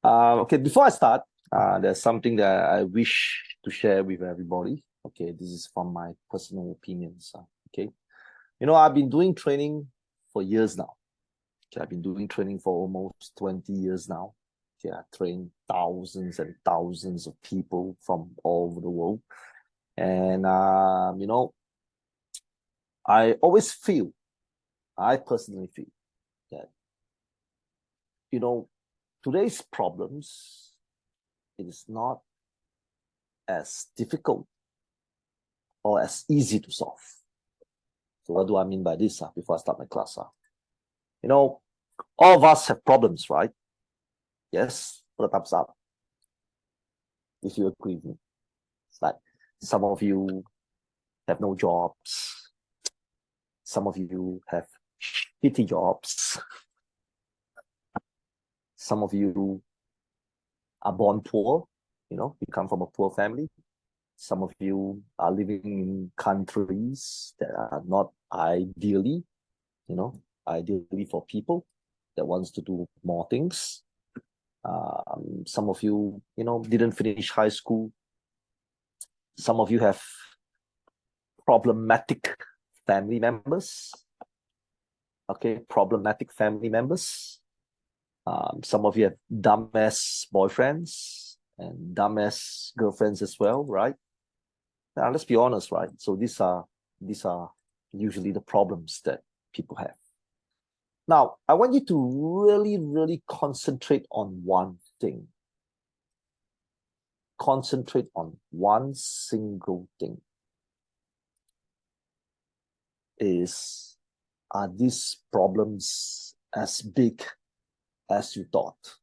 Okay, before I start, there's something that I wish to share with everybody. Okay, this is from my personal opinions. Okay, I've been doing training for years now. Okay, I've been doing training for almost 20 years now. Okay, I train thousands and thousands of people from all over the world. And, I always feel, I personally feel that, today's problems, it is not as difficult or as easy to solve. So what do I mean by this before I start my class? All of us have problems, right? Yes, put a thumbs up if you agree with me. It's like some of you have no jobs. Some of you have shitty jobs. Some of you are born poor. You come from a poor family. Some of you are living in countries that are not ideally for people that wants to do more things. Some of you, didn't finish high school. Some of you have problematic family members. Okay, problematic family members. Some of you have dumbass boyfriends and dumbass girlfriends as well, right? Now, let's be honest, right? So these are usually the problems that people have. Now, I want you to really, really concentrate on one thing. Concentrate on one single thing. Are these problems as big as you thought?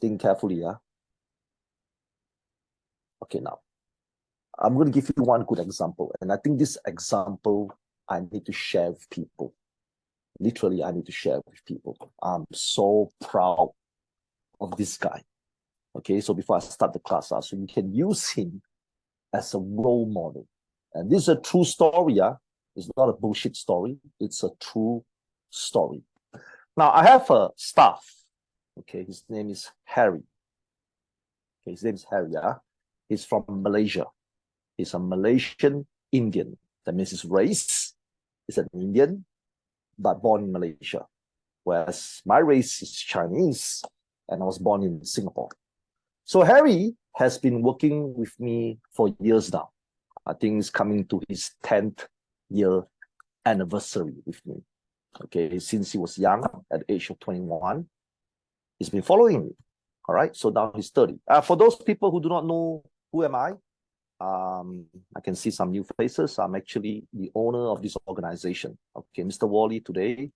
Think carefully, Okay, now, I'm going to give you one good example. And I think this example I need to share with people. Literally, I need to share with people. I'm so proud of this guy. Okay, so before I start the class, so you can use him as a role model. And this is a true story. It's not a bullshit story. It's a true story. Now, I have a staff. Okay, his name is Harry. Okay, his name is Harry. He's from Malaysia. He's a Malaysian Indian. That means his race is an Indian, but born in Malaysia. Whereas my race is Chinese, and I was born in Singapore. So Harry has been working with me for years now. I think he's coming to his 10th year anniversary with me. Okay, since he was young, at the age of 21, he's been following me. All right, so now he's 30. For those people who do not know who am I can see some new faces. I'm actually the owner of this organization. Okay, Mr. Wally today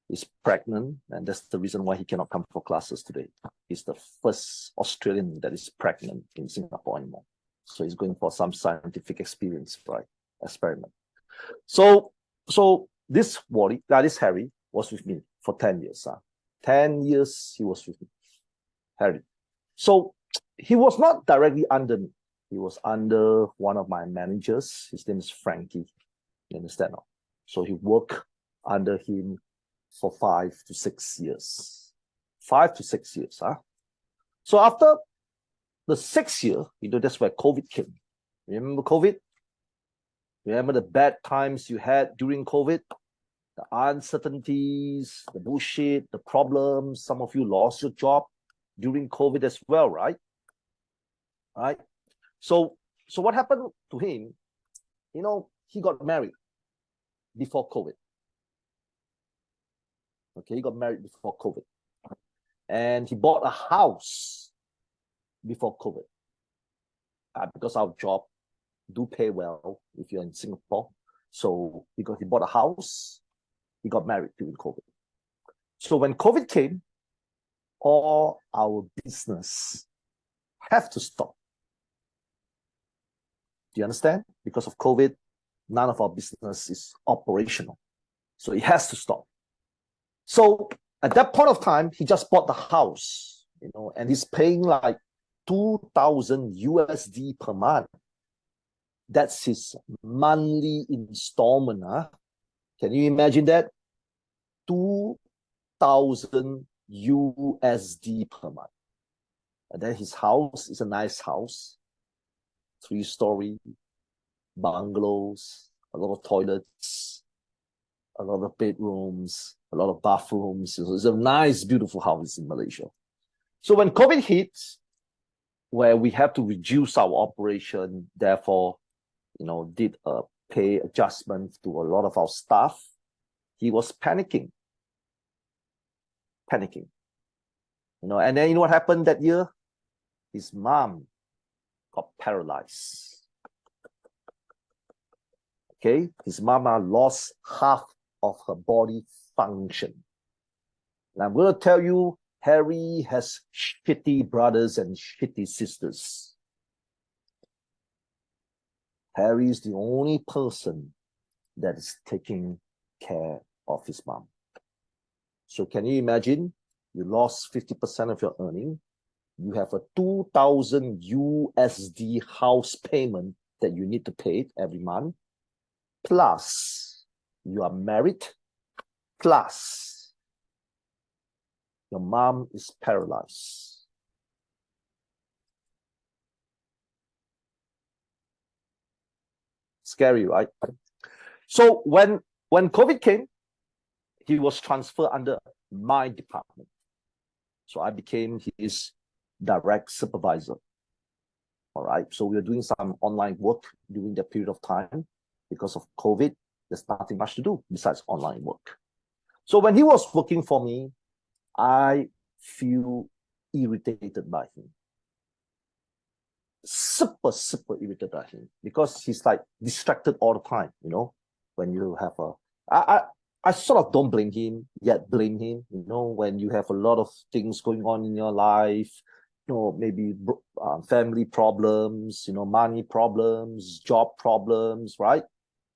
is pregnant, and that's the reason why he cannot come for classes today. He's the first Australian that is pregnant in Singapore anymore. So he's going for some scientific experiment. So this Wally, this Harry, was with me for 10 years. 10 years he was with me, Harry. So he was not directly under me. He was under one of my managers. His name is Frankie. You understand now? So he worked under him for 5 to 6 years. 5 to 6 years. So after the 6th year, that's where COVID came. Remember COVID? Remember the bad times you had during COVID? The uncertainties, the bullshit, the problems. Some of you lost your job during COVID as well, right? Right? So what happened to him? He got married before COVID. Okay, he got married before COVID. And he bought a house before COVID. Because our job do pay well if you're in Singapore. So because he bought a house, he got married during COVID. So when COVID came, all our business have to stop. Do you understand? Because of COVID, none of our business is operational. So it has to stop. So at that point of time, he just bought the house, and he's paying like 2,000 USD per month. That's his monthly installment. Can you imagine that? 2,000 USD per month. And then his house is a nice house, 3-story bungalows, a lot of toilets, a lot of bedrooms, a lot of bathrooms. It's a nice, beautiful house in Malaysia. So when COVID hit, where we have to reduce our operation, therefore, did a pay adjustment to a lot of our staff, he was panicking. And then what happened that year? His mom got paralyzed. Okay, his mama lost half of her body function. And I'm going to tell you, Harry has shitty brothers and shitty sisters. Harry is the only person that is taking care of his mom. So can you imagine? You lost 50% of your earning. You have a 2,000 USD house payment that you need to pay every month. Plus, you are married. Plus, your mom is paralyzed. Scary, right? So when COVID came, he was transferred under my department. So I became his direct supervisor. All right. So we were doing some online work during that period of time. Because of COVID, there's nothing much to do besides online work. So when he was working for me, I feel irritated by him. Super irritated by him because he's like distracted all the time, when you have I sort of don't blame him, yet blame him, when you have a lot of things going on in your life, maybe family problems, money problems, job problems, right?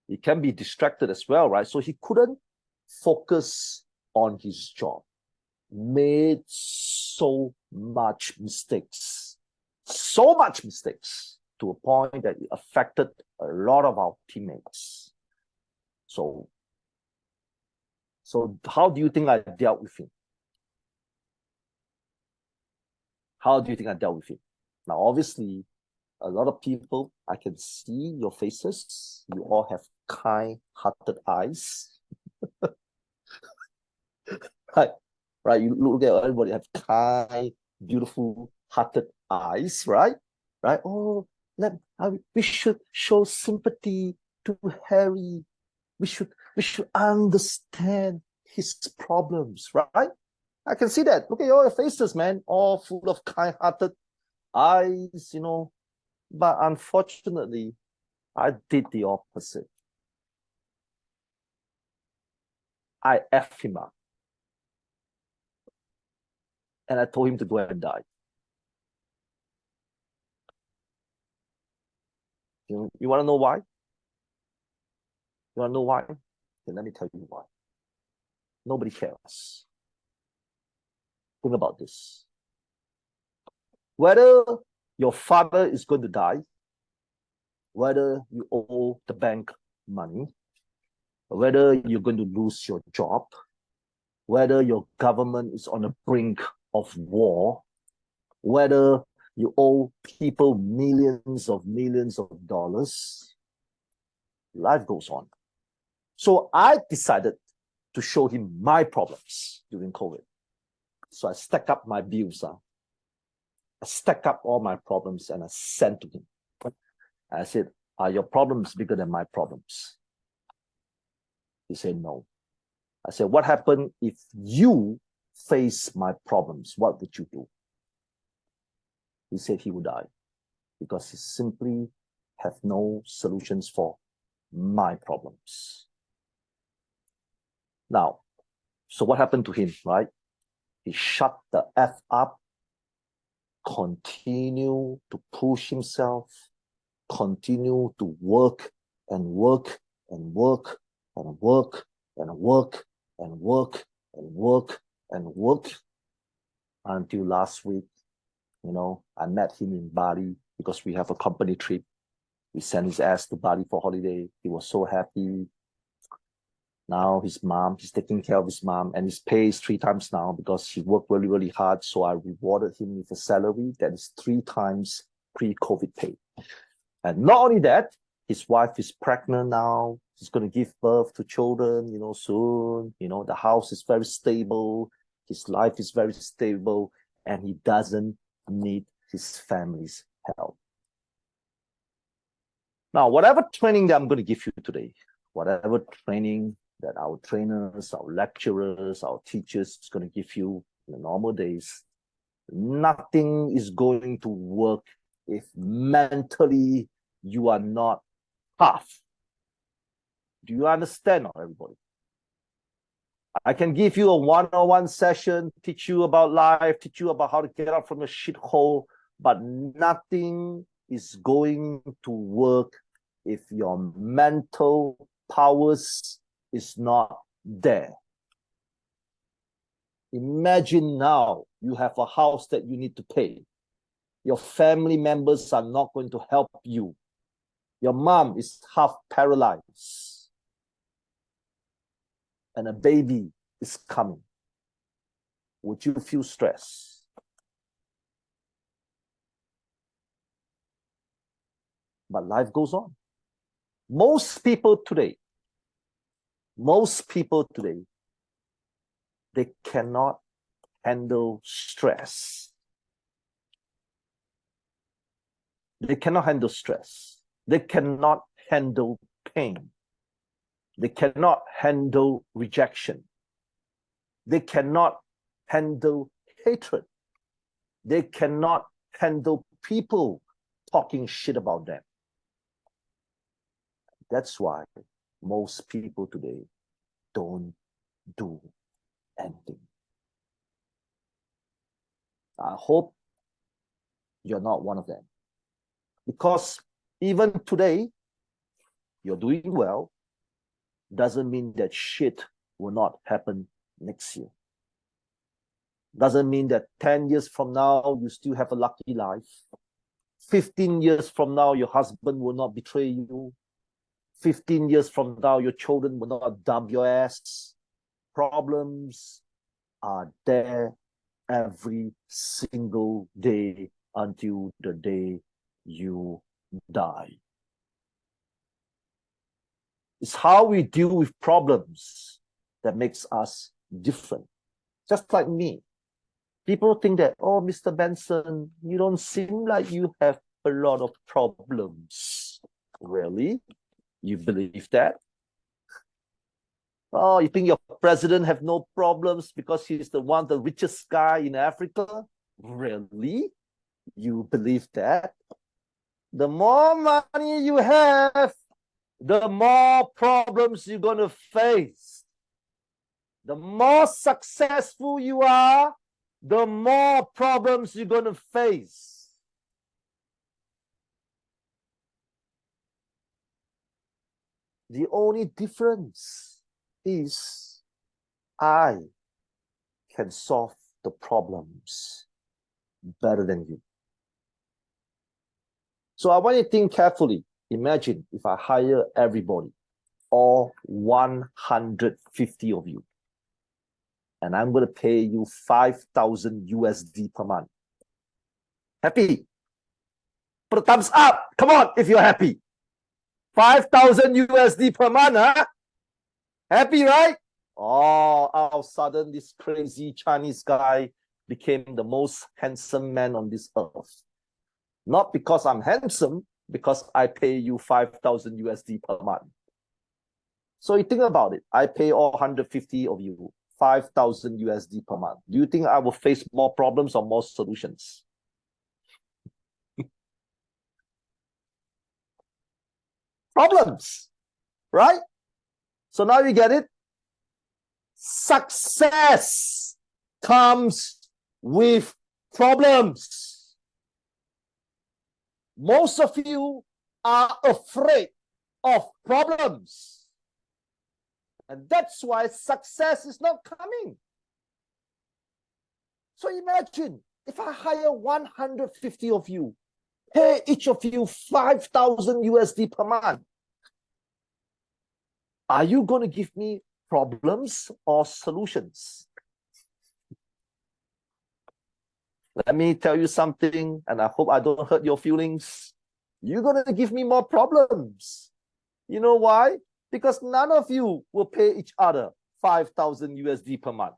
He can be distracted as well, right? So he couldn't focus on his job. Made so much mistakes to a point that it affected a lot of our teammates. So how do you think I dealt with him? Now, obviously, a lot of people, I can see your faces. You all have kind-hearted eyes. Right? You look at everybody have kind, beautiful, hearted eyes, right? Oh, we should show sympathy to Harry. We should understand his problems, right? I can see that. Look at your faces, man, all full of kind-hearted eyes, But unfortunately, I did the opposite. I effed him up. And I told him to go and die. You want to know why? Then let me tell you why. Nobody cares. Think about this. Whether your father is going to die, whether you owe the bank money, whether you're going to lose your job, whether your government is on the brink of war, whether you owe people millions of dollars, life goes on. So I decided to show him my problems during COVID. So I stacked up my bills. I stacked up all my problems and I sent to him. I said, are your problems bigger than my problems? He said, no. I said, what happened if you face my problems? What would you do? He said he would die because he simply have no solutions for my problems. Now, so what happened to him, right? He shut the F up, continue to push himself, continue to work and work and work and work and work and work and work and work until last week. I met him in Bali because we have a company trip. We sent his ass to Bali for holiday. He was so happy. Now he's taking care of his mom, and his pay is 3 times now because he worked really, really hard. So I rewarded him with a salary that is 3 times pre-COVID pay. And not only that, his wife is pregnant now. She's going to give birth to children, soon. The house is very stable. His life is very stable, and he doesn't need his family's help. Now, whatever training that I'm going to give you today, whatever training that our trainers, our lecturers, our teachers is going to give you in the normal days, nothing is going to work if mentally you are not tough. Do you understand, everybody? I can give you a one-on-one session, teach you about life, teach you about how to get out from a shithole, but nothing is going to work if your mental powers is not there. Imagine now you have a house that you need to pay. Your family members are not going to help you. Your mom is half paralyzed. And a baby is coming. Would you feel stress? But life goes on. Most people today, they cannot handle stress. They cannot handle stress. They cannot handle pain. They cannot handle rejection. They cannot handle hatred. They cannot handle people talking shit about them. That's why most people today don't do anything. I hope you're not one of them. Because even today, you're doing well, doesn't mean that shit will not happen next year. Doesn't mean that 10 years from now, you still have a lucky life. 15 years from now, your husband will not betray you. 15 years from now, your children will not dump your ass. Problems are there every single day until the day you die. It's how we deal with problems that makes us different. Just like me. People think that, oh, Mr. Benson, you don't seem like you have a lot of problems. Really? You believe that? Oh, you think your president have no problems because he's the richest guy in Africa? Really? You believe that? The more money you have, the more problems you're going to face. The more successful you are, the more problems you're going to face. The only difference is I can solve the problems better than you. So I want you to think carefully. Imagine if I hire everybody, all 150 of you, and I'm going to pay you 5,000 USD per month. Happy? Put a thumbs up. Come on, if you're happy. 5,000 USD per month, huh? Happy, right? Oh, all of a sudden, this crazy Chinese guy became the most handsome man on this earth. Not because I'm handsome, because I pay you 5,000 USD per month. So you think about it. I pay all 150 of you 5,000 USD per month. Do you think I will face more problems or more solutions? Problems, right? So now you get it. Success comes with problems. Most of you are afraid of problems. And that's why success is not coming. So imagine if I hire 150 of you, pay each of you 5,000 USD per month. Are you going to give me problems or solutions? Let me tell you something, and I hope I don't hurt your feelings. You're going to give me more problems. You know why? Because none of you will pay each other 5,000 USD per month.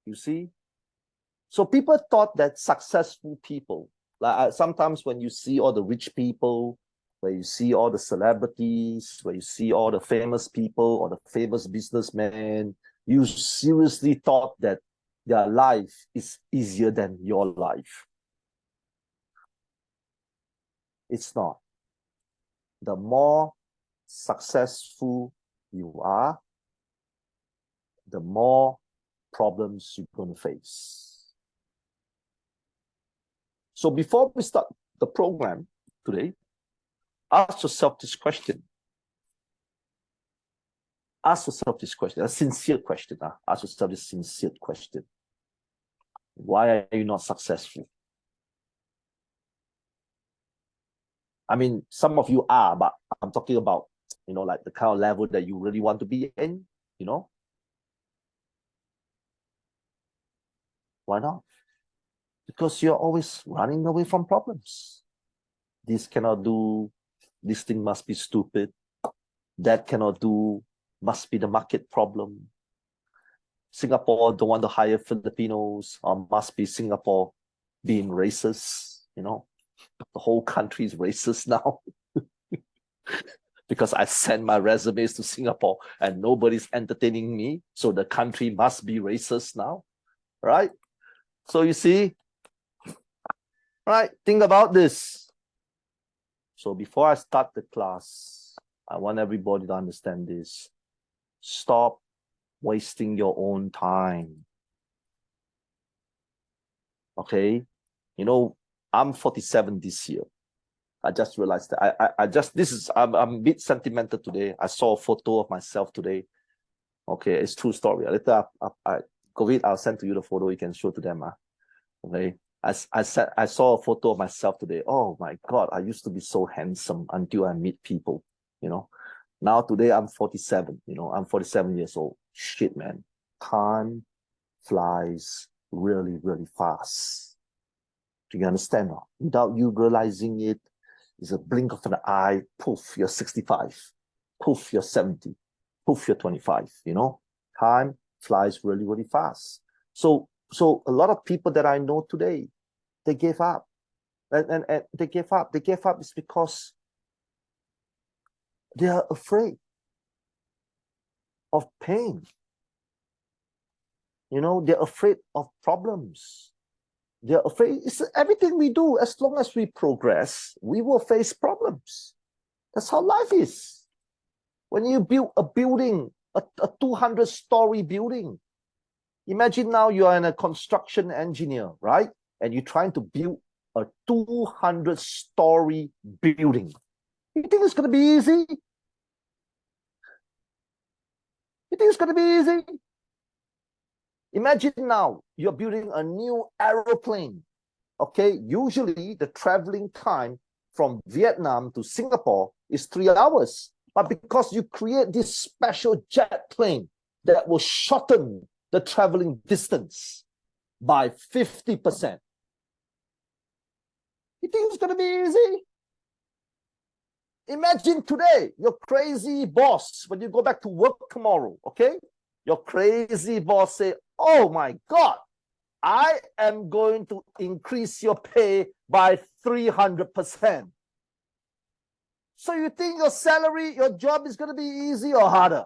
You see? So people thought that successful people, like sometimes when you see all the rich people, where you see all the celebrities, where you see all the famous people or the famous businessmen, you seriously thought that their life is easier than your life. It's not. The more successful you are, the more problems you're going to face. So before we start the program today, ask yourself this question. Ask yourself this question, a sincere question. Ask yourself this sincere question. Why are you not successful? I mean, some of you are, but I'm talking about, like the kind of level that you really want to be in, Why not? Because you're always running away from problems. This cannot do, this thing must be stupid. That cannot do, must be the market problem. Singapore don't want to hire Filipinos, or must be Singapore being racist, The whole country is racist now. Because I send my resumes to Singapore and nobody's entertaining me, so the country must be racist now, right? So you see, right? Think about this. So before I start the class, I want everybody to understand this. Stop wasting your own time. Okay? I'm 47 this year. I just realized that I'm a bit sentimental today. I saw a photo of myself today. Okay, it's true story. Later, I'll send to you the photo. You can show to them. Okay, I saw a photo of myself today. Oh my God, I used to be so handsome until I meet people. Now today I'm 47. I'm 47 years old. Shit, man, time flies really, really fast. Do you understand? Without you realizing it, it's a blink of an eye. Poof, you're 65. Poof, you're 70. Poof, you're 25. Time flies really, really fast. So a lot of people that I know today, they gave up. And they gave up. They gave up is because they are afraid of pain. They're afraid of problems. They're afraid. It's everything we do. As long as we progress, we will face problems. That's how life is. When you build a building, a 200-story building, imagine now you are a construction engineer, right? And you're trying to build a 200-story building. You think it's going to be easy? You think it's going to be easy? Imagine now you're building a new aeroplane. Okay, usually the traveling time from Vietnam to Singapore is 3 hours. But because you create this special jet plane that will shorten the traveling distance by 50%. You think it's going to be easy? Imagine today, your crazy boss, when you go back to work tomorrow, okay? Your crazy boss say, oh my God, I am going to increase your pay by 300%. So you think your salary, your job is going to be easy or harder?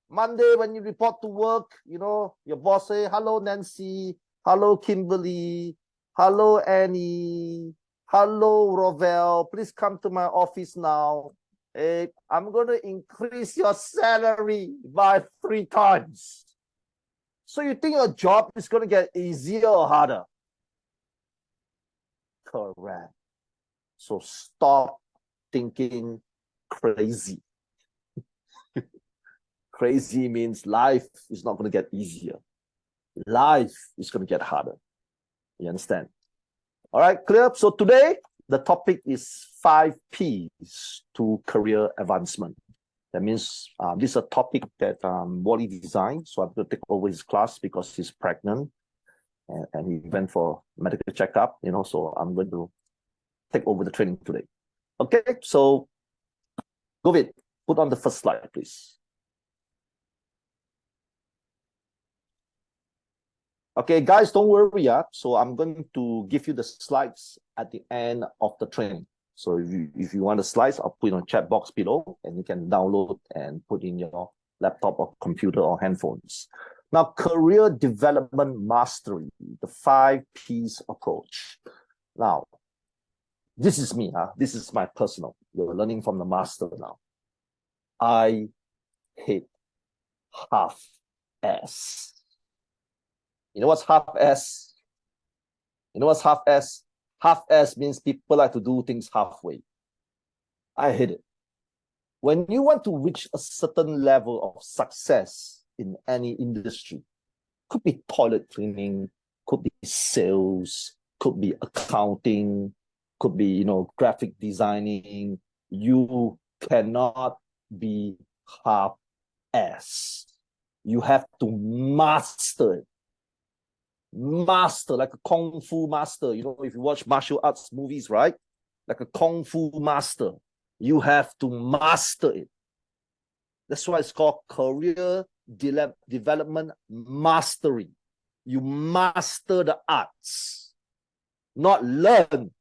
Monday, when you report to work, your boss say, hello, Nancy. Hello, Kimberly. Hello, Annie. Hello, Rovel. Please come to my office now. Hey, I'm going to increase your salary by 3 times. So you think your job is going to get easier or harder? Correct. So stop thinking crazy. Crazy means life is not going to get easier. Life is going to get harder. You understand? All right, clear? So today, the topic is 5 Ps to career advancement. That means this is a topic that Wally designed. So I'm going to take over his class because he's pregnant and he went for medical checkup, so I'm going to take over the training today. Okay, so Govind, put on the first slide, please. Okay, guys, don't worry. So I'm going to give you the slides at the end of the training. So if you want the slides, I'll put it on chat box below and you can download and put in your laptop or computer or handphones. Now, career development mastery, the 5Ps approach. Now, this is me. This is my personal. You're learning from the master now. I hate half-ass. You know what's half-ass? You know what's half-ass? Half-ass means people like to do things halfway. I hate it. When you want to reach a certain level of success in any industry, could be toilet cleaning, could be sales, could be accounting, could be, graphic designing, you cannot be half-ass. You have to master it. Master, like a kung fu master. If you watch martial arts movies, right? Like a kung fu master. You have to master it. That's why it's called career development mastery. You master the arts, not learn.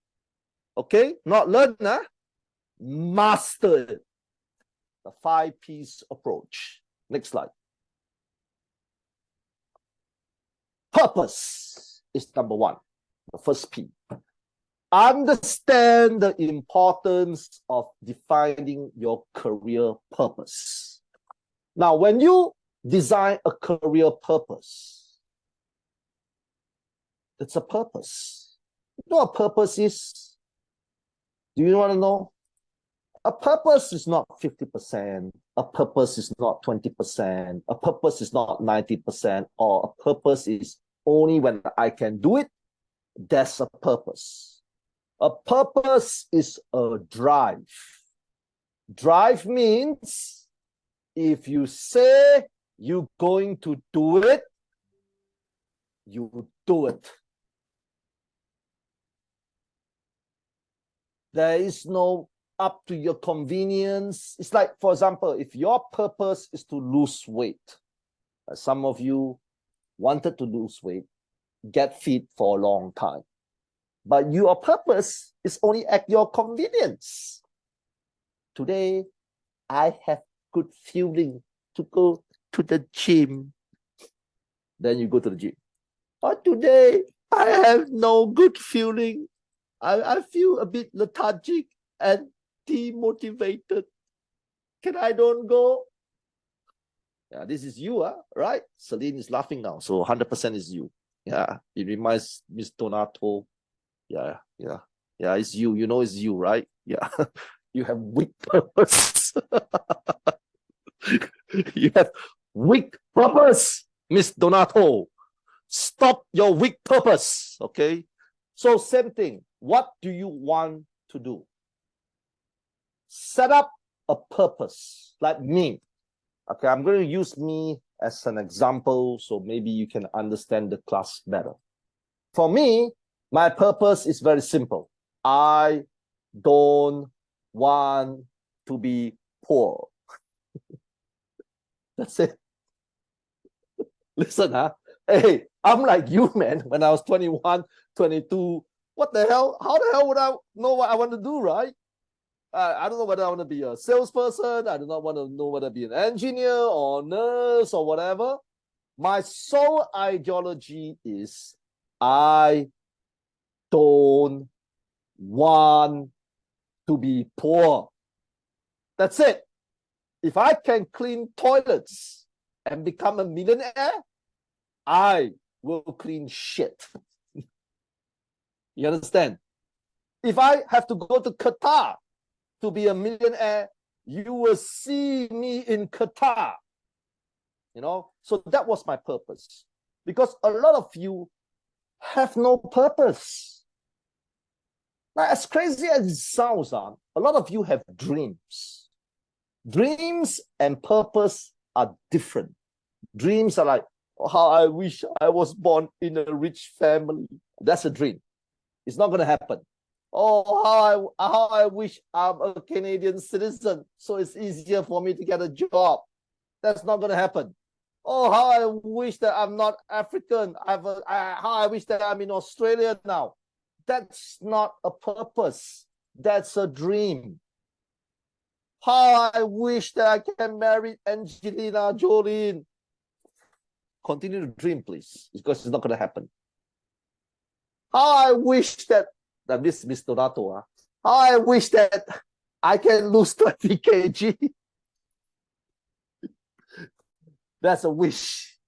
Okay? Not learn, master it. The 5Ps approach. Next slide. Purpose is number one, the first P. Understand the importance of defining your career purpose. Now, when you design a career purpose, it's a purpose. You know what a purpose is? Do you want to know? A purpose is not 50%. A purpose is not 20%. A purpose is not 90%. Or a purpose is only when I can do it, that's a purpose. A purpose is a drive. Drive means if you say you're going to do it, you do it. There is no up to your convenience. It's like, for example, if your purpose is to lose weight, some of you wanted to lose weight, get fit for a long time, but your purpose is only at your convenience. Today, I have good feeling to go to the gym. Then you go to the gym. But today, I have no good feeling. I feel a bit lethargic and demotivated. Can I don't go? Yeah, this is you, right? Celine is laughing now, so 100% is you. Yeah, it reminds Miss Donato. Yeah, it's you. You know it's you, right? Yeah, you have weak purpose. You have weak purpose, Miss Donato. Stop your weak purpose, okay? So same thing. What do you want to do? Set up a purpose, like me. Okay, I'm going to use me as an example, so maybe you can understand the class better. For me, my purpose is very simple. I don't want to be poor. That's it. Listen, hey, I'm like you, man. When I was 21, 22, what the hell? How the hell would I know what I want to do, right? I don't know whether I want to be a salesperson. I do not want to know whether to be an engineer or nurse or whatever. My sole ideology is I don't want to be poor. That's it. If I can clean toilets and become a millionaire, I will clean shit. You understand? If I have to go to Qatar to be a millionaire, you will see me in Qatar. So that was my purpose. Because a lot of you have no purpose. Now, as crazy as it sounds, a lot of you have dreams. Dreams and purpose are different. Dreams are like, oh, how I wish I was born in a rich family. That's a dream. It's not going to happen. Oh, how I wish I'm a Canadian citizen, so it's easier for me to get a job. That's not going to happen. Oh, how I wish that I'm not African. How I wish that I'm in Australia now. That's not a purpose. That's a dream. How I wish that I can marry Angelina Jolie. Continue to dream, please, because it's not going to happen. How I wish that this Mr. Donato, how I wish that I can lose 20 kg. That's a wish.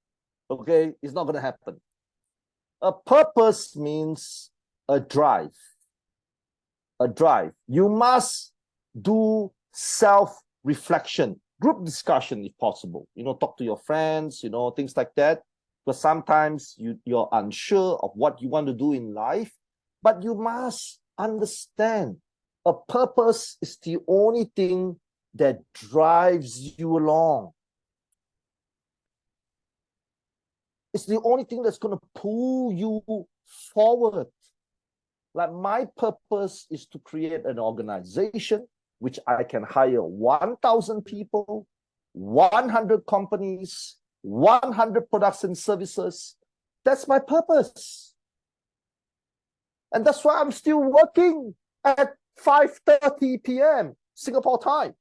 Okay, it's not going to happen. A purpose means a drive. A drive. You must do self-reflection, group discussion if possible. Talk to your friends, things like that. Because sometimes you're unsure of what you want to do in life, but you must understand a purpose is the only thing that drives you along. It's the only thing that's going to pull you forward. Like my purpose is to create an organization which I can hire 1,000 people, 100 companies, 100 products and services. That's my purpose. And that's why I'm still working at 5:30 p.m. Singapore time,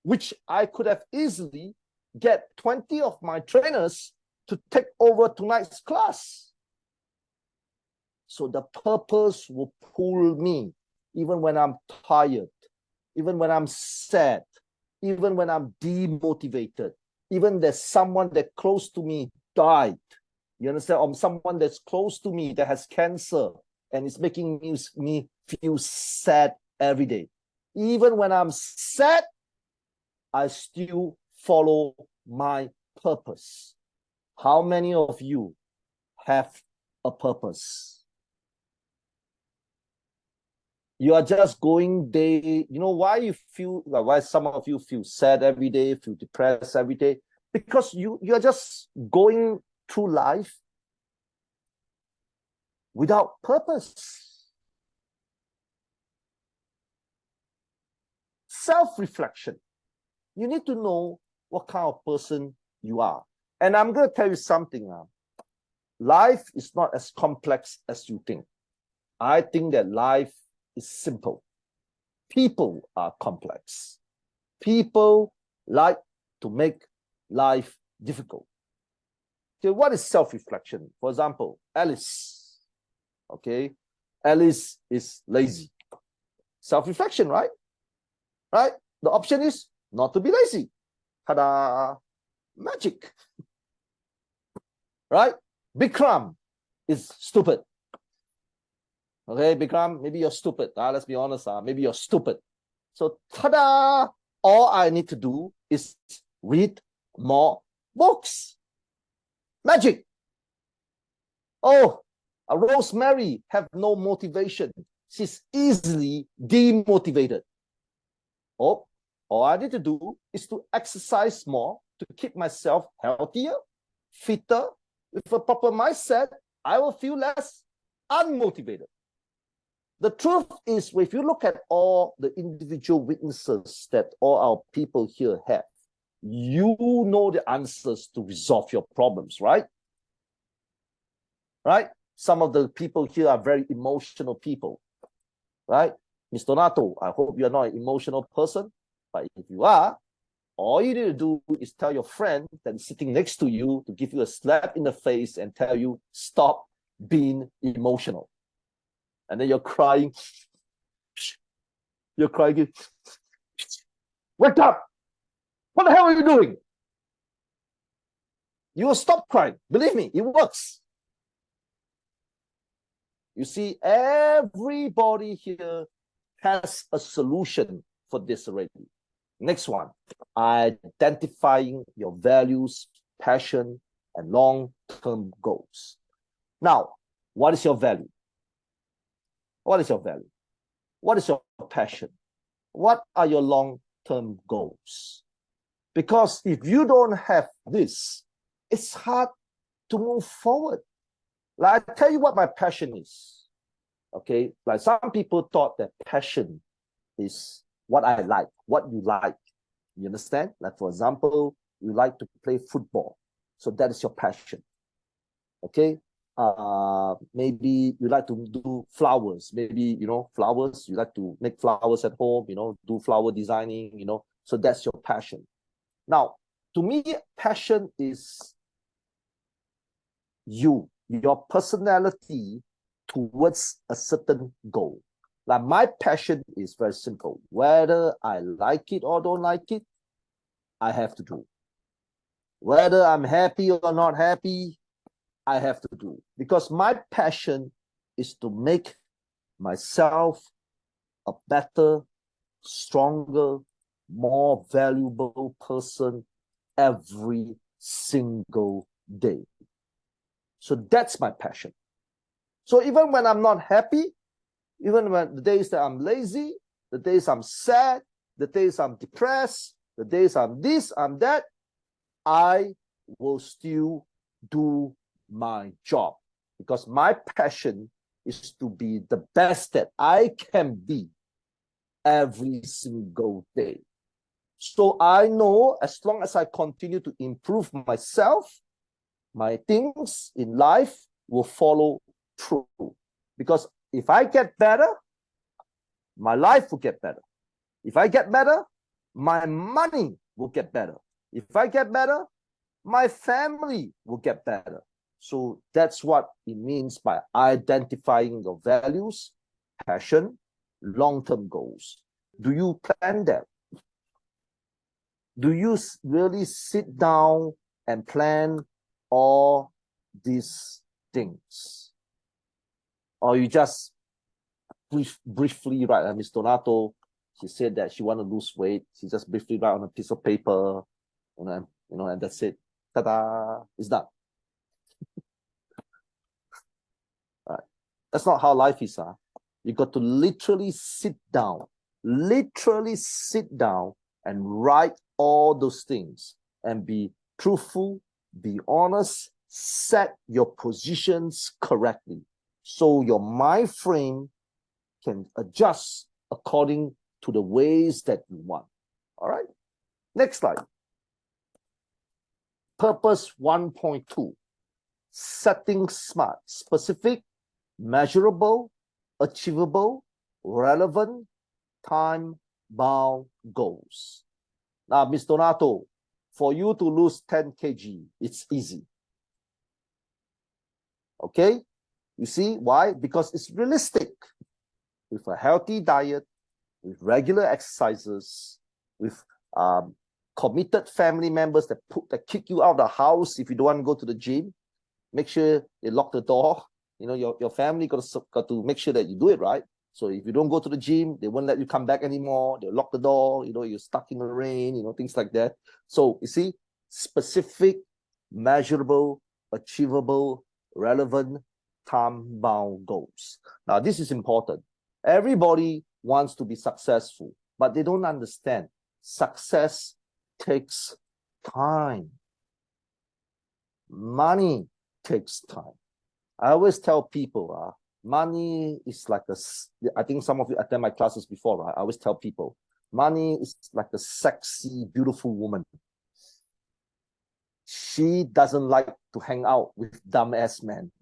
which I could have easily get 20 of my trainers to take over tonight's class. So the purpose will pull me even when I'm tired, even when I'm sad, even when I'm demotivated, even there's someone that close to me died. You understand? Or someone that's close to me that has cancer and it's making me feel sad every day. Even when I'm sad, I still follow my purpose. How many of you have a purpose? You are just going day. Why some of you feel sad every day, feel depressed every day? Because you're just going through life without purpose. Self-reflection. You need to know what kind of person you are. And I'm going to tell you something. Life is not as complex as you think. I think that life is simple. People are complex. People like to make life difficult. Okay, what is self-reflection? For example, Alice. Okay, Alice is lazy. Self-reflection, right? Right? The option is not to be lazy. Ta-da! Magic. Right? Bikram is stupid. Okay, Bikram, maybe you're stupid. Let's be honest. Maybe you're stupid. So, ta-da! All I need to do is read more books. Magic. Oh, Rosemary have no motivation. She's easily demotivated. Oh, all I need to do is to exercise more to keep myself healthier, fitter. With a proper mindset, I will feel less unmotivated. The truth is, if you look at all the individual weaknesses that all our people here have, you know the answers to resolve your problems, right? Right? Some of the people here are very emotional people, right? Mr. Donato, I hope you're not an emotional person, but if you are, all you need to do is tell your friend that's sitting next to you to give you a slap in the face and tell you, stop being emotional. And then you're crying. You're crying. Wake up! What the hell are you doing? You will stop crying. Believe me, it works. You see, everybody here has a solution for this already. Next one, identifying your values, passion, and long-term goals. Now, what is your value? What is your value? What is your passion? What are your long-term goals? Because if you don't have this, it's hard to move forward. Like, I tell you what my passion is. Okay, like some people thought that passion is what I like, what you like. You understand? Like, for example, you like to play football, so that is your passion. Okay, maybe you like to do flowers. Maybe, flowers. You like to make flowers at home. Do flower designing. So that's your passion. Now, to me, passion is your personality towards a certain goal. Like, my passion is very simple. Whether I like it or don't like it, I have to do. Whether I'm happy or not happy, I have to do. Because my passion is to make myself a better, stronger, more valuable person every single day. So that's my passion. So even when I'm not happy, even when the days that I'm lazy, the days I'm sad, the days I'm depressed, the days I'm this, I'm that, I will still do my job, because my passion is to be the best that I can be every single day. So I know as long as I continue to improve myself, my things in life will follow through. Because if I get better, my life will get better. If I get better, my money will get better. If I get better, my family will get better. So that's what it means by identifying your values, passion, long-term goals. Do you plan that? Do you really sit down and plan all these things? Or you just briefly write? Miss Donato, she said that she want to lose weight. She just briefly write on a piece of paper, and and that's it. Ta-da! It's done. Right. That's not how life is. You got to literally sit down and write all those things and be truthful, be honest, set your positions correctly so your mind frame can adjust according to the ways that you want. All right. Next slide. Purpose 1.2. Setting SMART: specific, measurable, achievable, relevant, time-bound goals. Now, Ms. Donato, for you to lose 10 kg, it's easy. Okay? You see why? Because it's realistic. With a healthy diet, with regular exercises, with committed family members that kick you out of the house if you don't want to go to the gym. Make sure they lock the door. Your family got to make sure that you do it right. So if you don't go to the gym, they won't let you come back anymore. They'll lock the door. You're stuck in the rain. Things like that. So you see, specific, measurable, achievable, relevant, time-bound goals. Now, this is important. Everybody wants to be successful, but they don't understand success takes time. Money takes time. I always tell people, money is like I think some of you attend my classes before, right? I always tell people, money is like a sexy, beautiful woman. She doesn't like to hang out with dumbass men.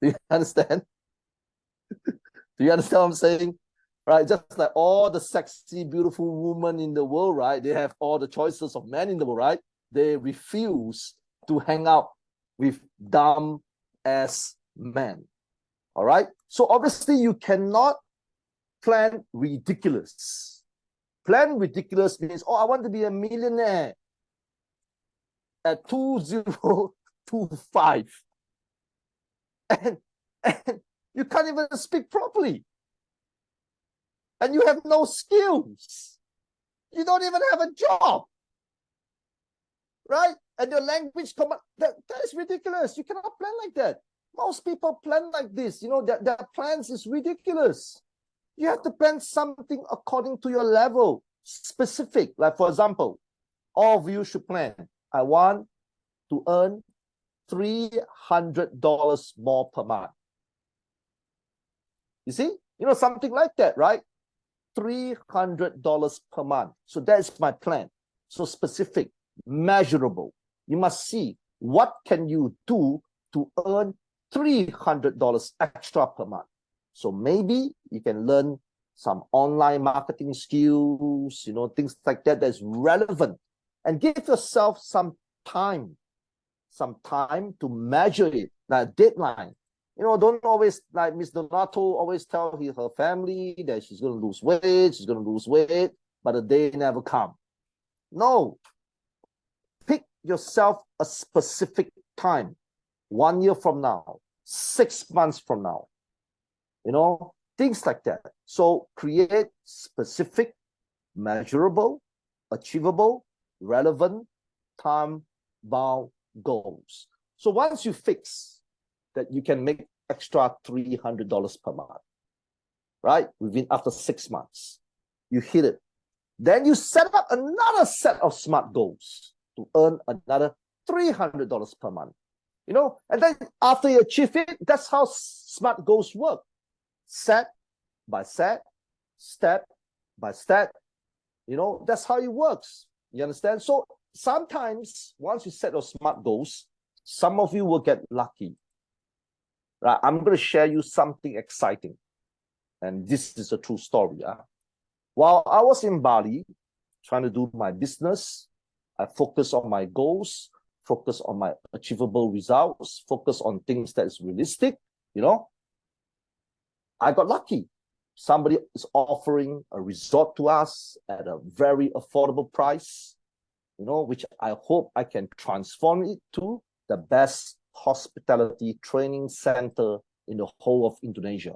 Do you understand? Do you understand what I'm saying? Right? Just like all the sexy, beautiful women in the world, right? They have all the choices of men in the world, right? They refuse to hang out with dumb ass men. All right. So obviously you cannot plan ridiculous. Plan ridiculous means, I want to be a millionaire at 2025. And you can't even speak properly. And you have no skills. You don't even have a job. Right? And your language, that is ridiculous. You cannot plan like that. Most people plan like this. You know, their plans is ridiculous. You have to plan something according to your level, specific. Like, for example, all of you should plan. I want to earn $300 more per month. You see? You know, something like that, right? $300 per month. So that's my plan. So specific, measurable. You must see what can you do to earn $300 extra per month. So maybe you can learn some online marketing skills, you know, things like that that's relevant, and give yourself some time to measure it, like deadline. You know, don't always, like Miss Donato always tell her family that she's going to lose weight, but the day never come. No. Pick yourself a specific time, 1 year from now, 6 months from now, you know, things like that. So create specific, measurable, achievable, relevant, time-bound goals. So once you fix that you can make extra $300 per month, right? After 6 months, you hit it. Then you set up another set of SMART goals to earn another $300 per month. You know, and then after you achieve it, that's how SMART goals work. Set by set, step by step. You know, that's how it works. You understand? So sometimes once you set those SMART goals, some of you will get lucky. Right? I'm going to share you something exciting. And this is a true story. While I was in Bali trying to do my business, I focus on my goals, focus on my achievable results, focus on things that is realistic, you know. I got lucky. Somebody is offering a resort to us at a very affordable price, you know, which I hope I can transform it to the best hospitality training center in the whole of Indonesia.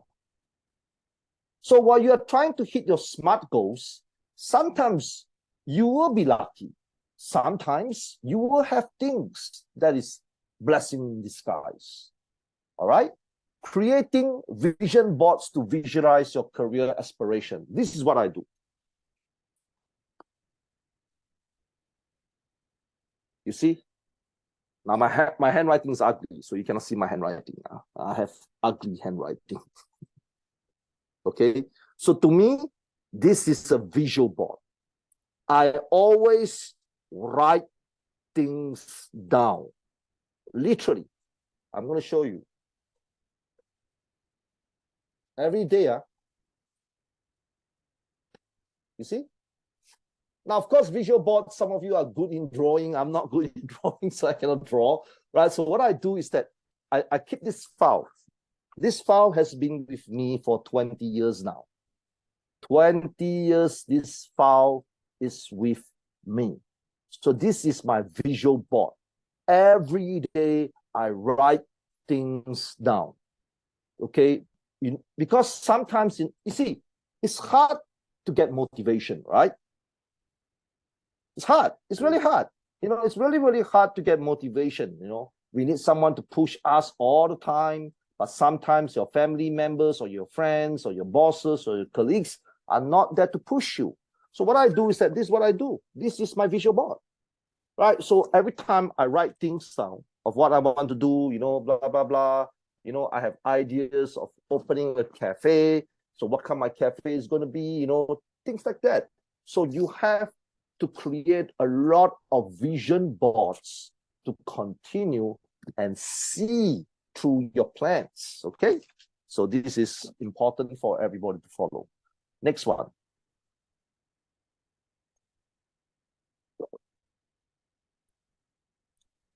So while you are trying to hit your SMART goals, sometimes you will be lucky. Sometimes you will have things that is blessing in disguise. All right? Creating vision boards to visualize your career aspiration. This is what I do. You see? Now my handwriting is ugly, so you cannot see my handwriting. I have ugly handwriting. Okay? So to me, this is a visual board. I always write things down. Literally. I'm going to show you. Every day, you see? Now, of course, visual boards, some of you are good in drawing. I'm not good in drawing, so I cannot draw, right? So what I do is that I keep this file. This file has been with me for 20 years now. 20 years, this file is with me. So this is my visual board. Every day, I write things down, okay? Because sometimes, you see, it's hard to get motivation, right? It's hard. It's really hard. You know, it's really, really hard to get motivation. You know, we need someone to push us all the time. But sometimes your family members or your friends or your bosses or your colleagues are not there to push you. So what I do is that this is what I do. This is my visual board, right? So every time I write things down of what I want to do, you know, blah, blah, blah. You know, I have ideas of opening a cafe. So what kind of my cafe is going to be, you know, things like that. So you have to create a lot of vision boards to continue and see through your plans, okay? So this is important for everybody to follow. Next one.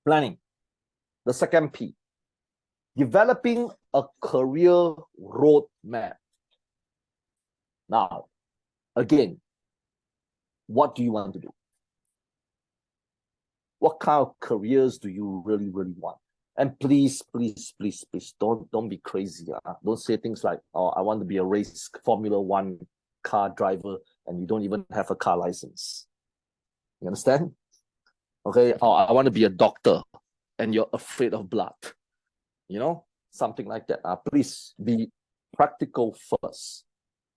Planning. The second P. Developing a career roadmap. Now, again, what do you want to do? What kind of careers do you really, really want? And please, please, please, please, don't be crazy. Don't say things like, oh, I want to be a race Formula One car driver, and you don't even have a car license. You understand? Okay, oh, I want to be a doctor, and you're afraid of blood. You know? something like that. Please be practical first.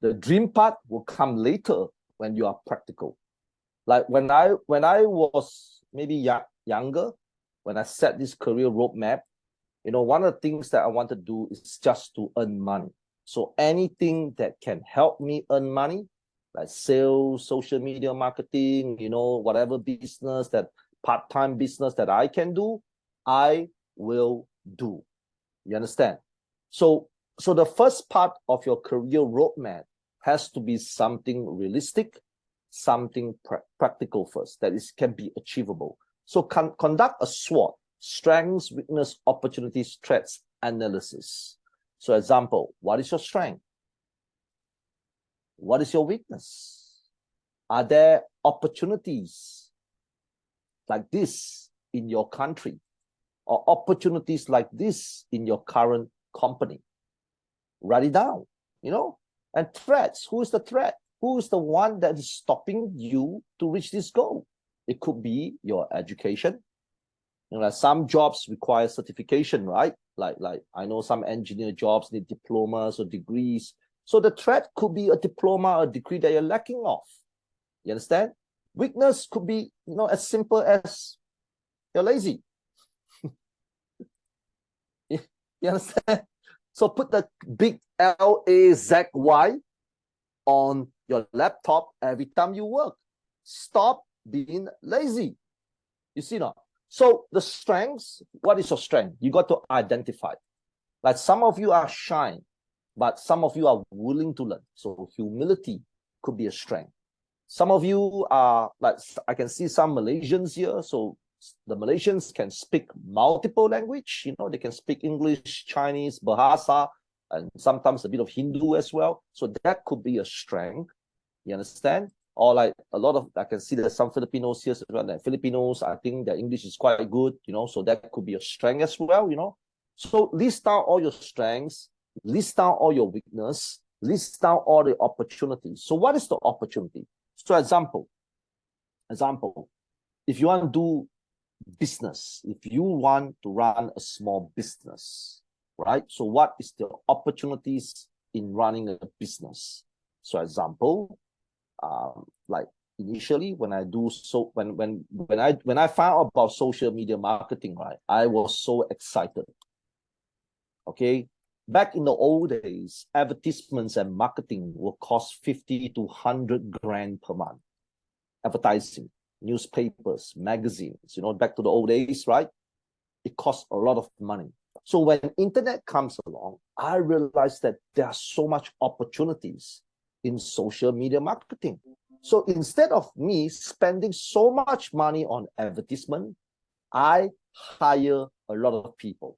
The dream part will come later when you are practical. Like when I was maybe younger, when I set this career roadmap, one of the things that I want to do is just to earn money. So anything that can help me earn money, like sales, social media marketing, whatever business, that part-time business that I can do, I will do. You understand? So the first part of your career roadmap has to be something realistic, something practical first, that can be achievable. So conduct a SWOT, strengths, weakness, opportunities, threats analysis. So example, what is your strength? What is your weakness? Are there opportunities like this in your country, or opportunities like this in your current company? Write it down, and threats. Who is the threat? Who is the one that is stopping you to reach this goal? It could be your education. Like some jobs require certification, right? Like I know some engineer jobs need diplomas or degrees. So the threat could be a diploma or degree that you're lacking of. You understand? Weakness could be, as simple as you're lazy. You understand? So put the big LAZY on your laptop every time you work. Stop being lazy. You see now? So the strengths, what is your strength? You got to identify. Like some of you are shy, but some of you are willing to learn. So humility could be a strength. Some of you are, like I can see some Malaysians here. So the Malaysians can speak multiple language. They can speak English, Chinese, Bahasa, and sometimes a bit of Hindu as well. So that could be a strength. You understand? Or like a lot of, I can see there's some Filipinos here. Filipinos, I think their English is quite good, so that could be a strength as well, So list down all your strengths, list down all your weakness, list down all the opportunities. So what is the opportunity? So example, if you want to do business, if you want to run a small business, right? So what is the opportunities in running a business? So example, like initially when I found out about social media marketing, right, I was so excited. Okay, back in the old days, advertisements and marketing will cost 50 to 100 grand per month. Advertising, newspapers, magazines, back to the old days, right? It costs a lot of money. So when internet comes along, I realized that there are so much opportunities in social media marketing. So instead of me spending so much money on advertisement, I hire a lot of people.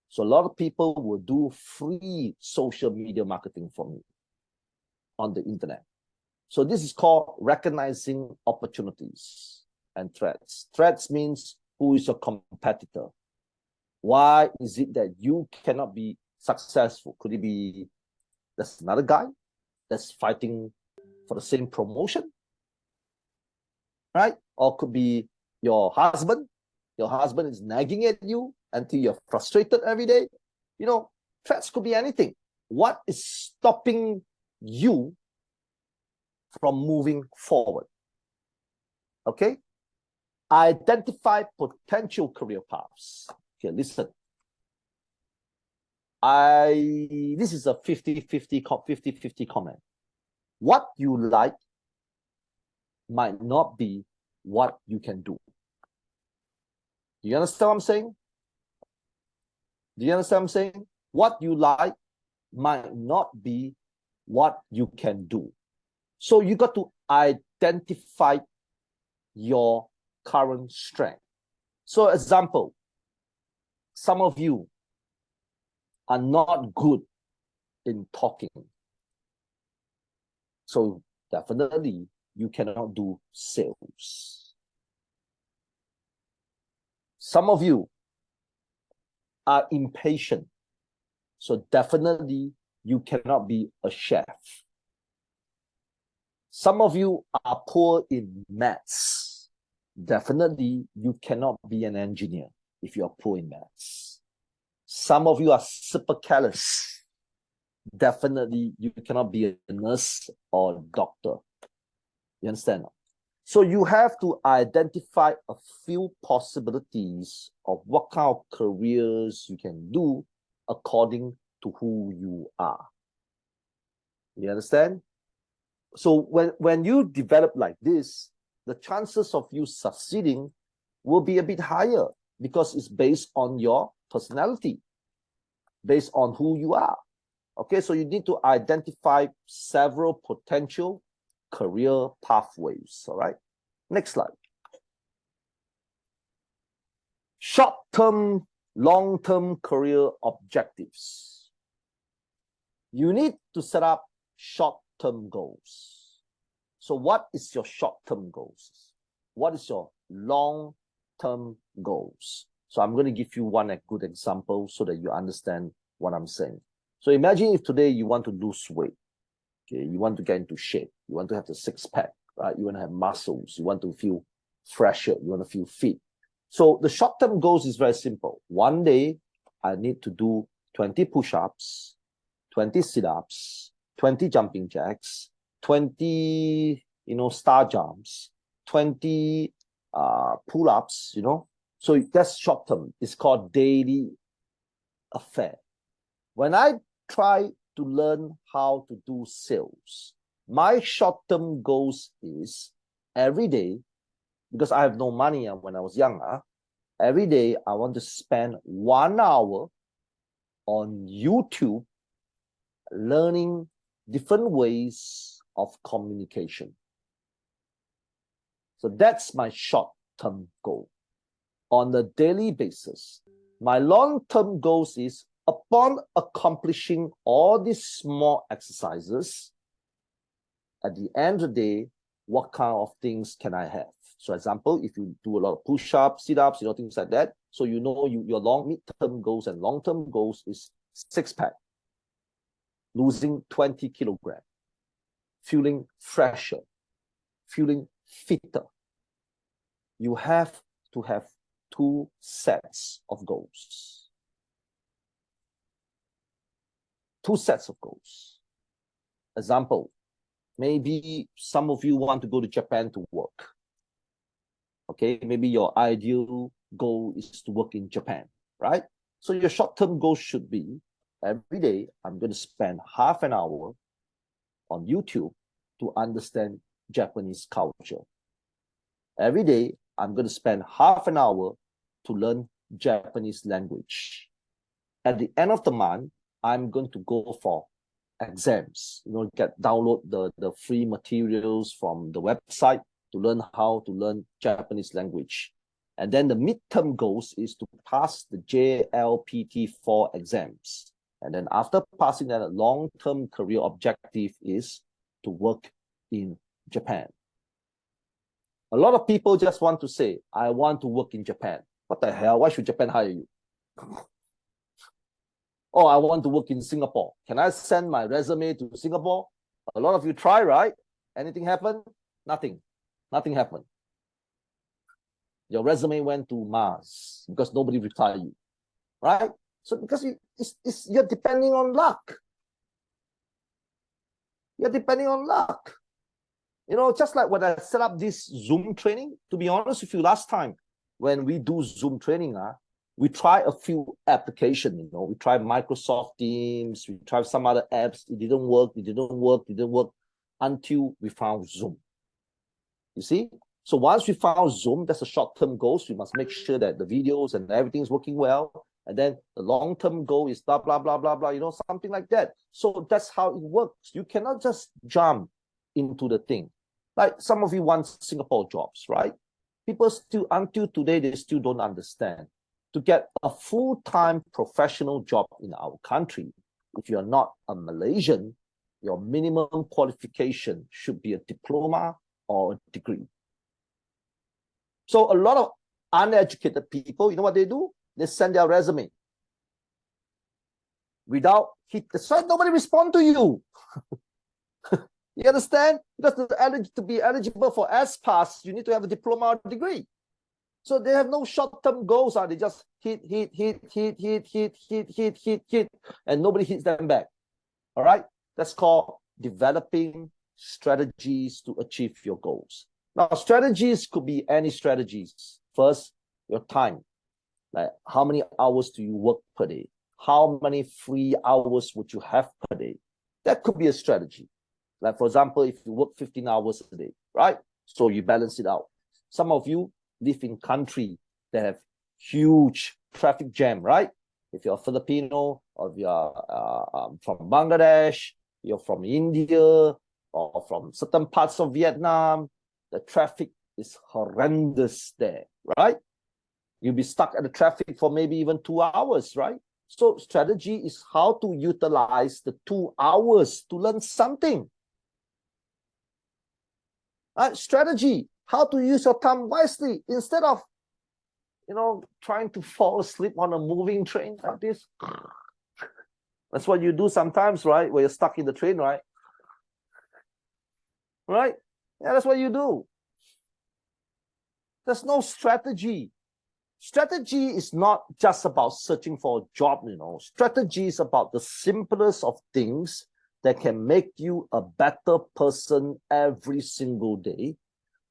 So a lot of people will do free social media marketing for me on the internet. So this is called recognizing opportunities and threats. Threats means who is your competitor? Why is it that you cannot be successful? Could it be there's another guy that's fighting for the same promotion, right? Or could be your husband. Your husband is nagging at you until you're frustrated every day. Threats could be anything. What is stopping you from moving forward? Okay? Identify potential career paths. Okay, listen. This is a 50-50 comment. What you like might not be what you can do. Do you understand what I'm saying? Do you understand what I'm saying? What you like might not be what you can do. So you got to identify your current strength. So example, some of you are not good in talking. So definitely you cannot do sales. Some of you are impatient. So definitely you cannot be a chef. Some of you are poor in maths. Definitely you cannot be an engineer if you're poor in maths. Some of you are super careless. Definitely, you cannot be a nurse or a doctor. You understand? So you have to identify a few possibilities of what kind of careers you can do according to who you are. You understand? So when you develop like this, the chances of you succeeding will be a bit higher because it's based on your personality, based on who you are. Okay, so you need to identify several potential career pathways. All right, next slide. Short-term, long-term career objectives. You need to set up short-term goals. So what is your short-term goals? What is your long-term goals? So I'm going to give you one good example so that you understand what I'm saying. So imagine if today you want to lose weight. Okay, you want to get into shape. You want to have the six-pack, right? You want to have muscles. You want to feel fresher. You want to feel fit. So the short-term goals is very simple. One day, I need to do 20 push-ups, 20 sit-ups, 20 jumping jacks, 20, star jumps, 20 pull-ups, So that's short-term. It's called daily affair. When I try to learn how to do sales, my short-term goals is every day, because I have no money when I was younger, every day I want to spend 1 hour on YouTube learning different ways of communication. So that's my short-term goal on a daily basis. My long-term goals is upon accomplishing all these small exercises, at the end of the day, what kind of things can I have? So example, if you do a lot of push-ups, sit-ups, things like that, so your mid-term goals and long-term goals is six-pack, losing 20 kilograms, feeling fresher, feeling fitter. You have to have 2 sets of goals. 2 sets of goals. Example, maybe some of you want to go to Japan to work. Okay, maybe your ideal goal is to work in Japan, right? So your short-term goal should be, every day, I'm going to spend half an hour on YouTube to understand Japanese culture. Every day, I'm going to spend half an hour to learn Japanese language. At the end of the month, I'm going to go for exams, download the free materials from the website to learn how to learn Japanese language. And then the midterm goals is to pass the JLPT4 exams. And then after passing that, a long-term career objective is to work in Japan. A lot of people just want to say, I want to work in Japan. What the hell? Why should Japan hire you? Oh, I want to work in Singapore. Can I send my resume to Singapore? A lot of you try, right? Anything happen? Nothing. Nothing happened. Your resume went to Mars because nobody retired you, right? So because you're depending on luck. You're depending on luck. Just like when I set up this Zoom training, to be honest with you, last time when we do Zoom training, we try a few applications, we try Microsoft Teams, we try some other apps. It didn't work until we found Zoom. You see? So once we found Zoom, that's a short-term goal. So we must make sure that the videos and everything is working well. And then the long-term goal is blah, blah, blah, blah, blah, something like that. So that's how it works. You cannot just jump into the thing. Like some of you want Singapore jobs, right? People still, until today, they still don't understand. To get a full-time professional job in our country, if you're not a Malaysian, your minimum qualification should be a diploma or a degree. So a lot of uneducated people, you know what they do? They send their resume without that's why nobody respond to you. You understand? Because to be eligible for S-Pass, you need to have a diploma or degree. So they have no short-term goals. They just hit, and nobody hits them back. All right? That's called developing strategies to achieve your goals. Now, strategies could be any strategies. First, your time. Like, how many hours do you work per day? How many free hours would you have per day? That could be a strategy. Like, for example, if you work 15 hours a day, right? So you balance it out. Some of you live in country that have huge traffic jam, right? If you're Filipino, or if you're from Bangladesh, you're from India, or from certain parts of Vietnam, the traffic is horrendous there, right? You'll be stuck at the traffic for maybe even 2 hours, right? So strategy is how to utilize the 2 hours to learn something. Strategy, how to use your time wisely instead of, trying to fall asleep on a moving train like this. That's what you do sometimes, right? When you're stuck in the train, right? Right? Yeah, that's what you do. There's no strategy. Strategy is not just about searching for a job, Strategy is about the simplest of things that can make you a better person every single day.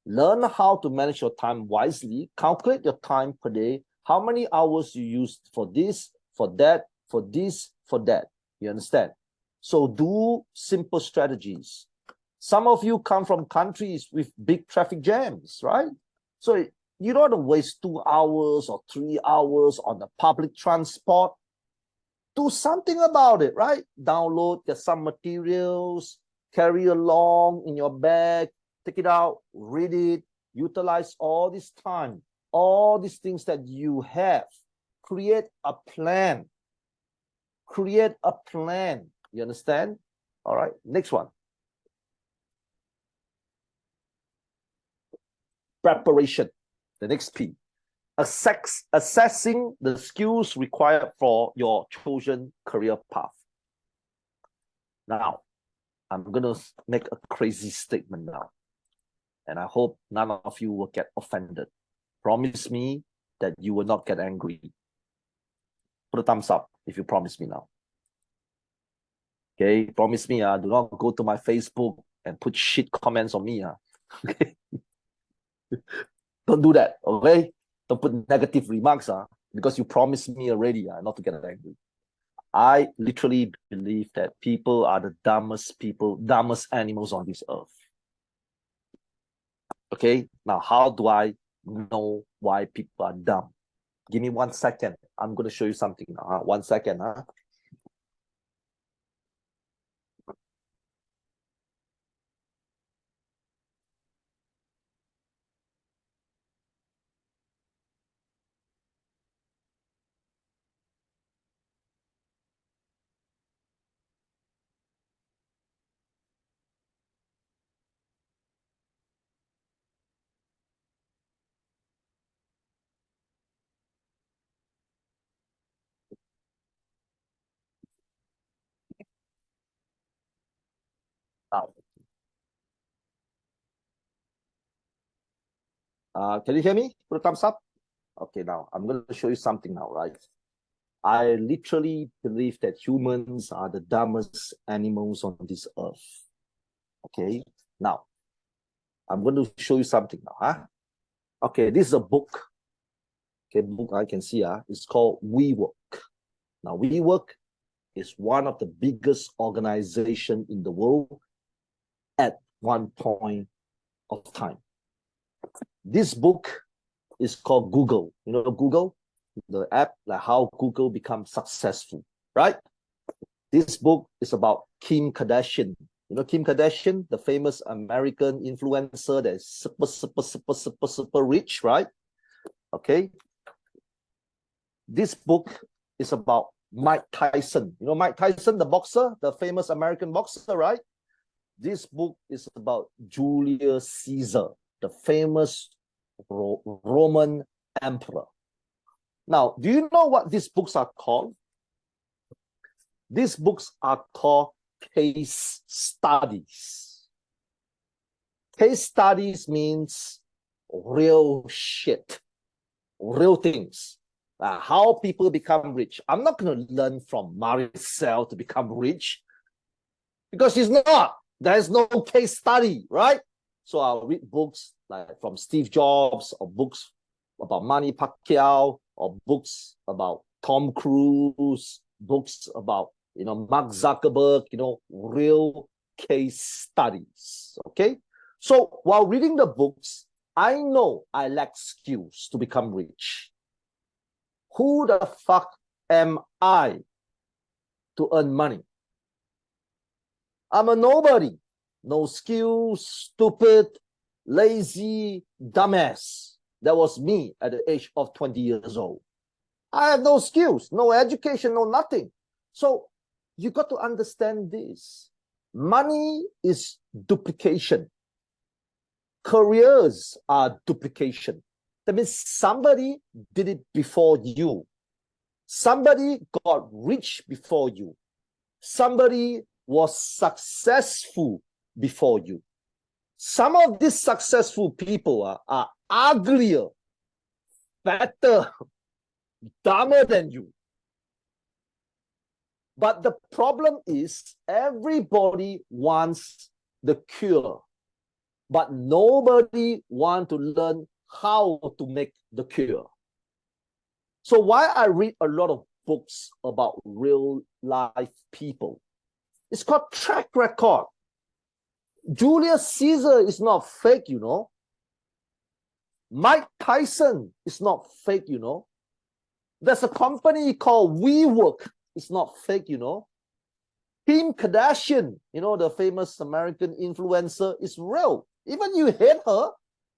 Learn how to manage your time wisely. Calculate your time per day. How many hours you use for this, for that, for this, for that. You understand? So do simple strategies. Some of you come from countries with big traffic jams, right? So you don't want to waste 2 hours or 3 hours on the public transport. Do something about it, right? Download, get some materials, carry along in your bag, take it out, read it, utilize all this time, all these things that you have. Create a plan. Create a plan. You understand? All right, next one. Preparation, the next P. Assessing the skills required for your chosen career path. Now, I'm going to make a crazy statement now, and I hope none of you will get offended. Promise me that you will not get angry. Put a thumbs up if you promise me now. Okay, promise me, do not go to my Facebook and put shit comments on me. Okay? Don't do that, okay? Don't put negative remarks because you promised me already not to get angry. I literally believe that people are the dumbest animals on this earth. Okay, now how do I know why people are dumb? Give me 1 second. I'm going to show you something now. 1 second. Can you hear me? Put a thumbs up. Okay, now I'm going to show you something now, right? I literally believe that humans are the dumbest animals on this earth. Okay, now I'm going to show you something now. Okay, this is a book. Okay, book I can see. It's called WeWork. Now, WeWork is one of the biggest organizations in the world at one point of time. This book is called Google. You know Google, the app, like how Google becomes successful, right? This book is about Kim Kardashian. You know Kim Kardashian, the famous American influencer that is super rich, right? Okay. This book is about Mike Tyson. You know Mike Tyson, the boxer, the famous American boxer, right? This book is about Julius Caesar, the famous Roman emperor. Now, do you know what these books are called? These books are called case studies. Case studies means real shit. real things. How people become rich. I'm not going to learn from Maricel to become rich because she's not. There's no case study, right? So I'll read books like from Steve Jobs, or books about Manny Pacquiao, or books about Tom Cruise, books about Mark Zuckerberg, real case studies. Okay. So while reading the books, I know I lack skills to become rich. Who the fuck am I to earn money? I'm a nobody. No skills, stupid, lazy, dumbass. That was me at the age of 20 years old. I have no skills, no education, no nothing. So you got to understand this. Money is duplication. Careers are duplication. That means somebody did it before you. Somebody got rich before you. Somebody was successful before you. Some of these successful people are uglier, fatter, dumber than you. But the problem is everybody wants the cure, but nobody wants to learn how to make the cure. So why I read a lot of books about real life people? It's called track record. Julius Caesar is not fake, Mike Tyson is not fake, There's a company called WeWork. It's not fake, Kim Kardashian, the famous American influencer, is real. Even you hate her,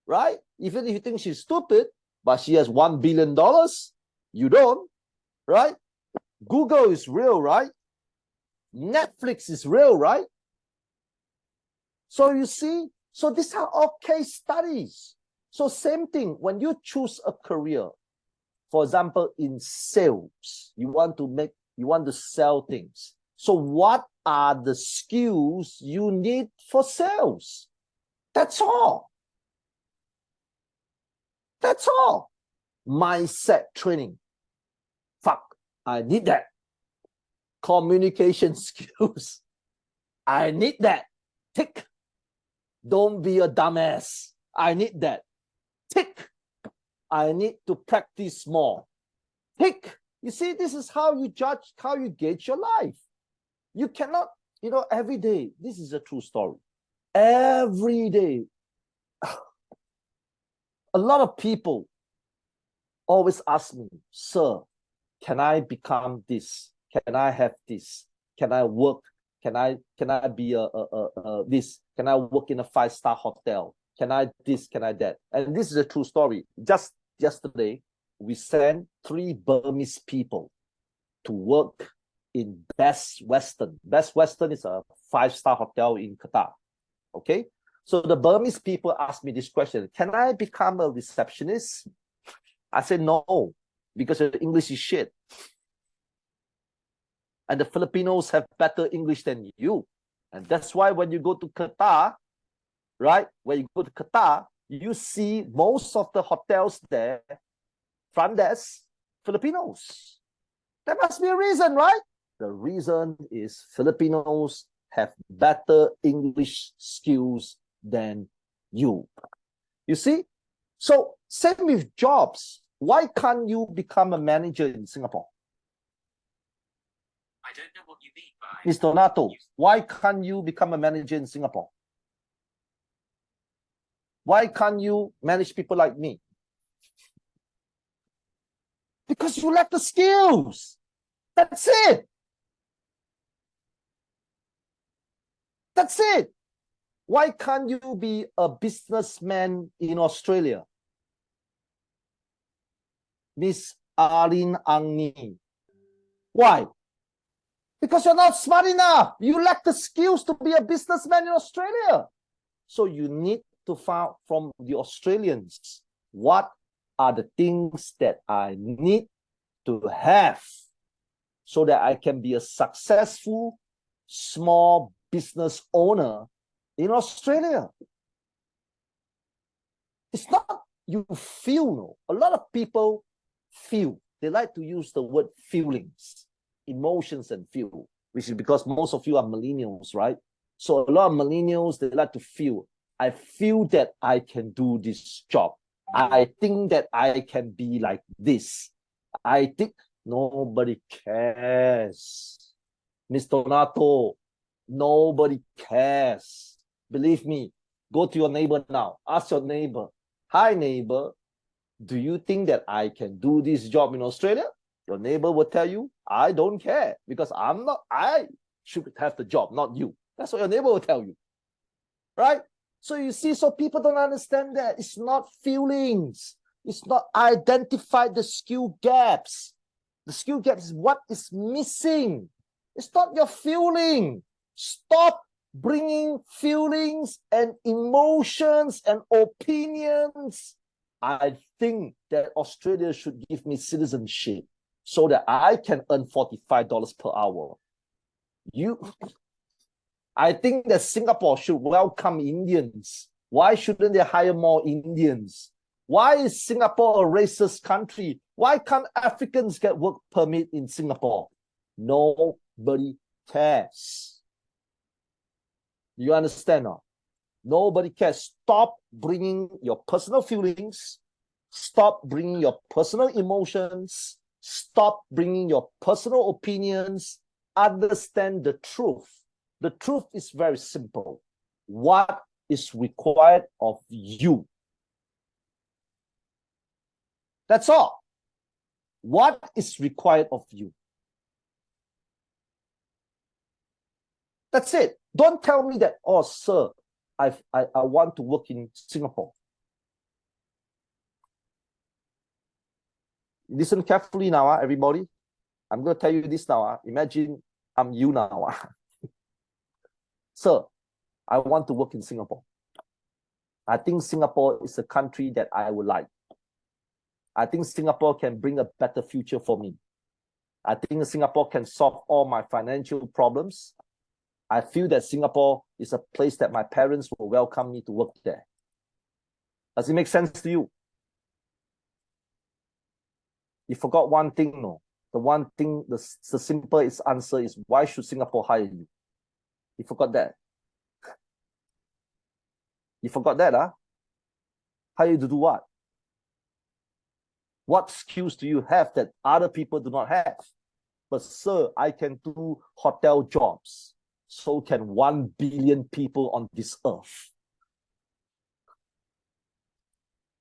right? Even if you think she's stupid, but she has $1 billion, you don't, right? Google is real, right? Netflix is real, right? So you see, so these are all case studies. So same thing, when you choose a career, for example, in sales, you want to sell things. So what are the skills you need for sales? That's all. That's all. Mindset training. Fuck, I need that. Communication skills. I need that. Tick. Don't be a dumbass. I need that. Tick. I need to practice more. Tick. You see, this is how you judge, how you gauge your life. You cannot, every day, this is a true story. Every day, a lot of people always ask me, sir, can I become this? Can I have this? Can I work? Can I be this? Can I work in a 5-star hotel? Can I this? Can I that? And this is a true story. Just yesterday, we sent 3 Burmese people to work in Best Western. Best Western is a 5-star hotel in Qatar. Okay? So the Burmese people asked me this question, can I become a receptionist? I said no, because the English is shit. And the Filipinos have better English than you. And that's why when you go to Qatar, right? When you go to Qatar, you see most of the hotels there, front desk, Filipinos. There must be a reason, right? The reason is Filipinos have better English skills than you. You see? So same with jobs. Why can't you become a manager in Singapore? I don't know what you mean by... Mr. Nato, why can't you become a manager in Singapore? Why can't you manage people like me? Because you lack the skills. That's it. That's it. Why can't you be a businessman in Australia? Miss Arlene Angni. Why? Because you're not smart enough. You lack the skills to be a businessman in Australia. So you need to find from the Australians, what are the things that I need to have so that I can be a successful small business owner in Australia. It's not you feel, no? A lot of people feel. They like to use the word feelings, emotions and feel, which is because most of you are millennials, right? So a lot of millennials, they like to feel. I feel that I can do this job. I think that I can be like this. I think nobody cares. Mr. Nato, nobody cares. Believe me, go to your neighbor now. Ask your neighbor, hi neighbor, do you think that I can do this job in Australia? Your neighbor will tell you, I don't care because I should have the job, not you. That's what your neighbor will tell you, right? So you see, so people don't understand that it's not feelings. It's not identify the skill gaps. The skill gaps is what is missing. It's not your feeling. Stop bringing feelings and emotions and opinions. I think that Australia should give me citizenship so that I can earn $45 per hour. I think that Singapore should welcome Indians. Why shouldn't they hire more Indians? Why is Singapore a racist country? Why can't Africans get work permit in Singapore? Nobody cares. You understand now? Nobody cares. Stop bringing your personal feelings. Stop bringing your personal emotions. Stop bringing your personal opinions. Understand the truth. The truth is very simple. What is required of you? That's all. What is required of you? That's it. Don't tell me that, oh, sir, I want to work in Singapore. Listen carefully now, everybody. I'm going to tell you this now. Imagine I'm you now. Sir, I want to work in Singapore. I think Singapore is a country that I would like. I think Singapore can bring a better future for me. I think Singapore can solve all my financial problems. I feel that Singapore is a place that my parents will welcome me to work there. Does it make sense to you? You forgot one thing, no? The one thing, the simplest answer is, why should Singapore hire you? You forgot that. You forgot that, huh? Hire you to do what? What skills do you have that other people do not have? But sir, I can do hotel jobs. So can 1 billion people on this earth.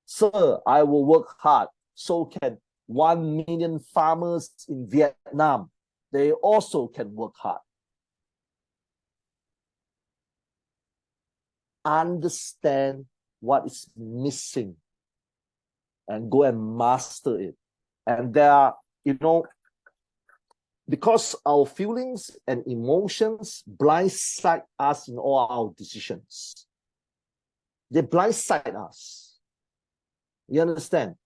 Sir, I will work hard. So can 1 million farmers in Vietnam. They also can work hard. Understand what is missing and go and master it. And there are, because our feelings and emotions blindside us in all our decisions. They blindside us. You understand?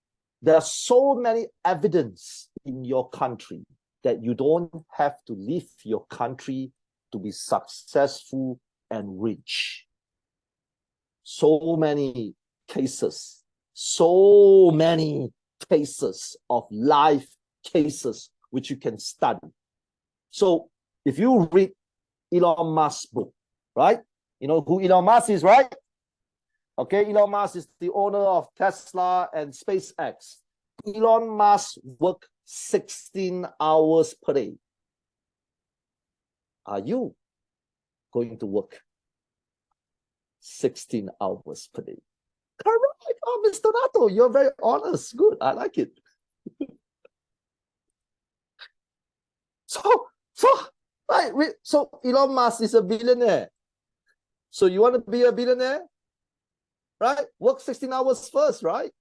There are so many evidence in your country that you don't have to leave your country to be successful and rich. So many cases of life cases which you can study. So if you read Elon Musk's book, right? You know who Elon Musk is, right? Okay, Elon Musk is the owner of Tesla and SpaceX. Elon Musk worked 16 hours per day. Are you going to work 16 hours per day? Correct. Oh, Mr. Nato, you're very honest. Good. I like it. So Elon Musk is a billionaire. So you want to be a billionaire? Right? Work 16 hours first, right?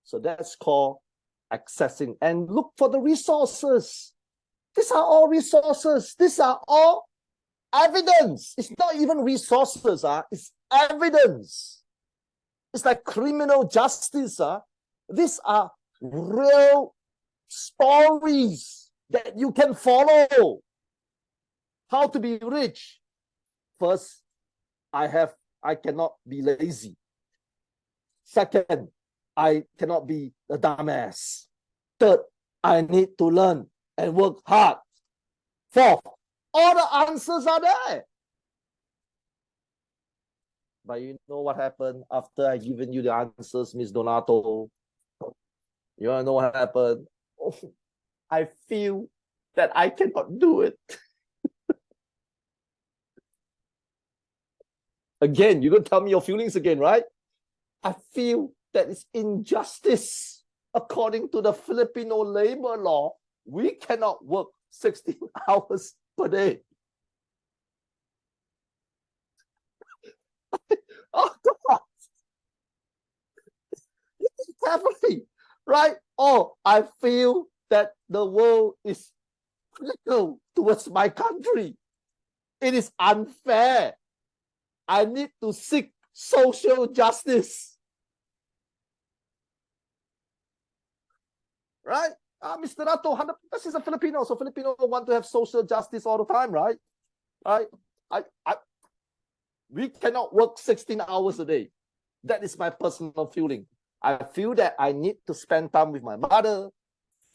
So that's called accessing. And look for the resources. These are all resources. These are all evidence. It's not even resources, it's evidence. It's like criminal justice. These are real stories that you can follow. How to be rich? First, I cannot be lazy. Second, I cannot be a dumbass. Third, I need to learn and work hard. Fourth, all the answers are there. But you know what happened after I given you the answers, Miss Donato? You want to know what happened? Oh, I feel that I cannot do it. Again, you're going to tell me your feelings again, right? I feel that it's injustice. According to the Filipino labor law, we cannot work 16 hours per day. Oh, God. Carefully, right? Oh, I feel that the world is critical towards my country. It is unfair. I need to seek social justice. Right? Mr. Nato, this is a Filipino, so Filipino want to have social justice all the time, right? Right? We cannot work 16 hours a day. That is my personal feeling. I feel that I need to spend time with my mother,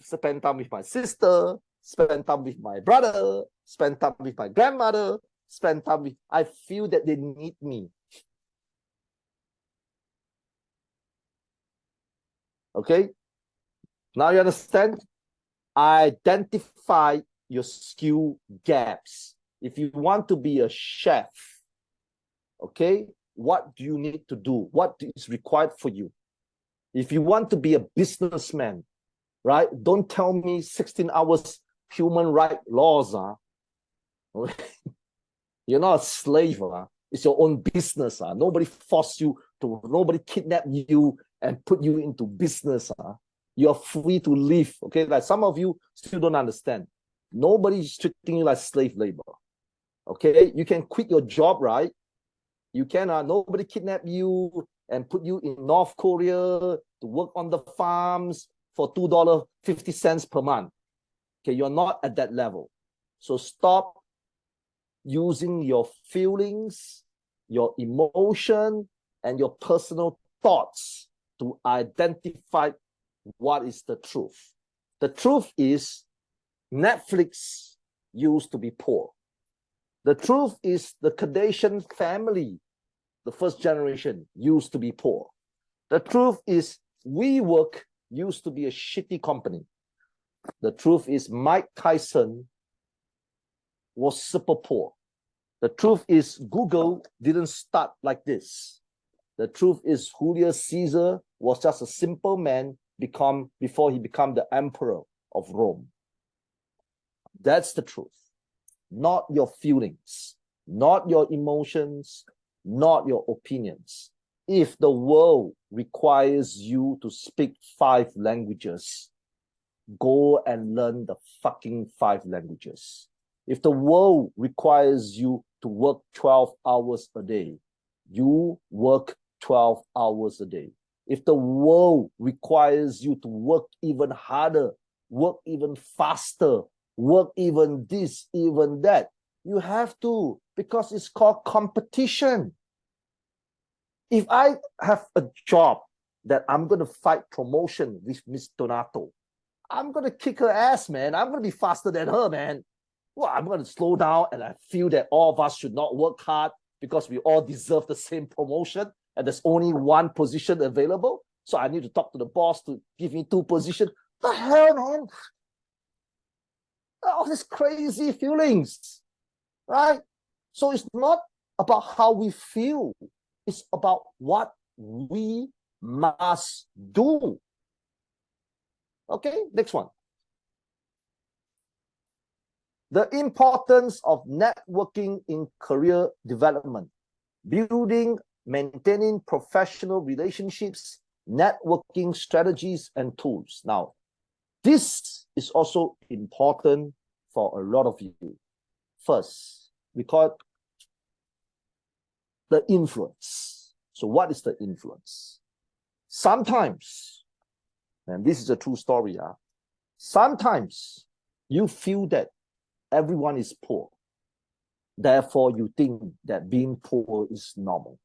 spend time with my sister, spend time with my brother, spend time with my grandmother, spend time with... I feel that they need me. Okay? Now you understand? Identify your skill gaps. If you want to be a chef, okay, what do you need to do? What is required for you? If you want to be a businessman, right? Don't tell me 16 hours human right laws. You're not a slave. It's your own business. Nobody forced you to, nobody kidnapped you and put you into business. You're free to live. Okay, like some of you still don't understand. Nobody's treating you like slave labor. Okay, you can quit your job, right? You can, nobody kidnap you and put you in North Korea to work on the farms for $2.50 per month. Okay, you're not at that level. So stop using your feelings, your emotion, and your personal thoughts to identify what is the truth. The truth is Netflix used to be poor. The truth is the Kardashian family, the first generation, used to be poor. The truth is WeWork used to be a shitty company. The truth is Mike Tyson was super poor. The truth is Google didn't start like this. The truth is Julius Caesar was just a simple man before he became the emperor of Rome. That's the truth. Not your feelings, not your emotions, not your opinions. If the world requires you to speak 5 languages, go and learn the fucking 5 languages. If the world requires you to work 12 hours a day, you work 12 hours a day. If the world requires you to work even harder, work even faster, work even this, even that, you have to, because it's called competition. If I have a job that I'm going to fight promotion with Miss Donato, I'm going to kick her ass, man. I'm going to be faster than her, man. Well, I'm going to slow down, and I feel that all of us should not work hard because we all deserve the same promotion, and there's only one position available. So I need to talk to the boss to give me 2 positions. The hell, man? All these crazy feelings, right? So it's not about how we feel. It's about what we must do. Okay, next one. The importance of networking in career development, building, maintaining professional relationships, networking strategies and tools. Now, this is also important for a lot of you. First, we call it the influence. So what is the influence? Sometimes, and this is a true story, sometimes you feel that everyone is poor. Therefore, you think that being poor is normal.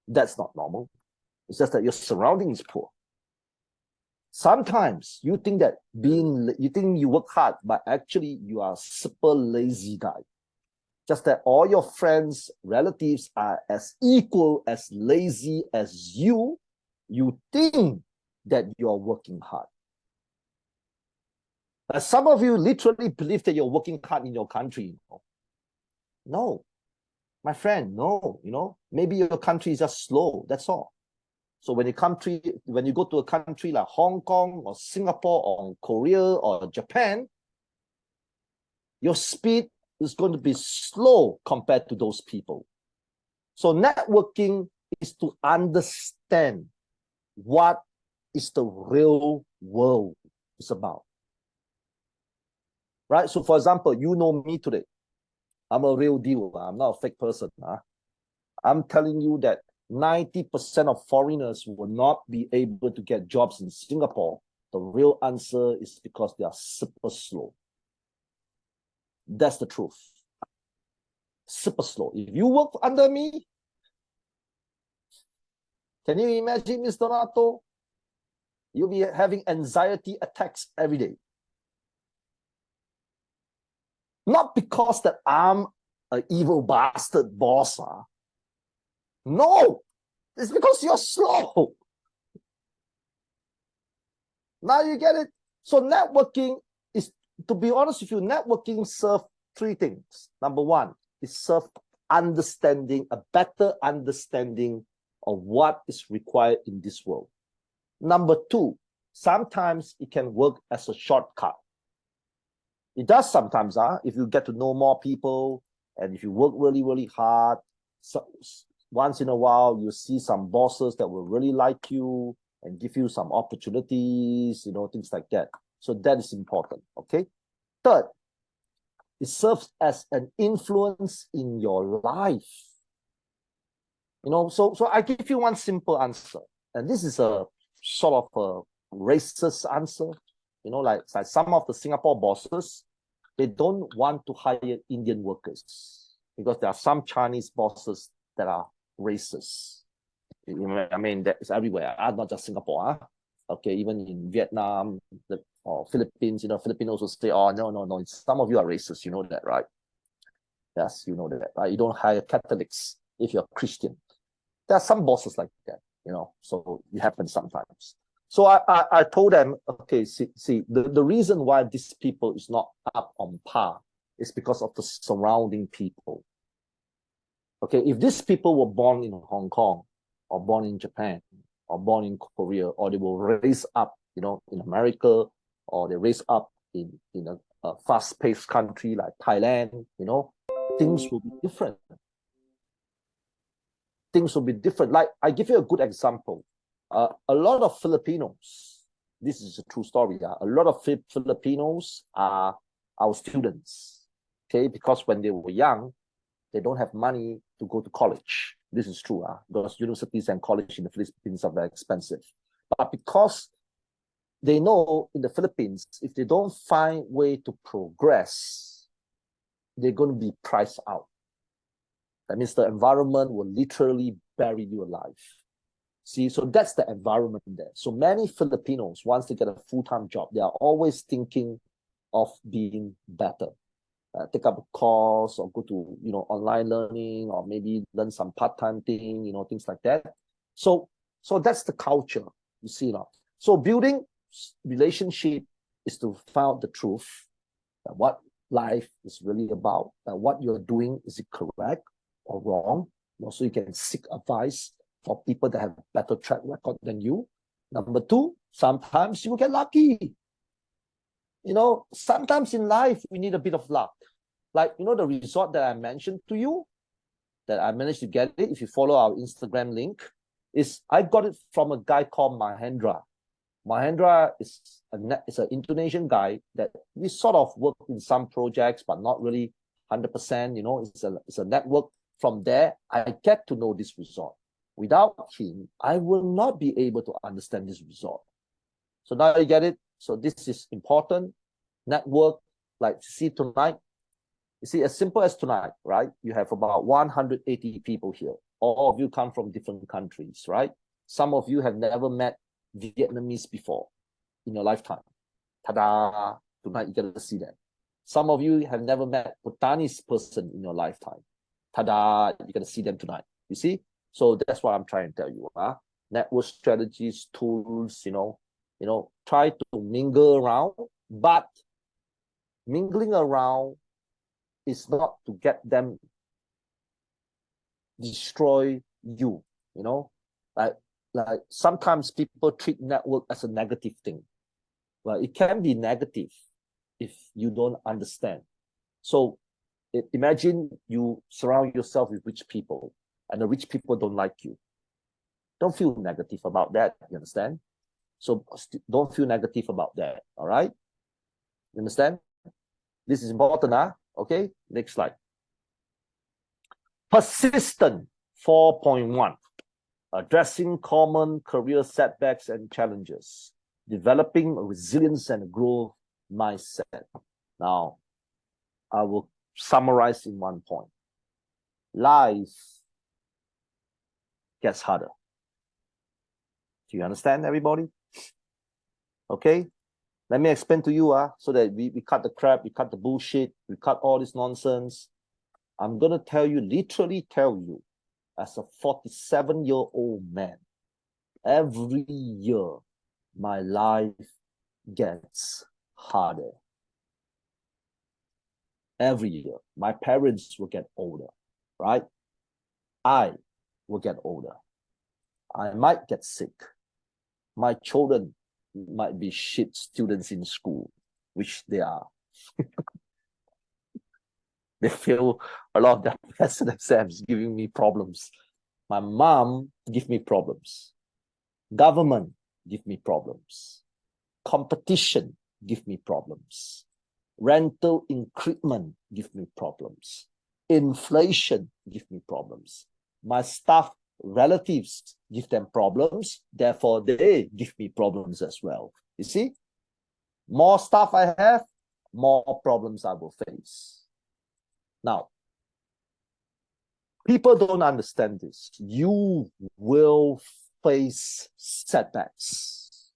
That's not normal. It's just that your surrounding is poor. Sometimes you think that you think you work hard, but actually you are a super lazy guy. Just that all your friends, relatives are as equal, as lazy as you. You think that you are working hard. Some of you literally believe that you're working hard in your country. No, my friend, no. Maybe your country is just slow. That's all. So when you go to a country like Hong Kong or Singapore or Korea or Japan, your speed is going to be slow compared to those people. So networking is to understand what is the real world is about. Right? So for example, you know me today. I'm a real deal. I'm not a fake person. I'm telling you that 90% of foreigners will not be able to get jobs in Singapore. The real answer is because they are super slow. That's the truth. Super slow. If you work under me, can you imagine, Mr. Nato? You'll be having anxiety attacks every day. Not because that I'm an evil bastard boss. No, it's because you're slow. Now you get it? So networking is, to be honest with you, networking serves three things. Number one, it serves understanding, a better understanding of what is required in this world. Number two, sometimes it can work as a shortcut. It does sometimes, if you get to know more people and if you work really, really hard. So once in a while, you see some bosses that will really like you and give you some opportunities, things like that. So that is important, okay? Third, it serves as an influence in your life. So I give you one simple answer, and this is a sort of a racist answer. Like some of the Singapore bosses, they don't want to hire Indian workers because there are some Chinese bosses that are racist. I mean, that's everywhere, not just Singapore. Okay, even in Vietnam or Philippines, Filipinos will say, oh, no, some of you are racist. You know that, right? Yes, you know that, right? You don't hire Catholics if you're Christian. There are some bosses like that, so it happens sometimes. So I told them, okay, see, the reason why these people is not up on par is because of the surrounding people. Okay, if these people were born in Hong Kong or born in Japan or born in Korea, or they were raised up, in America, or they raised up in a fast-paced country like Thailand, things will be different. Things will be different. Like, I give you a good example. A lot of Filipinos, this is a true story. A lot of Filipinos are our students, okay? Because when they were young, they don't have money to go to college. This is true, because universities and college in the Philippines are very expensive. But because they know in the Philippines, if they don't find way to progress, they're going to be priced out. That means the environment will literally bury you alive. See, so that's the environment there. So many Filipinos, once they get a full-time job, they are always thinking of being better. Take up a course or go to, online learning, or maybe learn some part-time thing, things like that. So that's the culture, you see now. So building relationship is to find out the truth, what life is really about, what you're doing, is it correct or wrong? So you can seek advice for people that have a better track record than you. Number two, sometimes you will get lucky. Sometimes in life, we need a bit of luck. Like, the resort that I mentioned to you, that I managed to get it, if you follow our Instagram link, I got it from a guy called Mahendra. Mahendra is an Indonesian guy that we sort of work in some projects, but not really 100%. It's a network. From there, I get to know this resort. Without him, I will not be able to understand this resort. So now you get it. So this is important. Network, like see tonight. You see, as simple as tonight, right? You have about 180 people here. All of you come from different countries, right? Some of you have never met Vietnamese before in your lifetime. Ta-da! Tonight you get to see them. Some of you have never met Bhutanese person in your lifetime. Ta-da! You get to see them tonight. You see? So that's what I'm trying to tell you. Network strategies, tools, try to mingle around, but mingling around is not to get them destroy you, like sometimes people treat network as a negative thing. Well, it can be negative if you don't understand. So imagine you surround yourself with rich people and the rich people don't like you. Don't feel negative about that, you understand? So don't feel negative about that, all right? You understand? This is important, okay? Next slide. Persistent 4.1. Addressing common career setbacks and challenges. Developing a resilience and growth mindset. Now, I will summarize in one point. Life gets harder. Do you understand, everybody? Okay? Let me explain to you so that we cut the crap, we cut the bullshit, we cut all this nonsense. I'm going to tell you, literally tell you, as a 47-year-old man, every year, my life gets harder. Every year, my parents will get older, right? I will get older. I might get sick. My children might be shit students in school, which they are. They fail a lot of their tests and exams, giving me problems. My mom give me problems. Government give me problems. Competition give me problems. Rental increment give me problems. Inflation give me problems. My staff relatives give them problems, therefore they give me problems as well. You see, more stuff I have, more problems I will face. Now, people don't understand this. You will face setbacks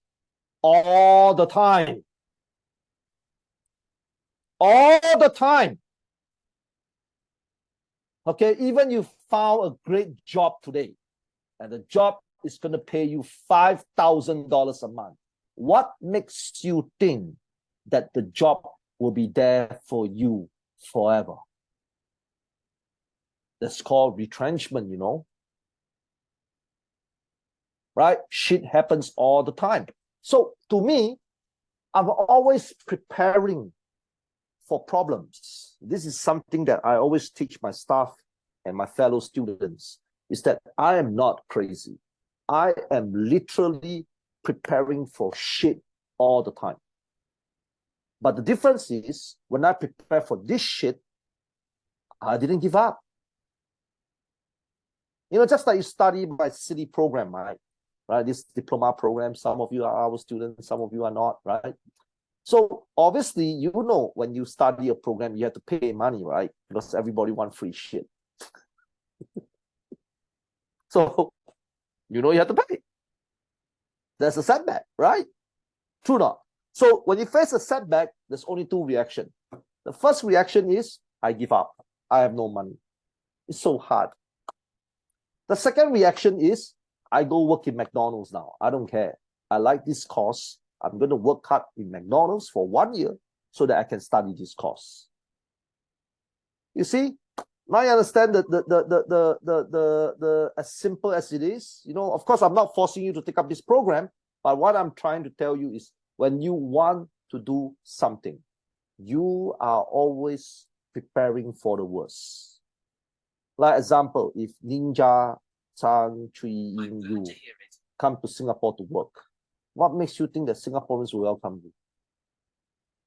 all the time. All the time. Okay, even you found a great job today, and the job is going to pay you $5,000 a month. What makes you think that the job will be there for you forever? That's called retrenchment, right? Shit happens all the time. So to me, I'm always preparing for problems. This is something that I always teach my staff and my fellow students, is that I am not crazy. I am literally preparing for shit all the time. But the difference is, when I prepare for this shit, I didn't give up. Just like you study my city program, right? This diploma program, some of you are our students, some of you are not, right? So obviously, when you study a program, you have to pay money, right? Because everybody wants free shit. So, you have to pay. There's a setback, right? True not? So when you face a setback, there's only two reactions. The first reaction is, I give up. I have no money. It's so hard. The second reaction is, I go work in McDonald's now. I don't care. I like this course. I'm going to work hard in McDonald's for 1 year so that I can study this course. You see, now I understand the as simple as it is. Of course, I'm not forcing you to take up this program, but what I'm trying to tell you is, when you want to do something, you are always preparing for the worst. Like example, if Ninja Chang Chui Ying Yu come to Singapore to work, what makes you think that Singaporeans will welcome you?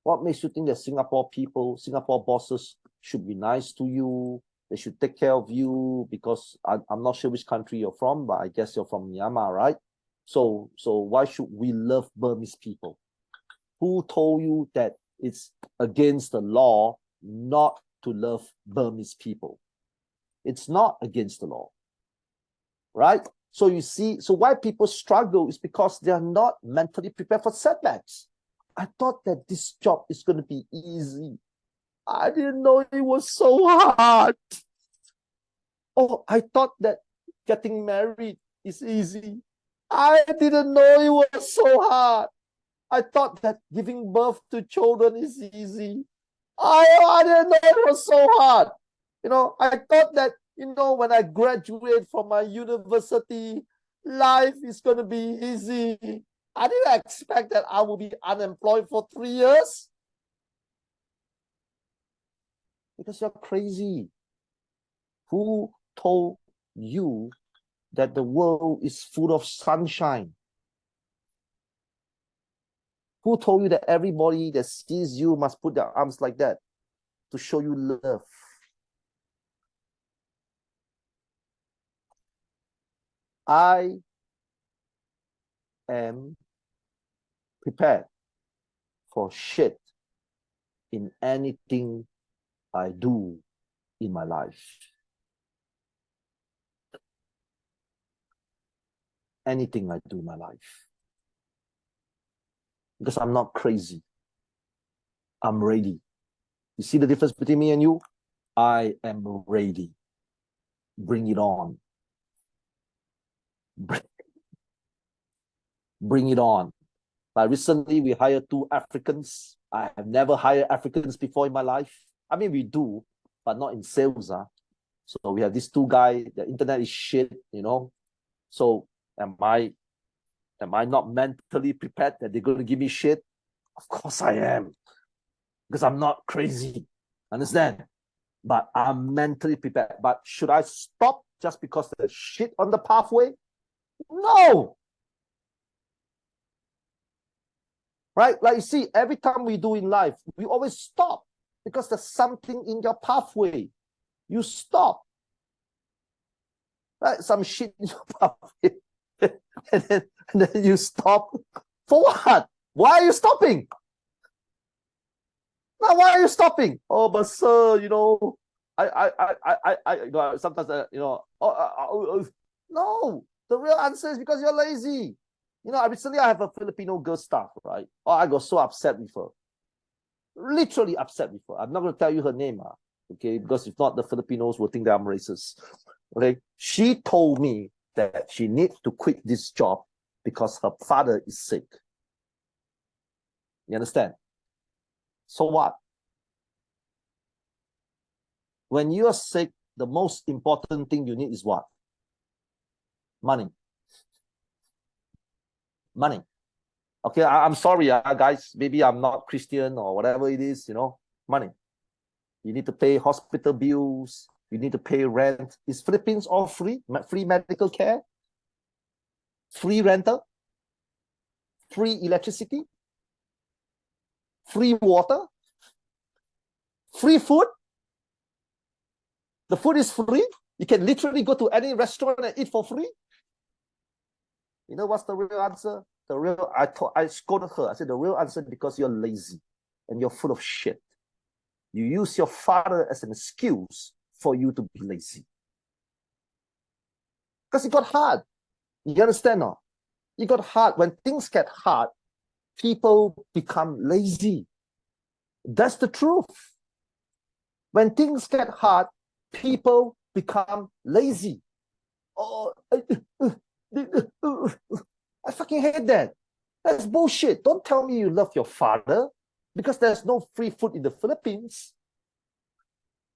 What makes you think that Singapore people, Singapore bosses should be nice to you? They should take care of you? Because I'm not sure which country you're from, but I guess you're from Myanmar, right? So why should we love Burmese people? Who told you that it's against the law not to love Burmese people? It's not against the law. right? So you see, so why people struggle is because they are not mentally prepared for setbacks. I thought that this job is going to be easy. I didn't know it was so hard. Oh, I thought that getting married is easy. I didn't know it was so hard. I thought that giving birth to children is easy. I didn't know it was so hard. I thought that, when I graduate from my university, life is going to be easy. I didn't expect that I will be unemployed for 3 years. Because you're crazy. Who told you that the world is full of sunshine? Who told you that everybody that sees you must put their arms like that to show you love? I am prepared for shit in anything I do in my life. Anything I do in my life. Because I'm not crazy. I'm ready. You see the difference between me and you? I am ready. Bring it on. Bring it on. Like recently, we hired 2 Africans. I have never hired Africans before in my life. I mean, we do, but not in sales. So we have these 2 guys. The internet is shit, So am I not mentally prepared that they're going to give me shit? Of course I am. Because I'm not crazy. Understand? But I'm mentally prepared. But should I stop just because there's shit on the pathway? No. Right? Like you see, every time we do in life, we always stop because there's something in your pathway. You stop. Right? Some shit in your pathway. and then you stop. For what? Why are you stopping? Now, why are you stopping? Oh, but sir, sometimes, no. The real answer is because you're lazy. Recently I have a Filipino girl staff, right? Oh, I got so upset with her. Literally upset with her. I'm not going to tell you her name, okay? Because if not, the Filipinos will think that I'm racist. Okay? She told me that she needs to quit this job because her father is sick. You understand? So what? When you're sick, the most important thing you need is what? Money. Money. Okay, I'm sorry, guys. Maybe I'm not Christian or whatever it is, money. You need to pay hospital bills. You need to pay rent. Is Philippines all free? Free medical care? Free rental? Free electricity? Free water? Free food? The food is free. You can literally go to any restaurant and eat for free. You know what's the real answer? I scolded her. I said, the real answer is because you're lazy and you're full of shit. You use your father as an excuse for you to be lazy. Because it got hard. You understand now? It got hard. When things get hard, people become lazy. That's the truth. When things get hard, people become lazy. Oh, I fucking hate that. That's bullshit. Don't tell me you love your father because there's no free food in the Philippines.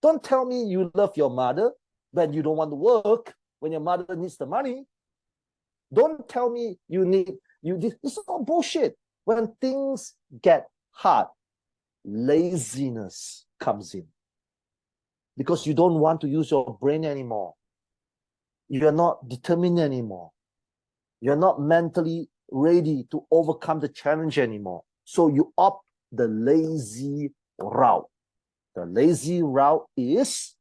Don't tell me you love your mother when you don't want to work, when your mother needs the money. Don't tell me this is all bullshit. When things get hard, laziness comes in because you don't want to use your brain anymore. You're not determined anymore. You're not mentally ready to overcome the challenge anymore. So you opt the lazy route. The lazy route is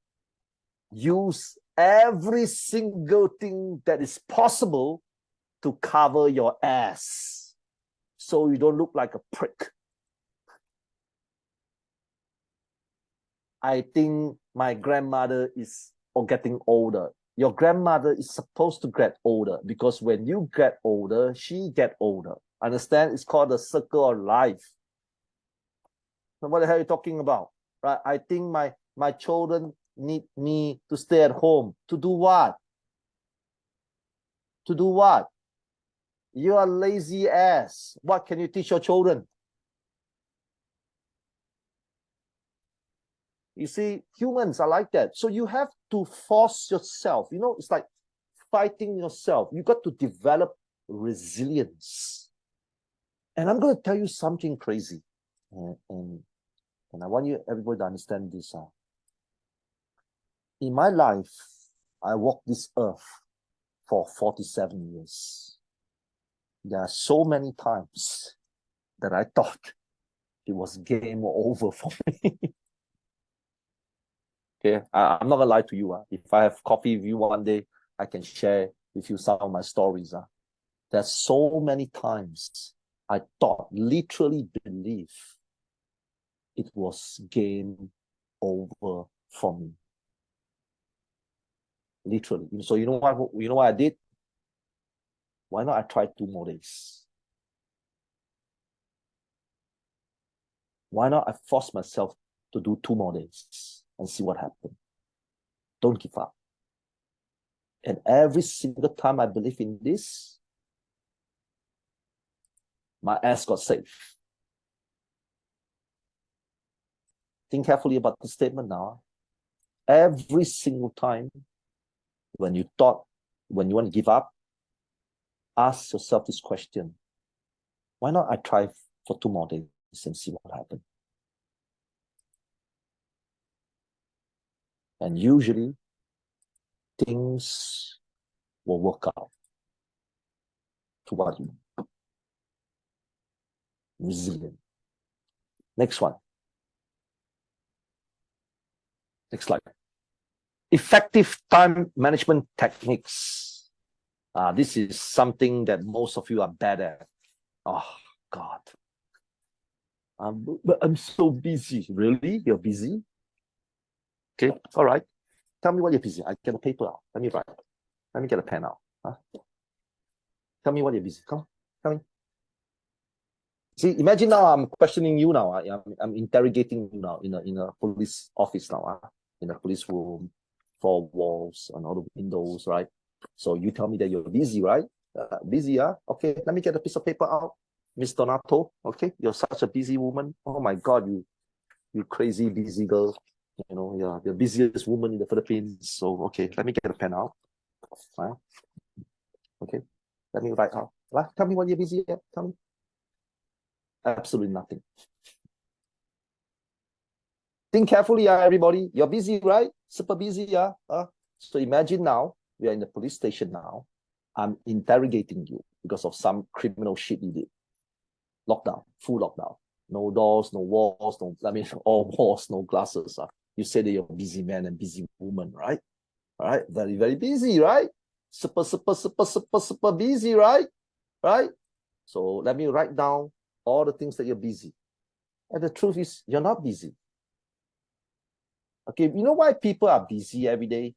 use every single thing that is possible to cover your ass so you don't look like a prick. I think my grandmother is getting older. Your grandmother is supposed to get older because when you get older, she get older. Understand? It's called the circle of life. So what the hell are you talking about? Right? I think my children need me to stay at home. To do what? To do what? You are lazy ass. What can you teach your children? You see, humans are like that. So you have to force yourself. You know, it's like fighting yourself. You got to develop resilience. And I'm going to tell you something crazy. And I want you everybody to understand this. In my life, I walked this earth for 47 years. There are so many times that I thought it was game over for me. Okay, I'm not gonna lie to you. If I have coffee with you one day, I can share with you some of my stories. There's so many times I thought, literally believe it was game over for me. Literally. So you know what I did? Why not I try 2 more days? Why not I force myself to do 2 more days and see what happens? Don't give up. And every single time I believe in this, my ass got saved. Think carefully about the statement now. Every single time when you want to give up, ask yourself this question. Why not I try for 2 more days and see what happens? And usually, things will work out to what you want. Resilient. Next one. Next slide. Effective time management techniques. This is something that most of you are bad at. Oh, God. But I'm so busy. Really? You're busy? Okay, all right. Tell me what you're busy. I get a paper out. Let me write. Let me get a pen out. Tell me what you're busy. Come on, tell me. See, imagine now I'm questioning you now. I'm interrogating you now in a police office now. In a police room, 4 walls and all the windows, right? So you tell me that you're busy, right? Busy, yeah? Okay, let me get a piece of paper out. Miss Donato, okay? You're such a busy woman. Oh my God, you crazy busy girl. You know, you're the busiest woman in the Philippines. So, okay, let me get a pen out. Right? Okay, let me write out. Tell me what you're busy at. Tell me. Absolutely nothing. Think carefully, everybody. You're busy, right? Super busy, yeah? So imagine now, we are in the police station now. I'm interrogating you because of some criminal shit you did. Lockdown, full lockdown. No doors, no walls, all walls, no glasses. You say that you're a busy man and busy woman, right? All right, very, very busy, right? Super, super, super, super, super busy, right? Right? So let me write down all the things that you're busy. And the truth is, you're not busy. Okay, you know why people are busy every day?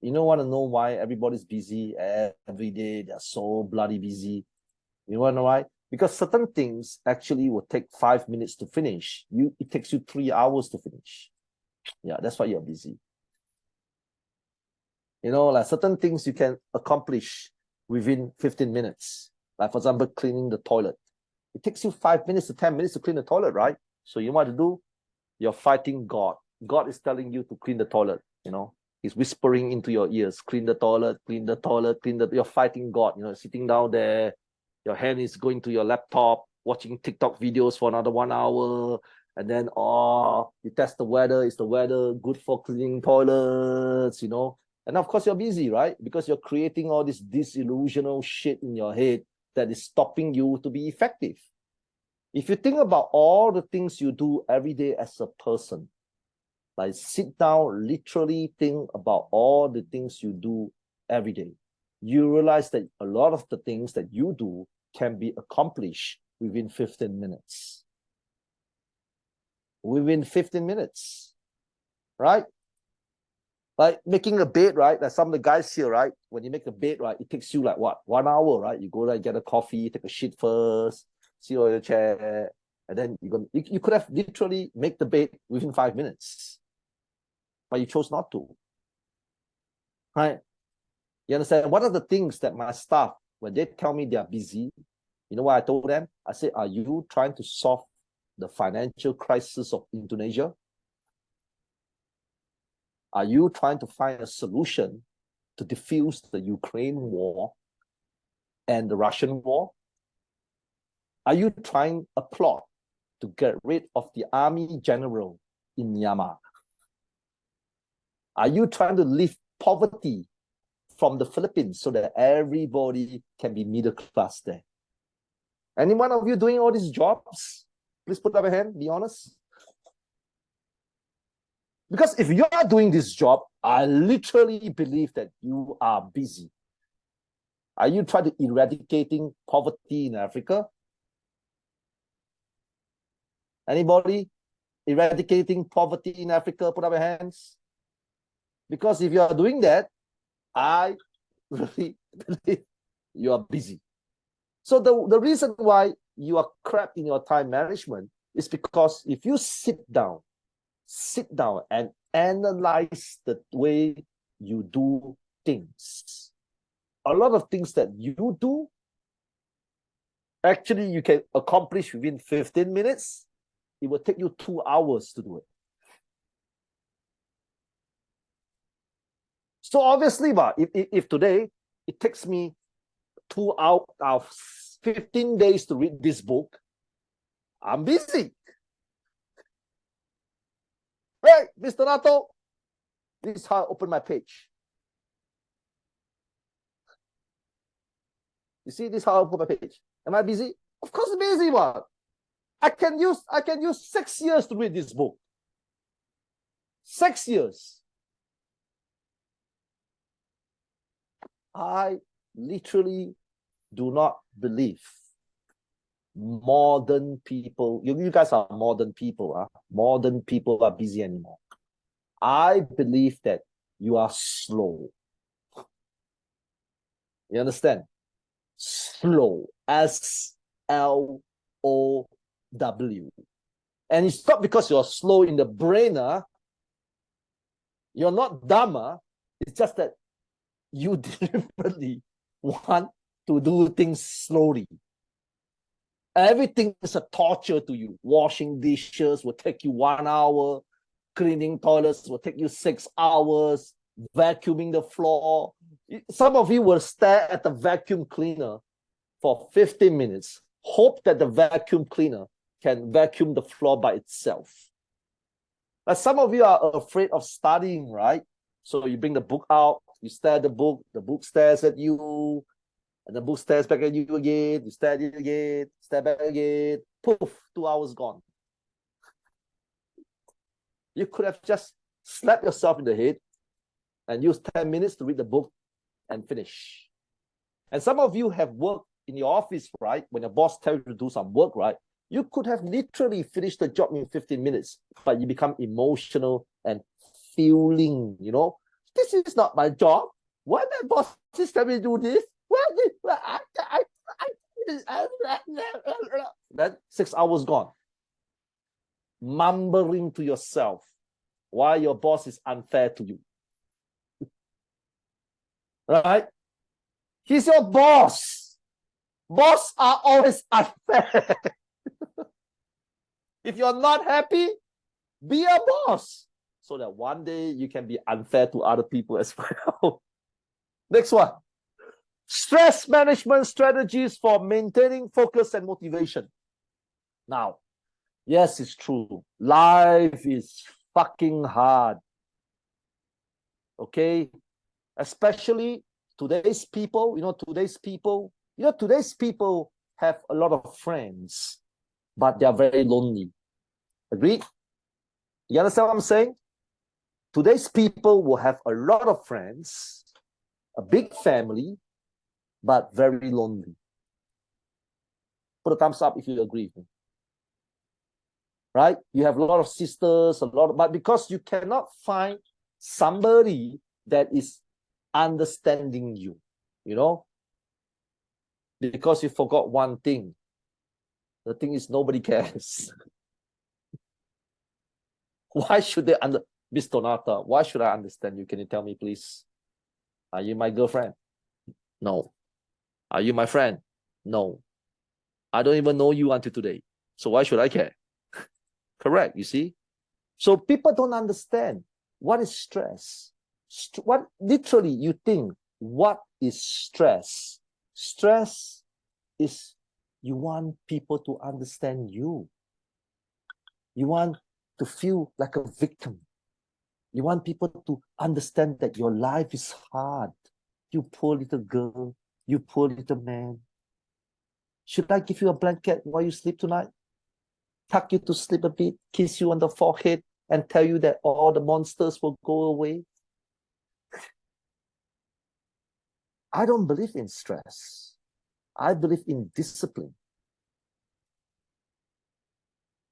You know, want to know why everybody's busy every day? They're so bloody busy. You want to know why? Because certain things actually will take 5 minutes to finish. It takes you 3 hours to finish. Yeah, that's why you're busy. You know, like certain things you can accomplish within 15 minutes. Like, for example, cleaning the toilet. It takes you 5 minutes to 10 minutes to clean the toilet, right? So you know what to do? You're fighting God. God is telling you to clean the toilet, you know. He's whispering into your ears, clean the toilet, clean the toilet, you're fighting God, you know, sitting down there. Your hand is going to your laptop, watching TikTok videos for another 1 hour. And then, you test the weather. Is the weather good for cleaning toilets, you know? And of course, you're busy, right? Because you're creating all this disillusional shit in your head that is stopping you to be effective. If you think about all the things you do every day as a person, like sit down, literally think about all the things you do every day, you realize that a lot of the things that you do can be accomplished within 15 minutes. Within 15 minutes, right? Like making a bed, right? Like some of the guys here, right? When you make a bed, right, it takes you like what? 1 hour, right? You go there, get a coffee, take a shit first, sit on your chair, and then you could have literally make the bed within 5 minutes, but you chose not to. Right? You understand? One of the things that my staff, when they tell me they are busy, you know what I told them? I said, are you trying to solve the financial crisis of Indonesia? Are you trying to find a solution to defuse the Ukraine war and the Russian war? Are you trying a plot to get rid of the army general in Myanmar? Are you trying to lift poverty from the Philippines so that everybody can be middle class there? Any one of you doing all these jobs? Please put up a hand, be honest. Because if you are doing this job, I literally believe that you are busy. Are you trying to eradicating poverty in Africa? Anybody eradicating poverty in Africa? Put up your hands. Because if you are doing that, I really believe you are busy. So the reason why you are crap in your time management is because if you sit down and analyze the way you do things, a lot of things that you do, actually you can accomplish within 15 minutes. It will take you 2 hours to do it. So obviously, if today it takes me 2 hours, 15 days to read this book, I'm busy. Hey, Mr. Nato, this is how I open my page. You see, this is how I open my page. Am I busy? Of course I'm busy, man. I can use 6 years to read this book. 6 years. I literally do not believe modern people, you guys are modern people, huh? Modern people are busy anymore. I believe that you are slow. You understand? Slow. SLOW. And it's not because you're slow in the brain, huh? You're not dumber. It's just that you deliberately want to do things slowly. Everything is a torture to you. Washing dishes will take you 1 hour. Cleaning toilets will take you 6 hours. Vacuuming the floor. Some of you will stare at the vacuum cleaner for 15 minutes. Hope that the vacuum cleaner can vacuum the floor by itself. But some of you are afraid of studying, right? So you bring the book out, you stare at the book stares at you, and the book stares back at you again, you stare at it again, stare back again, poof, 2 hours gone. You could have just slapped yourself in the head and used 10 minutes to read the book and finish. And some of you have worked in your office, right? When your boss tells you to do some work, right? You could have literally finished the job in 15 minutes, but you become emotional and feeling, you know, this is not my job. Why my boss is telling me to do this? Then 6 hours gone. Mumbling to yourself why your boss is unfair to you. Right? He's your boss. Bosses are always unfair. If you're not happy, be a boss so that one day you can be unfair to other people as well. Next one. Stress management strategies for maintaining focus and motivation. Now, yes, it's true. Life is fucking hard. Okay? Especially today's people, today's people have a lot of friends, but they are very lonely. Agreed? You understand what I'm saying? Today's people will have a lot of friends, a big family, but very lonely. Put a thumbs up if you agree with me. Right? You have a lot of sisters, but because you cannot find somebody that is understanding you, because you forgot one thing. The thing is, nobody cares. Why should they Miss Donata, why should I understand you? Can you tell me, please? Are you my girlfriend? No. Are you my friend? No. I don't even know you until today. So why should I care? Correct, you see? So people don't understand what is stress. What literally you think, what is stress? Stress is you want people to understand you. You want to feel like a victim. You want people to understand that your life is hard. You poor little girl, you poor little man. Should I give you a blanket while you sleep tonight? Tuck you to sleep a bit, kiss you on the forehead, and tell you that all the monsters will go away? I don't believe in stress. I believe in discipline.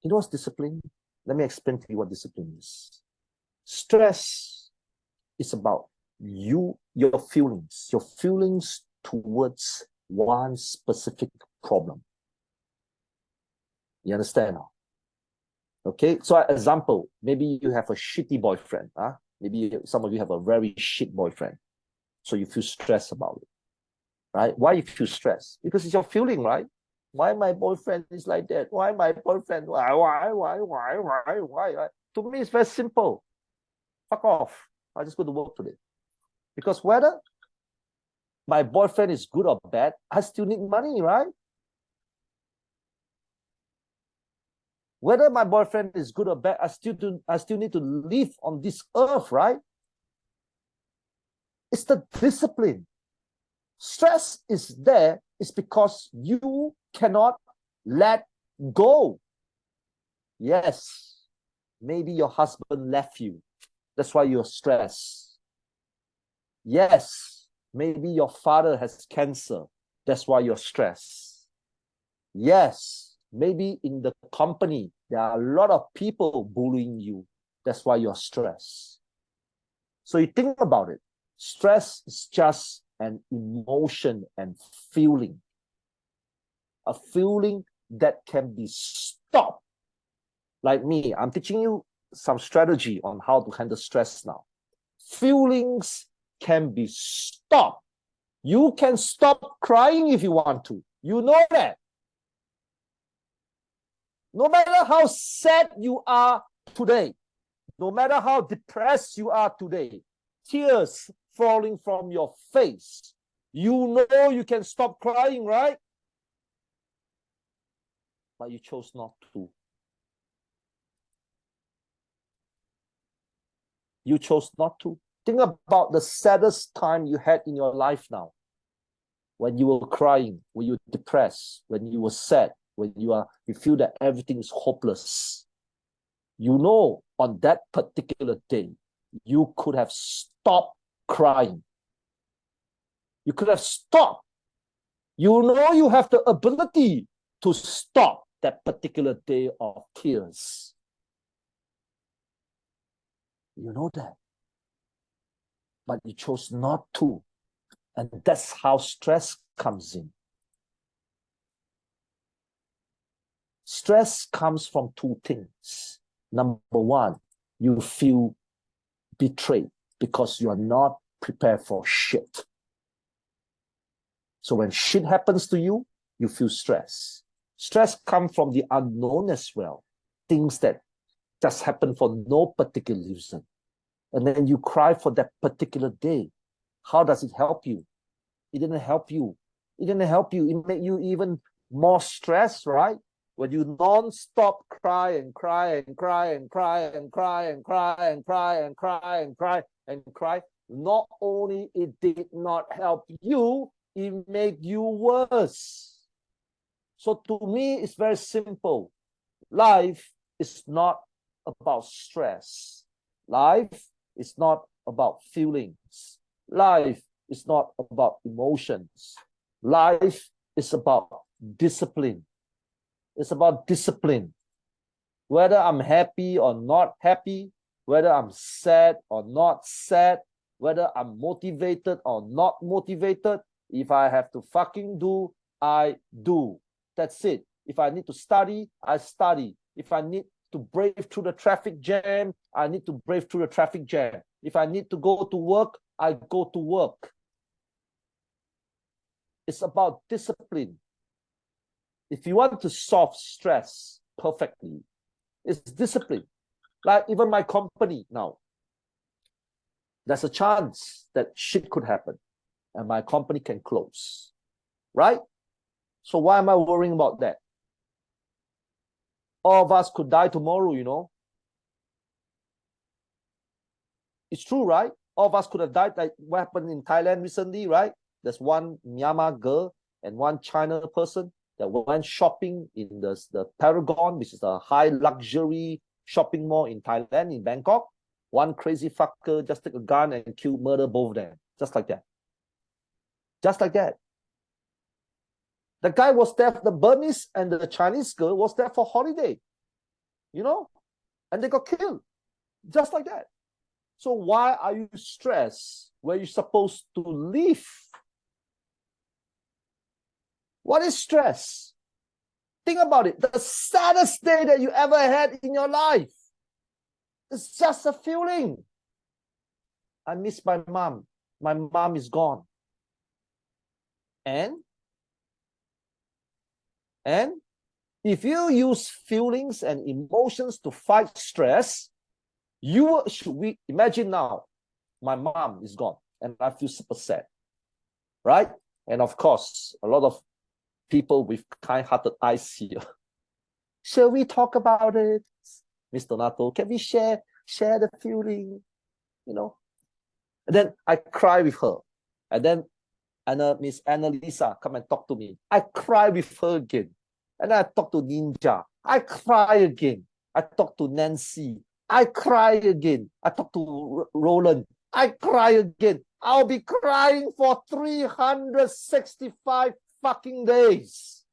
You know what's discipline? Let me explain to you what discipline is. Stress is about your feelings towards one specific problem. You understand now? Okay, so example, maybe you have a shitty boyfriend. Maybe some of you have a very shit boyfriend. So you feel stressed about it, right? Why you feel stressed? Because it's your feeling, right? Why my boyfriend is like that? Why my boyfriend? Why? To me, it's very simple. Fuck off. I just go to work today. Because whether my boyfriend is good or bad, I still need money, right? Whether my boyfriend is good or bad, I still need to live on this earth, right? It's the discipline. Stress is there is because you cannot let go. Yes, maybe your husband left you. That's why you're stressed. Yes, maybe your father has cancer. That's why you're stressed. Yes, maybe in the company, there are a lot of people bullying you. That's why you're stressed. So you think about it. Stress is just an emotion and feeling. A feeling that can be stopped. Like me, I'm teaching you some strategy on how to handle stress now. Feelings can be stopped. You can stop crying if you want to. You know that. No matter how sad you are today, no matter how depressed you are today, tears falling from your face, you know you can stop crying, right? But you chose not to. You chose not to. Think about the saddest time you had in your life now. When you were crying, when you were depressed, when you were sad, when you feel that everything is hopeless. You know, on that particular day, you could have stopped crying. You could have stopped. You know you have the ability to stop that particular day of tears. You know that. But you chose not to. And that's how stress comes in. Stress comes from two things. Number one, you feel betrayed because you are not prepared for shit. So when shit happens to you, you feel stress. Stress comes from the unknown as well. Things that just happen for no particular reason. And then you cry for that particular day. How does it help you? It didn't help you. It didn't help you. It made you even more stressed, right? When you non-stop cry and cry and cry and cry and cry and cry and cry and cry and cry and cry, not only it did not help you, it made you worse. So to me, it's very simple. Life is not about stress. Life is not about feelings. Life is not about emotions. Life is about discipline. It's about discipline. Whether I'm happy or not happy, whether I'm sad or not sad, whether I'm motivated or not motivated. If I have to fucking do, I do. That's it. If I need to study, I study. If I need to brave through the traffic jam, I need to brave through the traffic jam. If I need to go to work, I go to work. It's about discipline. If you want to solve stress perfectly, it's discipline. Like even my company now, there's a chance that shit could happen and my company can close, right? So why am I worrying about that? All of us could die tomorrow, you know. It's true, right? All of us could have died, like what happened in Thailand recently, right? There's one Myanmar girl and one China person that went shopping in the Paragon, which is a high luxury shopping mall in Thailand, in Bangkok. One crazy fucker just took a gun and murder both of them, just like that. Just like that. The guy was there, the Burmese and the Chinese girl was there for holiday, you know, and they got killed, just like that. So why are you stressed where you're supposed to live? What is stress? Think about it. The saddest day that you ever had in your life is just a feeling. I miss my mom. My mom is gone. And if you use feelings and emotions to fight stress, we imagine now, my mom is gone and I feel super sad, right? And of course, a lot of people with kind-hearted eyes here. Shall we talk about it? Miss Donato, can we share the feeling? You know? And then I cry with her. And then Miss Annalisa come and talk to me. I cry with her again. And then I talk to Ninja. I cry again. I talk to Nancy. I cry again. I talk to Roland. I cry again. I'll be crying for 365 fucking days.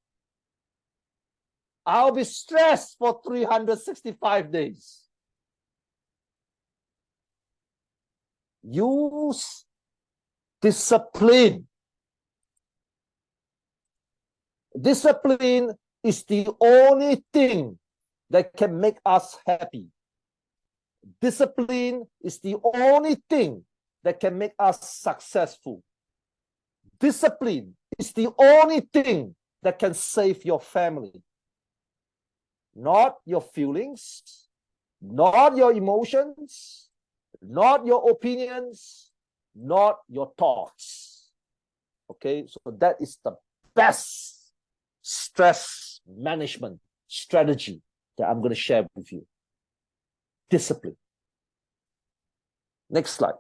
I'll be stressed for 365 days. Use discipline. Discipline is the only thing that can make us happy. Discipline is the only thing that can make us successful. Discipline is the only thing that can save your family. Not your feelings, not your emotions, not your opinions, not your thoughts. Okay, so that is the best stress management strategy that I'm going to share with you. Discipline. Next slide.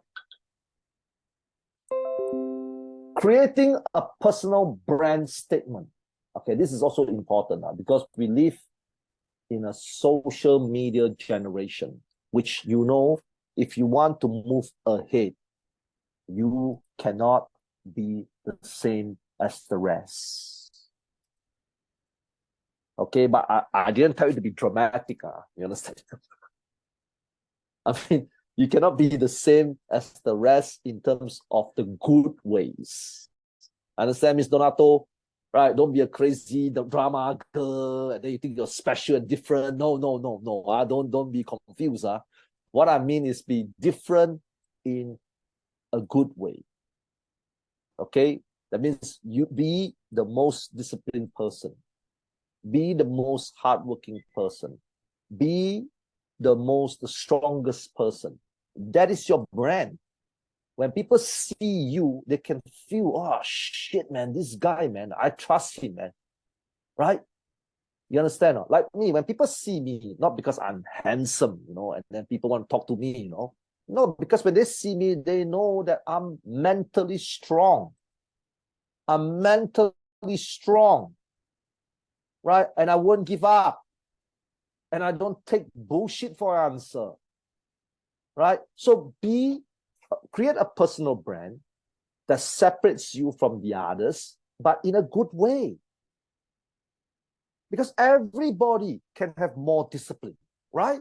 Creating a personal brand statement. Okay, this is also important because we live in a social media generation, which, you know, if you want to move ahead, you cannot be the same as the rest. Okay, but I didn't tell you to be dramatic. You understand? I mean, you cannot be the same as the rest in terms of the good ways. Understand, Miss Donato? Right? Don't be a crazy drama girl and then you think you're special and different. No. Don't be confused. What I mean is be different in a good way. Okay? That means you be the most disciplined person. Be the most hardworking person. Be the strongest person. That is your brand. When people see you, they can feel, oh shit, man, this guy, man, I trust him, man. Right? You understand? Like me, when people see me, not because I'm handsome, you know, and then people want to talk to me, you know. No, because when they see me, they know that I'm mentally strong. I'm mentally strong. Right? And I won't give up. And I don't take bullshit for an answer. Right? So create a personal brand that separates you from the others, but in a good way. Because everybody can have more discipline, right?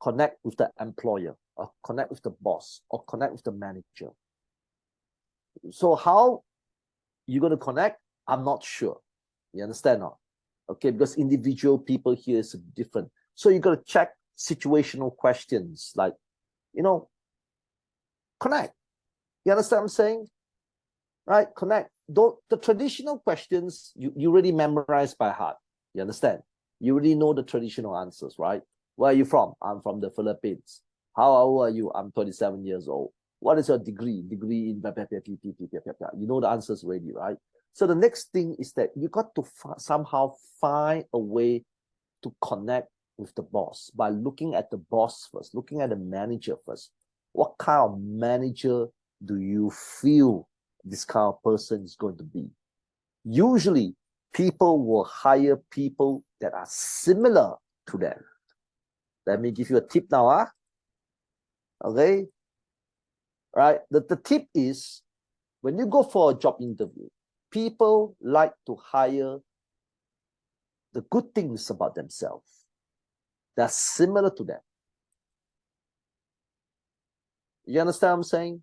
connect with the employer, or connect with the boss, or connect with the manager. So how you're going to connect? I'm not sure. You understand not? Okay, because individual people here is different. So you got to check situational questions like, connect. You understand what I'm saying? Right? Connect. The traditional questions you already memorize by heart. You understand? You already know the traditional answers, right? Where are you from? I'm from the Philippines. How old are you? I'm 27 years old. What is your degree? Degree in you know the answers already, right? So the next thing is that you got to somehow find a way to connect with the boss by looking at the boss first, looking at the manager first. What kind of manager do you feel this kind of person is going to be? Usually, people will hire people that are similar to them. Let me give you a tip now. Okay? Right? The tip is, when you go for a job interview, people like to hire the good things about themselves that's similar to them. You understand what I'm saying?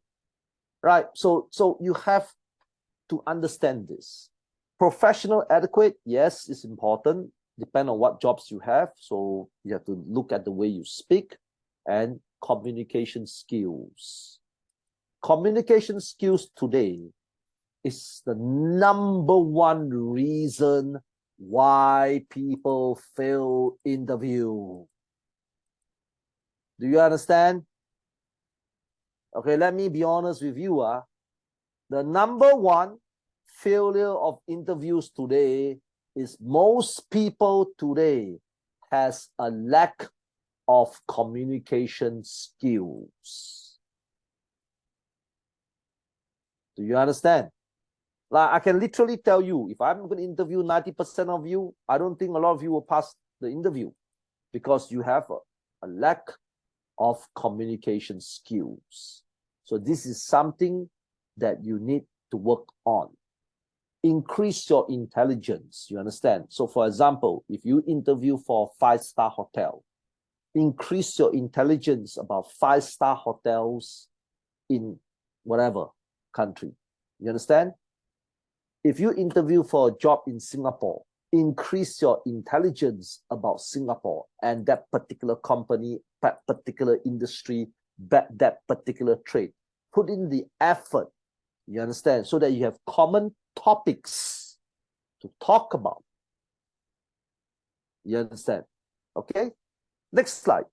Right? So you have to understand this. Professional adequate, yes, is important. Depend on what jobs you have. So you have to look at the way you speak and communication skills. Communication skills today is the number one reason why people fail interview. Do you understand? Okay, let me be honest with you. The number one failure of interviews today is most people today has a lack of communication skills. Do you understand? Like, I can literally tell you, if I'm going to interview 90% of you, I don't think a lot of you will pass the interview because you have a lack of communication skills. So this is something that you need to work on. Increase your intelligence, you understand? So for example, if you interview for a 5-star hotel, increase your intelligence about 5-star hotels in whatever country. You understand? If you interview for a job in Singapore, increase your intelligence about Singapore and that particular company, that particular industry, that particular trade. Put in the effort, you understand, so that you have common topics to talk about. You understand? Okay? Next slide.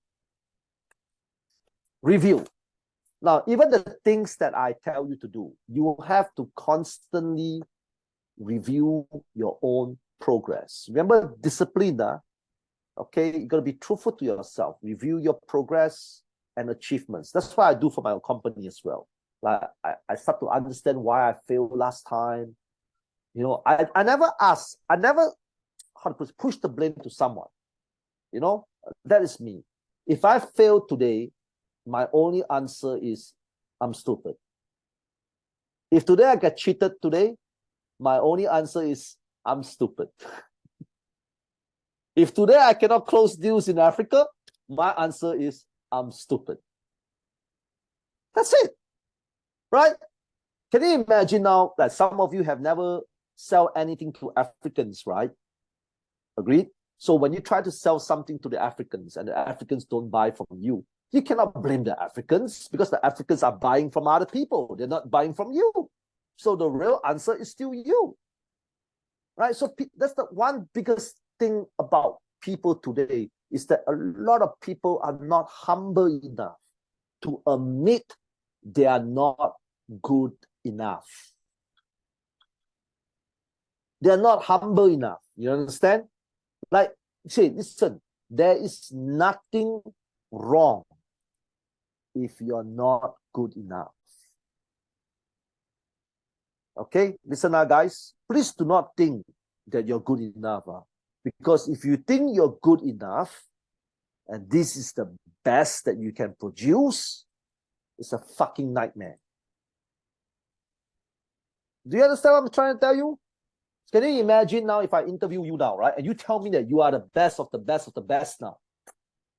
Review. Now, even the things that I tell you to do, you will have to constantly review your own progress. Remember, discipline, okay? You got to be truthful to yourself. Review your progress and achievements. That's what I do for my own company as well. Like, I start to understand why I failed last time. I never ask, I never push the blame to someone. That is me. If I fail today, my only answer is I'm stupid. If today I get cheated today, my only answer is I'm stupid. If today I cannot close deals in Africa, my answer is I'm stupid. That's it. Right? Can you imagine now that some of you have never sell anything to Africans, right? Agreed? So when you try to sell something to the Africans and the Africans don't buy from you, you cannot blame the Africans because the Africans are buying from other people. They're not buying from you. So the real answer is still you. Right? So that's the one biggest thing about people today is that a lot of people are not humble enough to admit they are not good enough. They're not humble enough. You understand? Like, say, listen, there is nothing wrong if you're not good enough. Okay? Listen now, guys. Please do not think that you're good enough. Because if you think you're good enough, and this is the best that you can produce, it's a fucking nightmare. Do you understand what I'm trying to tell you? Can you imagine now if I interview you now, right? And you tell me that you are the best of the best of the best now.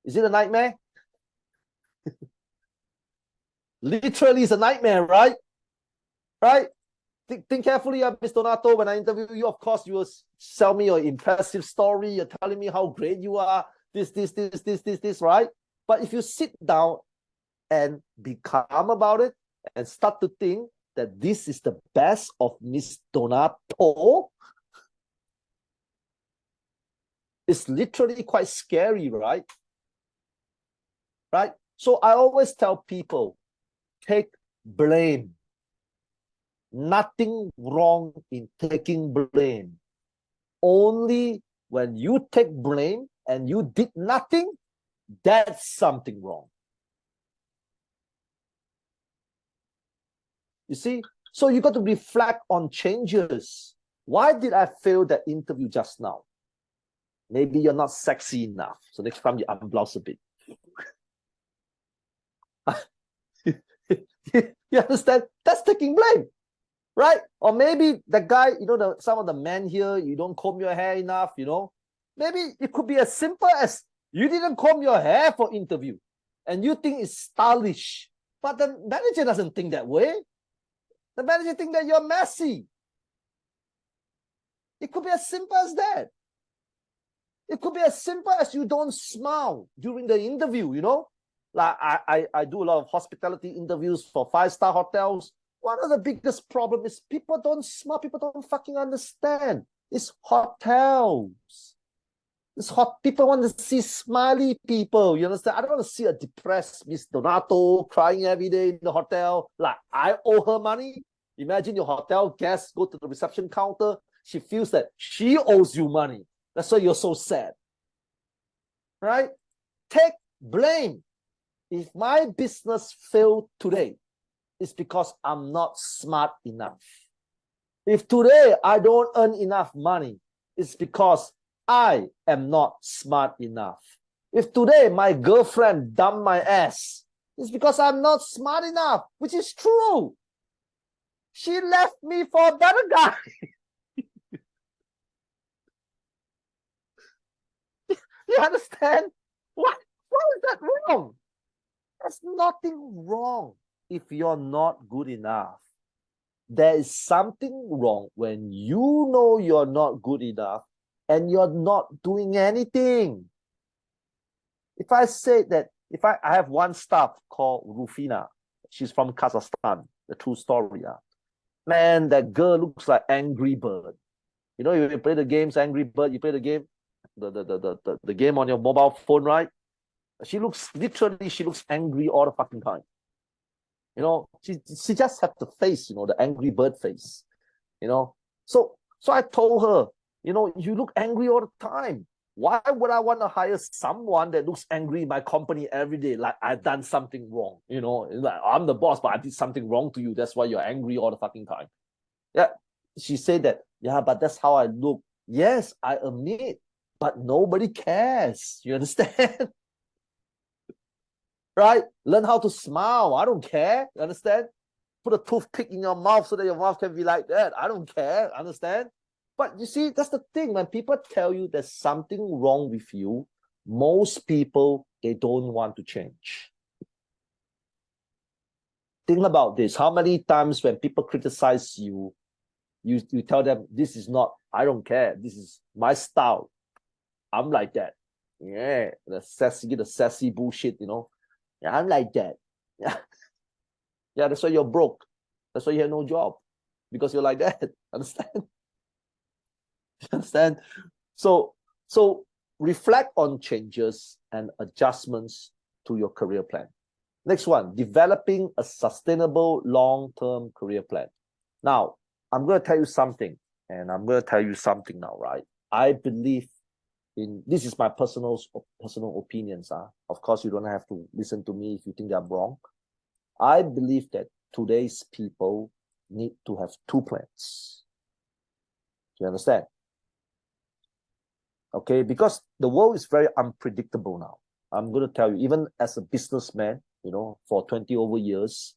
Is it a nightmare? Literally, it's a nightmare, right? Right? Think carefully, Ms. Donato. When I interview you, of course, you will sell me your impressive story. You're telling me how great you are. This, right? But if you sit down and be calm about it and start to think that this is the best of Miss Donato, it's literally quite scary, right? Right? So I always tell people, take blame. Nothing wrong in taking blame. Only when you take blame and you did nothing, that's something wrong. You see? So you got to reflect on changes. Why did I fail that interview just now? Maybe you're not sexy enough. So next time you unblouse a bit. You understand? That's taking blame. Right? Or maybe the guy, some of the men here, you don't comb your hair enough, Maybe it could be as simple as you didn't comb your hair for interview and you think it's stylish. But the manager doesn't think that way. The manager thinks that you're messy. It could be as simple as that. It could be as simple as you don't smile during the interview, Like I do a lot of hospitality interviews for 5-star hotels. One of the biggest problems is people don't smile. People don't fucking understand. It's hotels. It's hot. People want to see smiley people. You understand? I don't want to see a depressed Miss Donato crying every day in the hotel. Like I owe her money. Imagine your hotel guests go to the reception counter. She feels that she owes you money. That's why you're so sad. Right? Take blame. If my business failed today, it's because I'm not smart enough. If today I don't earn enough money, it's because I am not smart enough. If today my girlfriend dumped my ass, it's because I'm not smart enough, which is true. She left me for a better guy. You understand? What is that wrong? There's nothing wrong if you're not good enough. There is something wrong when you know you're not good enough and you're not doing anything. If I say that, I have one staff called Rufina, she's from Kazakhstan, the true story. Man, that girl looks like Angry Bird. You play the games, Angry Bird, you play the game, the game on your mobile phone, right? She looks angry all the fucking time. She just has the face, the Angry Bird face. So I told her, you look angry all the time. Why would I want to hire someone that looks angry in my company every day? Like I've done something wrong. Like I'm the boss, but I did something wrong to you. That's why you're angry all the fucking time. Yeah. She said that, yeah, but that's how I look. Yes, I admit, but nobody cares. You understand? Right? Learn how to smile. I don't care. You understand? Put a toothpick in your mouth so that your mouth can be like that. I don't care. Understand? But you see, that's the thing. When people tell you there's something wrong with you, most people, they don't want to change. Think about this. How many times when people criticize you, you tell them, this is not, I don't care. This is my style. I'm like that. Yeah, the sassy bullshit, Yeah, I'm like that. Yeah. Yeah, that's why you're broke. That's why you have no job. Because you're like that. Understand? Understand? So reflect on changes and adjustments to your career plan. Next one, developing a sustainable long-term career plan. Now, I'm going to tell you something, and I'm going to tell you something now, right? I believe this is my personal opinions. Of course, you don't have to listen to me if you think I'm wrong. I believe that today's people need to have 2 plans. Do you understand? Okay, because the world is very unpredictable now. I'm going to tell you, even as a businessman, for 20 over years,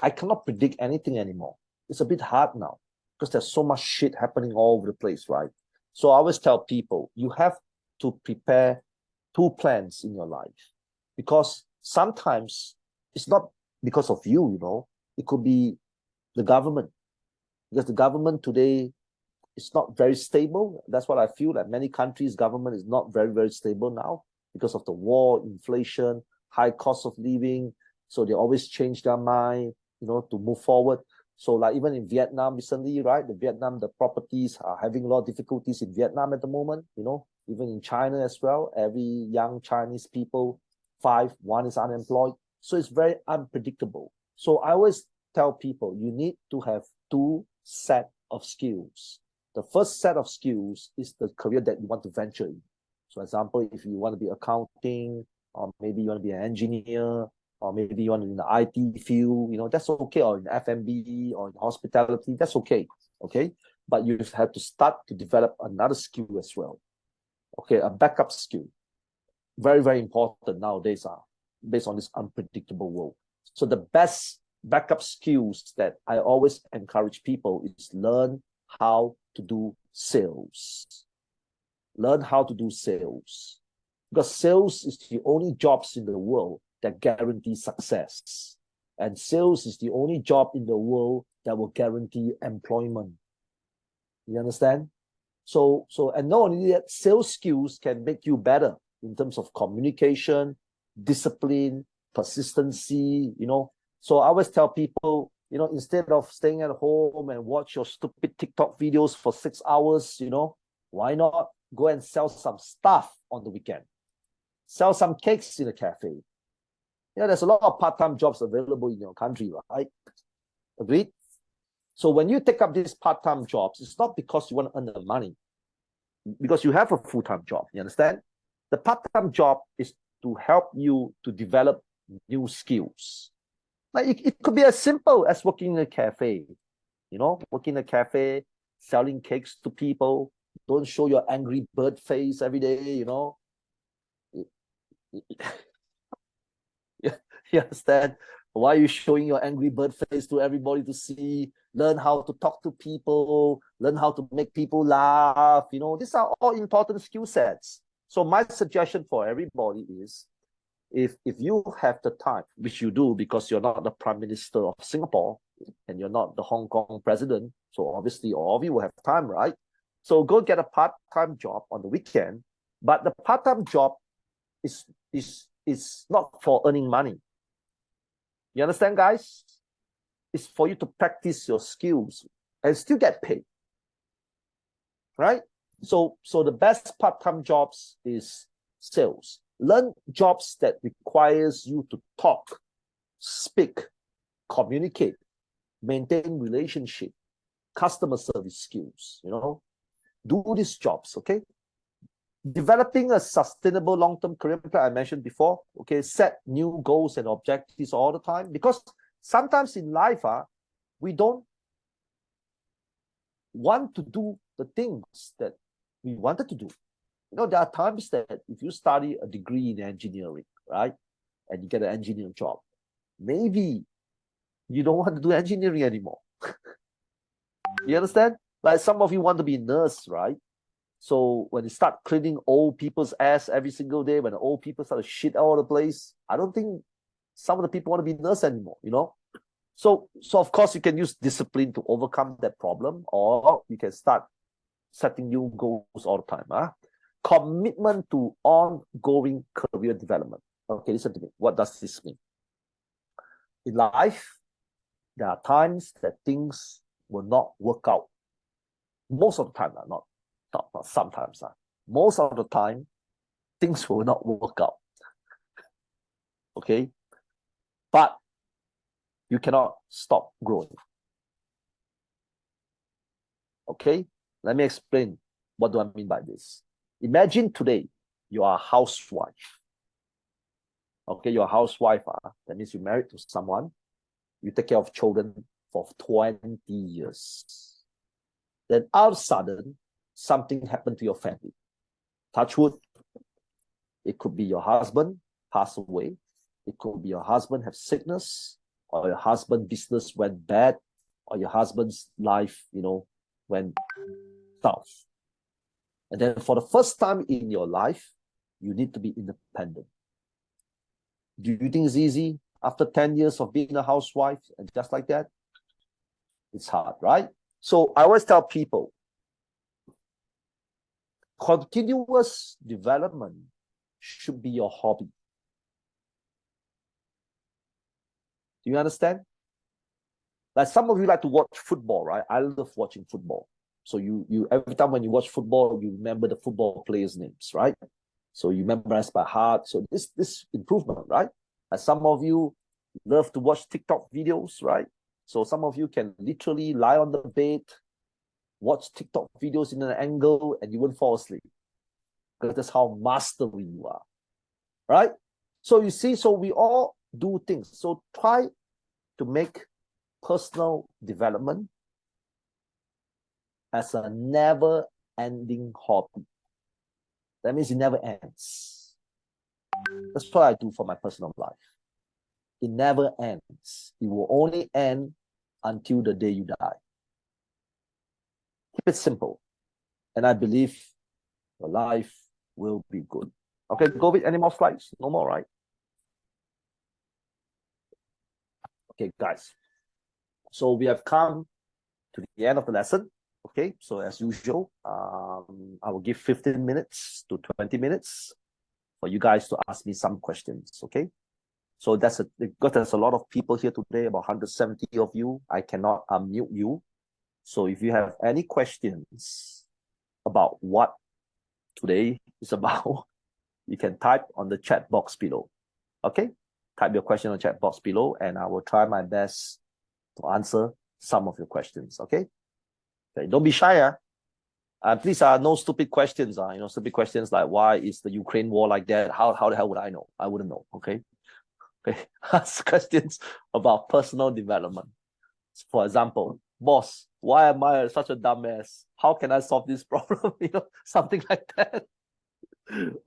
I cannot predict anything anymore. It's a bit hard now because there's so much shit happening all over the place, right? So I always tell people, you have to prepare 2 plans in your life because sometimes it's not because of you, you know, it could be the government, because the government today is not very stable. That's what I feel, that many countries' government is not very, very stable now because of the war, inflation, high cost of living. So they always change their mind, you know, to move forward. So like even in Vietnam recently, right? The properties are having a lot of difficulties in Vietnam at the moment, you know, even in China as well. Every young Chinese people, one is unemployed. So it's very unpredictable. So I always tell people, you need to have two set of skills. The first set of skills is the career that you want to venture in. So example, if you want to be accounting, or maybe you want to be an engineer, or maybe you want to be in the IT field, you know, that's okay, or in F&B or in hospitality, that's okay, okay? But you have to start to develop another skill as well, okay? A backup skill. Very, very important nowadays, based on this unpredictable world. So the best backup skills that I always encourage people is learn how to do sales. Learn how to do sales. Because sales is the only jobs in the world that guarantee success. And sales is the only job in the world that will guarantee employment. You understand? So and not only that, sales skills can make you better in terms of communication, discipline, persistency, you know. So I always tell people, you know, instead of staying at home and watch your stupid TikTok videos for 6 hours, you know, why not go and sell some stuff on the weekend? Sell some cakes in a cafe. Yeah, there's a lot of part-time jobs available in your country, right? Agreed? So when you take up these part-time jobs, it's not because you want to earn the money, because you have a full-time job, you understand? The part-time job is to help you to develop new skills. Like it could be as simple as working in a cafe, you know, working in a cafe, selling cakes to people. Don't show your angry bird face every day, you know. You understand? Why are you showing your angry bird face to everybody to see? Learn how to talk to people, learn how to make people laugh. You know, these are all important skill sets. So my suggestion for everybody is, if you have the time, which you do because you're not the Prime Minister of Singapore and you're not the Hong Kong president, so obviously all of you will have time, right? So go get a part-time job on the weekend, but the part-time job is not for earning money. You understand, guys? It's for you to practice your skills and still get paid, right? So the best part-time jobs is sales. Learn jobs that requires you to talk, speak, communicate, maintain relationship, customer service skills, you know. Do these jobs, okay? Developing a sustainable long-term career plan, I mentioned before, okay? Set new goals and objectives all the time, because sometimes in life, we don't want to do the things that we wanted to do. You know, there are times that if you study a degree in engineering, right, and you get an engineering job, maybe you don't want to do engineering anymore. You understand? Like some of you want to be a nurse, right? So when you start cleaning old people's ass every single day, when the old people start to shit all over the place, I don't think some of the people want to be nurse anymore, you know? So of course you can use discipline to overcome that problem, or you can start setting new goals all the time. Commitment to ongoing career development. Okay, listen to me. What does this mean? In life, there are times that things will not work out. Most of the time, not sometimes. Most of the time, things will not work out. Okay? But you cannot stop growing. Okay? Let me explain what do I mean by this. Imagine today you are a housewife. Okay, you're a housewife. That means you're married to someone. You take care of children for 20 years. Then all of a sudden, something happened to your family. Touch wood. It could be your husband passed away. It could be your husband have sickness, or your husband's business went bad, or your husband's life, you know, went south. And then for the first time in your life, you need to be independent. Do you think it's easy after 10 years of being a housewife and just like that? It's hard, right? So I always tell people, continuous development should be your hobby. Do you understand? Like some of you like to watch football, right? I love watching football. So you every time when you watch football, you remember the football players' names, right? So you memorize by heart. So this improvement, right? And some of you love to watch TikTok videos, right? So some of you can literally lie on the bed, watch TikTok videos in an angle, and you won't fall asleep. Because that's how mastery you are, right? So you see, so we all do things. So try to make personal development as a never-ending hobby. That means it never ends. That's what I do for my personal life. It never ends. It will only end until the day you die. Keep it simple. And I believe your life will be good. Okay, go with any more slides? No more, right? Okay, guys. So we have come to the end of the lesson. Okay, so as usual, I will give 15 minutes to 20 minutes for you guys to ask me some questions. Okay, so because there's a lot of people here today, about 170 of you. I cannot unmute you. So if you have any questions about what today is about, you can type on the chat box below. Okay, type your question on the chat box below, and I will try my best to answer some of your questions. Okay, don't be shy. Please, no stupid questions. Stupid questions like why is the Ukraine war like that? How the hell would I know? I wouldn't know. Okay. Ask questions about personal development. For example, boss, why am I such a dumbass? How can I solve this problem? Something like that.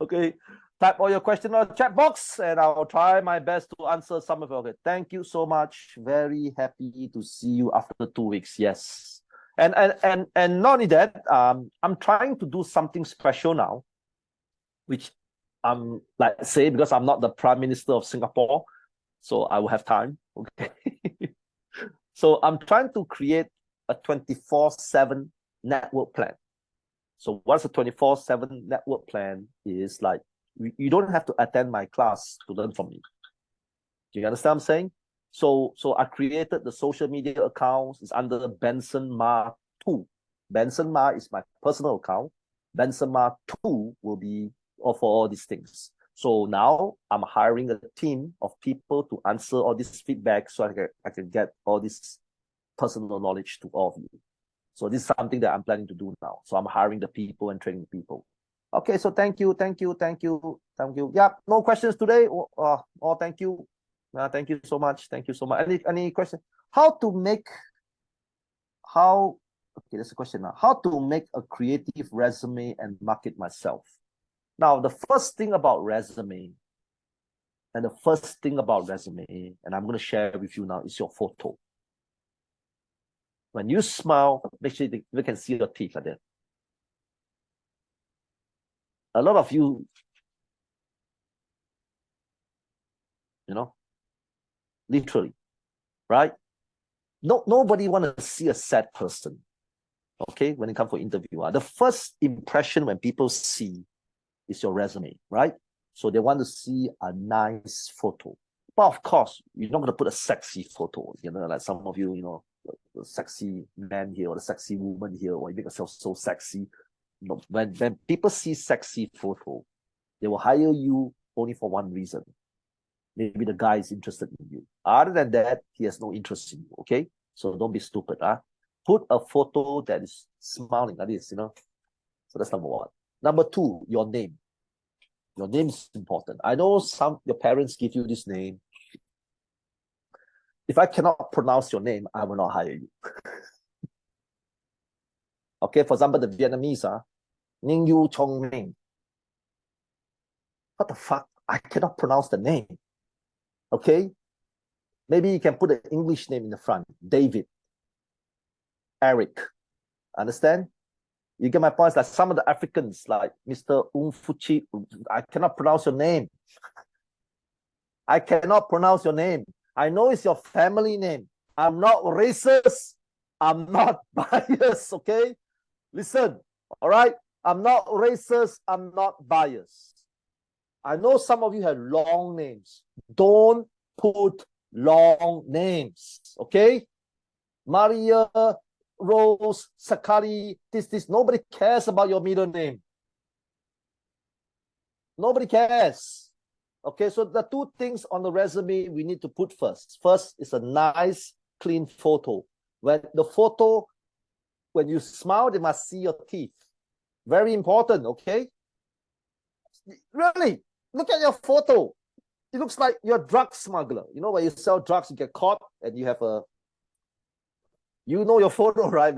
Okay. Type all your questions on the chat box and I'll try my best to answer some of it. Okay. Thank you so much. Very happy to see you after 2 weeks. Yes. And not only that, I'm trying to do something special now, which I'm like say because I'm not the Prime Minister of Singapore, so I will have time. Okay. So I'm trying to create a 24/7 network plan. So what's a 24/7 network plan is like you don't have to attend my class to learn from me. Do you understand what I'm saying? So I created the social media accounts. It's under Benson Ma 2. Benson Ma is my personal account. Benson Ma 2 will be for all these things. So now I'm hiring a team of people to answer all this feedback so I can get all this personal knowledge to all of you. So this is something that I'm planning to do now. So I'm hiring the people and training people. Okay, so thank you. Yeah, no questions today. Thank you. Thank you so much. Any question? Okay, that's a question now. How to make a creative resume and market myself? Now, the first thing about resume, and I'm going to share with you now, is your photo. When you smile, make sure you can see your teeth like that. A lot of you, literally, right? Nobody want to see a sad person. Okay, when it comes for interview, the first impression when people see is your resume, right? So they want to see a nice photo. But of course, you're not going to put a sexy photo, like some of you, the sexy man here or the sexy woman here, or you make yourself so sexy. When people see sexy photo, they will hire you only for one reason. Maybe the guy is interested in you. Other than that, he has no interest in you, okay? So don't be stupid. Put a photo that is smiling like this, So that's number one. Number two, your name. Your name is important. I know your parents give you this name. If I cannot pronounce your name, I will not hire you. Okay, for example, the Vietnamese, Ning Yu Chong Ming. What the fuck? I cannot pronounce the name. Okay? Maybe you can put an English name in the front. David. Eric. Understand? You get my points? Like some of the Africans, like Mr. Umfuchi, I cannot pronounce your name. I cannot pronounce your name. I know it's your family name. I'm not racist. I'm not biased, okay? Listen, all right? I'm not racist. I'm not biased. I know some of you have long names. Don't put long names, okay? Maria, Rose, Sakari, this. Nobody cares about your middle name. Nobody cares. Okay, so the two things on the resume we need to put first. First is a nice, clean photo. When you smile, they must see your teeth. Very important, okay? Really, look at your photo. It looks like you're a drug smuggler. You know, when you sell drugs, you get caught and you have you know your photo, right?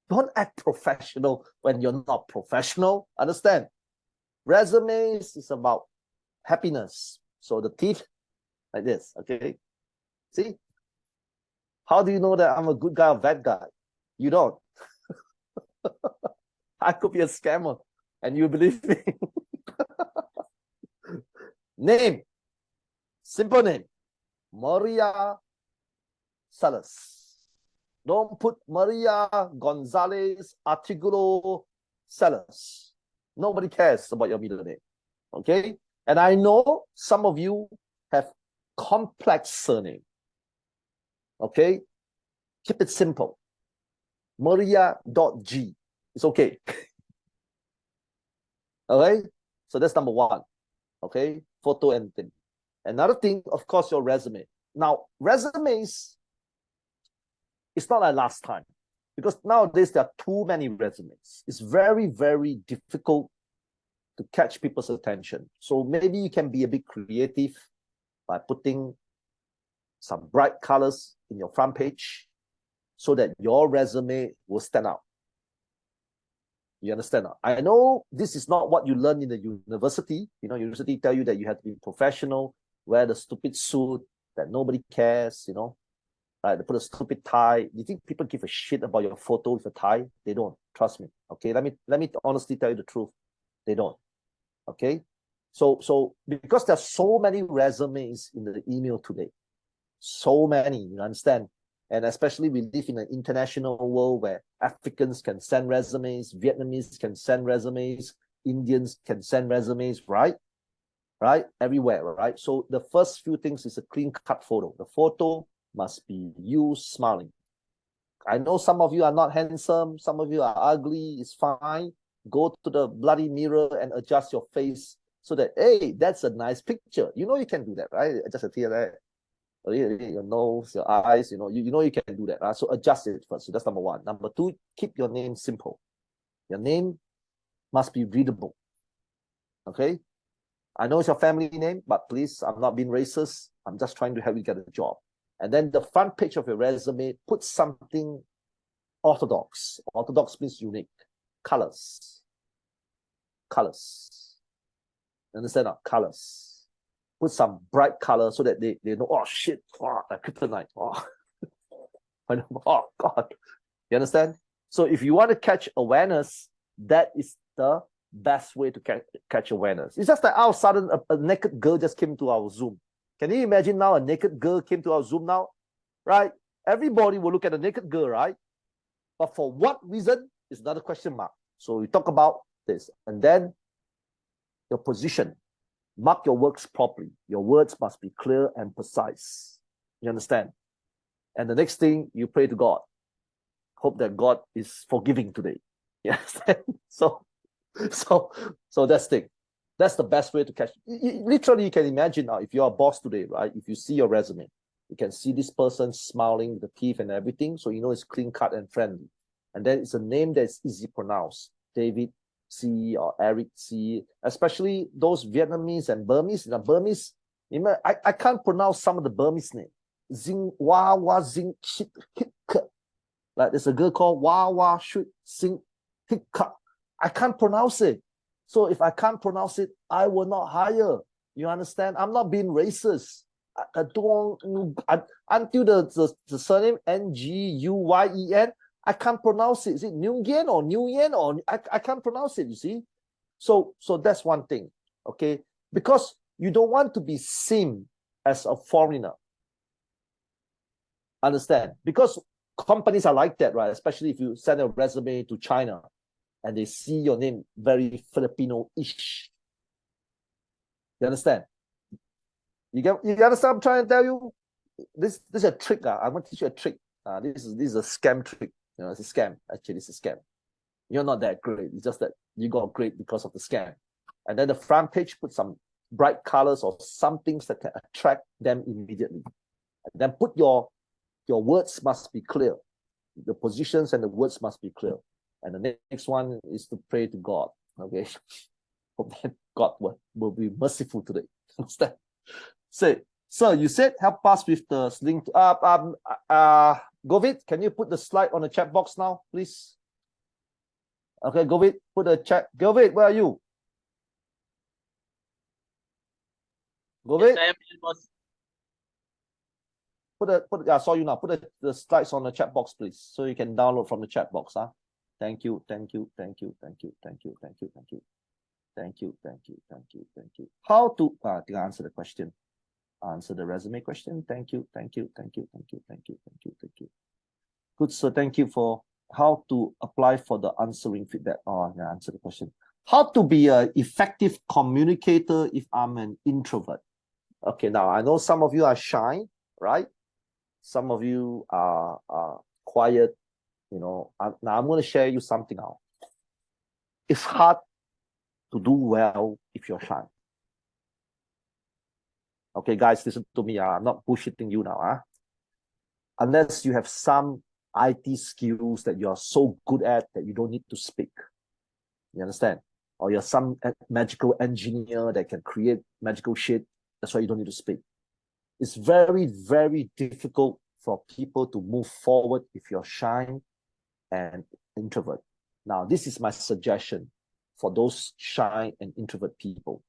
Don't act professional when you're not professional. Understand? Resumes is about happiness. So the teeth, like this, okay? See? How do you know that I'm a good guy or bad guy? You don't. I could be a scammer and you believe me. Name. Simple name. Maria Salas. Don't put Maria Gonzalez Artigulo Salas. Nobody cares about your middle name. Okay? And I know some of you have complex surname. Okay? Keep it simple. Maria.g. It's okay. Okay? So that's number one. Okay? Photo and thing. Another thing, of course, your resume. Now, resumes, it's not like last time. Because nowadays there are too many resumes. It's very, very difficult to catch people's attention. So maybe you can be a bit creative by putting some bright colors in your front page so that your resume will stand out. You understand? I know this is not what you learn in the university. You know, university tell you that you have to be professional, wear the stupid suit, that nobody cares, you know. Right? They put a stupid tie. You think people give a shit about your photo with a tie? They don't. Trust me. Okay. Let me honestly tell you the truth. They don't. Okay. So because there's so many resumes in the email today, so many, you understand? And especially we live in an international world where Africans can send resumes, Vietnamese can send resumes, Indians can send resumes, right? Right? Everywhere, right? So the first few things is a clean-cut photo. The photo must be you smiling. I know some of you are not handsome, some of you are ugly, it's fine. Go to the bloody mirror and adjust your face so that, hey, that's a nice picture. You know you can do that, right? Just a tear there. Your nose, your eyes, you know you can do that, right? So adjust it first. So that's number one. Number two, keep your name simple. Your name must be readable. Okay? I know it's your family name, but please, I'm not being racist. I'm just trying to help you get a job. And then the front page of your resume, put something orthodox. Orthodox means unique. Colors. Colors. Understand? Colors. Put some bright color so that they know, oh shit, oh, like kryptonite. Oh. Oh God. You understand? So if you want to catch awareness, that is the best way to catch awareness. It's just like all of a sudden a naked girl just came to our Zoom. Can you imagine now a naked girl came to our Zoom now? Right? Everybody will look at a naked girl, right? But for what reason is another question mark. So we talk about this. And then your position. Mark your words properly. Your words must be clear and precise. You understand? And the next thing, you pray to God. Hope that God is forgiving today. Yes. So that's the thing. That's the best way to catch. Literally, you can imagine now, if you're a boss today, right? If you see your resume, you can see this person smiling with the teeth and everything. So you know it's clean cut and friendly. And then it's a name that's easy to pronounce. David C or Eric C, especially those Vietnamese and Burmese. Now, Burmese, I can't pronounce some of the Burmese names. Zing Wa Wa Zing Shit Hit K. Like there's a girl called Wa Wa Shit Sing Hit K. I can't pronounce it. So if I can't pronounce it, I will not hire. You understand? I'm not being racist. I don't until the surname Nguyen. I can't pronounce it. Is it Nguyen or Nguyen or I can't pronounce it, you see? So that's one thing. Okay. Because You don't want to be seen as a foreigner. Understand? Because companies are like that, right? Especially if you send a resume to China and they see your name very Filipino-ish. You understand? You understand what I'm trying to tell you? This is a trick. I'm going to teach you a trick. This is a scam trick. You know, it's a scam. Actually, it's a scam. You're not that great. It's just that you got great because of the scam. And then the front page put some bright colors or some things that can attract them immediately. And then put your words must be clear. The positions and the words must be clear. And the next one is to pray to God. Okay. Hope that God will be merciful today. Understand? So you said help us with the link. Govind, can you put the slide on the chat box now, please? Okay, Govind, put the chat. Govind, where are you? Govind? Yes, I saw you now. Put the slides on the chat box, please, so you can download from the chat box. Thank you. How to I think I answer the question. Answer the resume question. Thank you. Good, so thank you for how to apply for the answering feedback. Yeah, answer the question. How to be an effective communicator if I'm an introvert? Okay, now I know some of you are shy, right? Some of you are quiet. You know, now I'm going to share you something out. It's hard to do well if you're shy. Okay, guys, listen to me. I'm not bullshitting you now. Unless you have some IT skills that you're so good at that you don't need to speak. You understand? Or you're some magical engineer that can create magical shit. That's why you don't need to speak. It's very, very difficult for people to move forward if you're shy and introvert. Now, this is my suggestion for those shy and introvert people.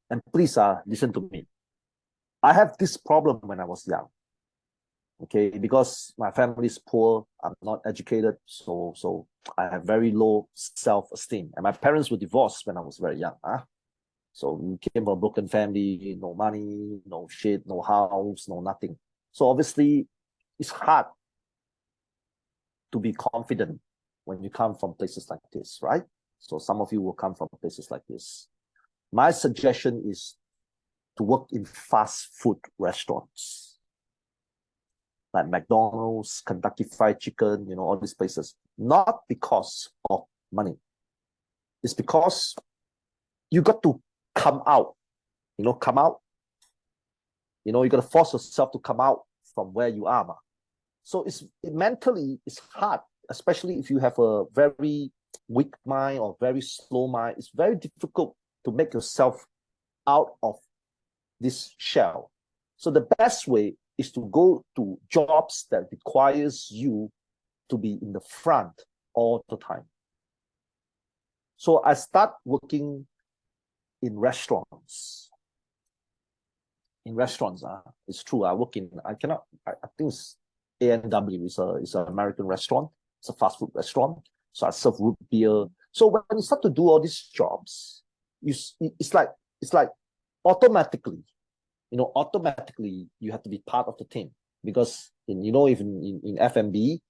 And please listen to me. I have this problem when I was young. Okay, because my family is poor, I'm not educated, so I have very low self-esteem. And my parents were divorced when I was very young. So we came from a broken family, no money, no shit, no house, no nothing. So obviously, it's hard to be confident when you come from places like this, right? So some of you will come from places like this. My suggestion is to work in fast food restaurants like McDonald's, Kentucky Fried Chicken, you know, all these places. Not because of money. It's because you got to come out, you know, come out. You know, you got to force yourself to come out from where you are. So mentally, it's hard, especially if you have a very weak mind or very slow mind. It's very difficult to make yourself out of this shell. So the best way is to go to jobs that requires you to be in the front all the time. So I start working in restaurants. It's true. I think it's A&W. It's an American restaurant. It's a fast food restaurant. So I serve root beer. So when you start to do all these jobs, it's like automatically, you have to be part of the team, because even in F&B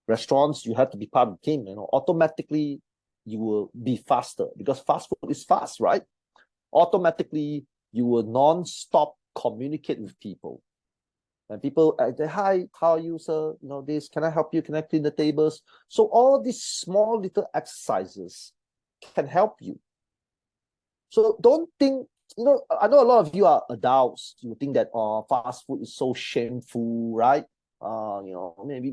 restaurants, you have to be part of the team. Automatically you will be faster because fast food is fast, right? Automatically you will non-stop communicate with people. And people say, hi, how are you, sir? This, can I help you? Can I clean the tables? So all these small little exercises can help you. So don't think, I know a lot of you are adults. You think that fast food is so shameful, right? Maybe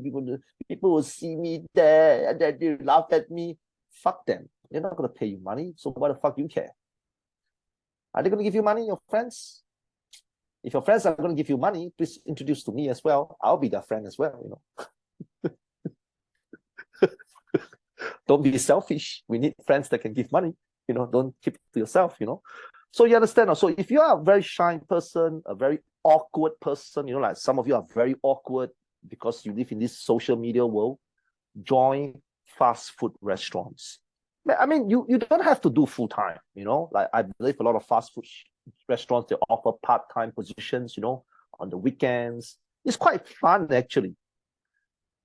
people will see me there and then they laugh at me. Fuck them. They're not going to pay you money. So why the fuck you care? Are they going to give you money, your friends? If your friends are going to give you money, please introduce to me as well. I'll be their friend as well, Don't be selfish. We need friends that can give money. Don't keep it to yourself, So you understand. So if you are a very shy person, a very awkward person, like some of you are very awkward because you live in this social media world, join fast food restaurants. I mean, you don't have to do full time, like I believe a lot of fast food restaurants, they offer part-time positions, on the weekends. It's quite fun, actually.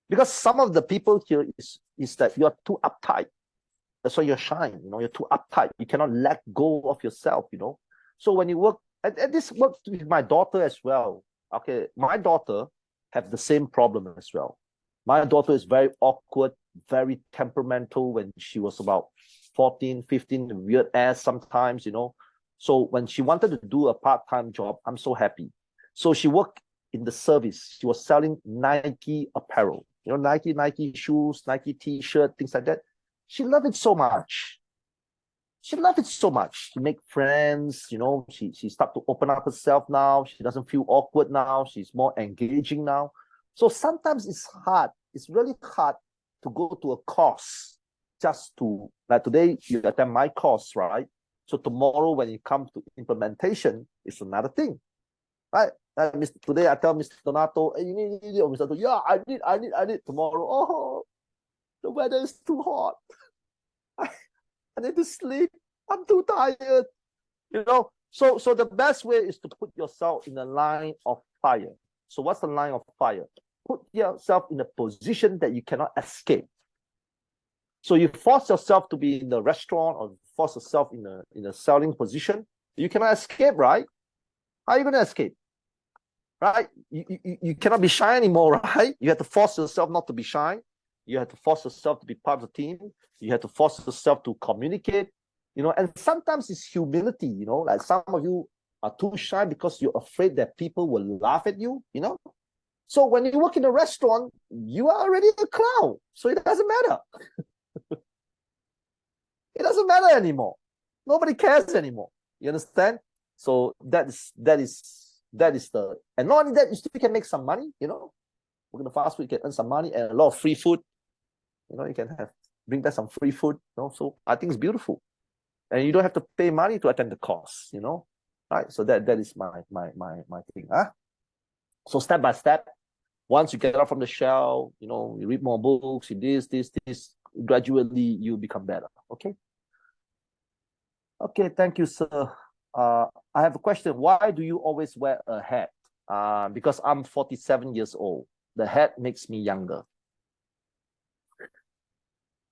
Because some of the people here is that you're too uptight. That's why you're shy, you're too uptight. You cannot let go of yourself, So when you work, and this works with my daughter as well. Okay, my daughter have the same problem as well. My daughter is very awkward, very temperamental when she was about 14, 15, weird ass sometimes, So when she wanted to do a part-time job, I'm so happy. So she worked in the service. She was selling Nike apparel, Nike shoes, Nike t-shirt, things like that. She loved it so much. She loved it so much. She make friends, she start to open up herself now. She doesn't feel awkward now. She's more engaging now. So sometimes it's hard. It's really hard to go to a course just to, like today, you attend my course, right? So tomorrow when you come to implementation, it's another thing, right? Today I tell Mr. Donato, hey, you need, Mr. Donato, yeah, I need tomorrow. Oh, the weather is too hot. I need to sleep. I'm too tired. So the best way is to put yourself in a line of fire. So what's the line of fire? Put yourself in a position that you cannot escape. So you force yourself to be in the restaurant or force yourself in a selling position. You cannot escape, right? How are you going to escape? Right? You cannot be shy anymore, right? You have to force yourself not to be shy. You have to force yourself to be part of the team. You have to force yourself to communicate, and sometimes it's humility, like some of you are too shy because you're afraid that people will laugh at you, So when you work in a restaurant, you are already a clown. So it doesn't matter. It doesn't matter anymore. Nobody cares anymore. You understand? So that is the, and not only that, you still can make some money, Work in the fast food, you can earn some money and a lot of free food. You can bring back some free food, So I think it's beautiful. And you don't have to pay money to attend the course, Right? So that is my thing. So step by step, once you get out from the shell, you read more books, you this, gradually you become better. Okay. Okay, thank you, sir. I have a question. Why do you always wear a hat? Because I'm 47 years old. The hat makes me younger.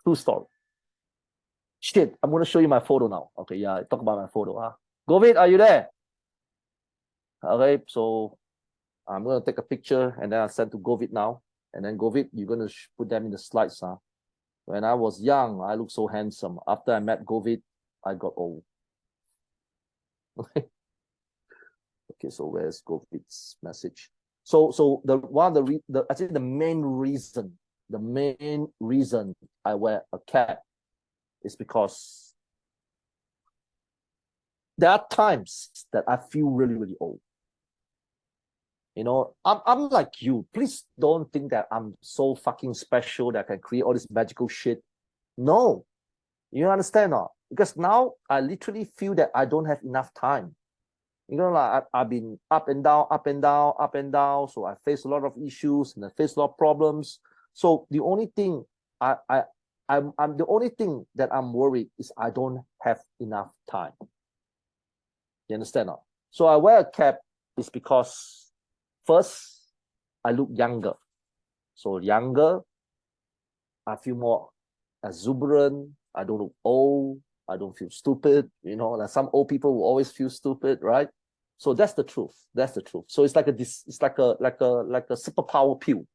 True story. Shit, I'm going to show you my photo now. Okay, yeah, talk about my photo. Govind, are you there? Okay, so I'm going to take a picture and then I'll send to Govind now. And then Govind, you're going to put them in the slides. When I was young, I looked so handsome. After I met Govind, I got old. Okay, so where's Govind's message? So I think the main reason I wear a cap is because there are times that I feel really, really old. I'm like you. Please don't think that I'm so fucking special that I can create all this magical shit. No. You understand not? Because now I literally feel that I don't have enough time. Like I've been up and down, up and down, up and down. So I face a lot of issues and I face a lot of problems. So the only thing I'm the only thing that I'm worried is I don't have enough time. You understand not? So I wear a cap is because first I look younger. So younger, I feel more exuberant. I don't look old. I don't feel stupid. Like some old people will always feel stupid, right? So that's the truth. That's the truth. So it's like a superpower pill.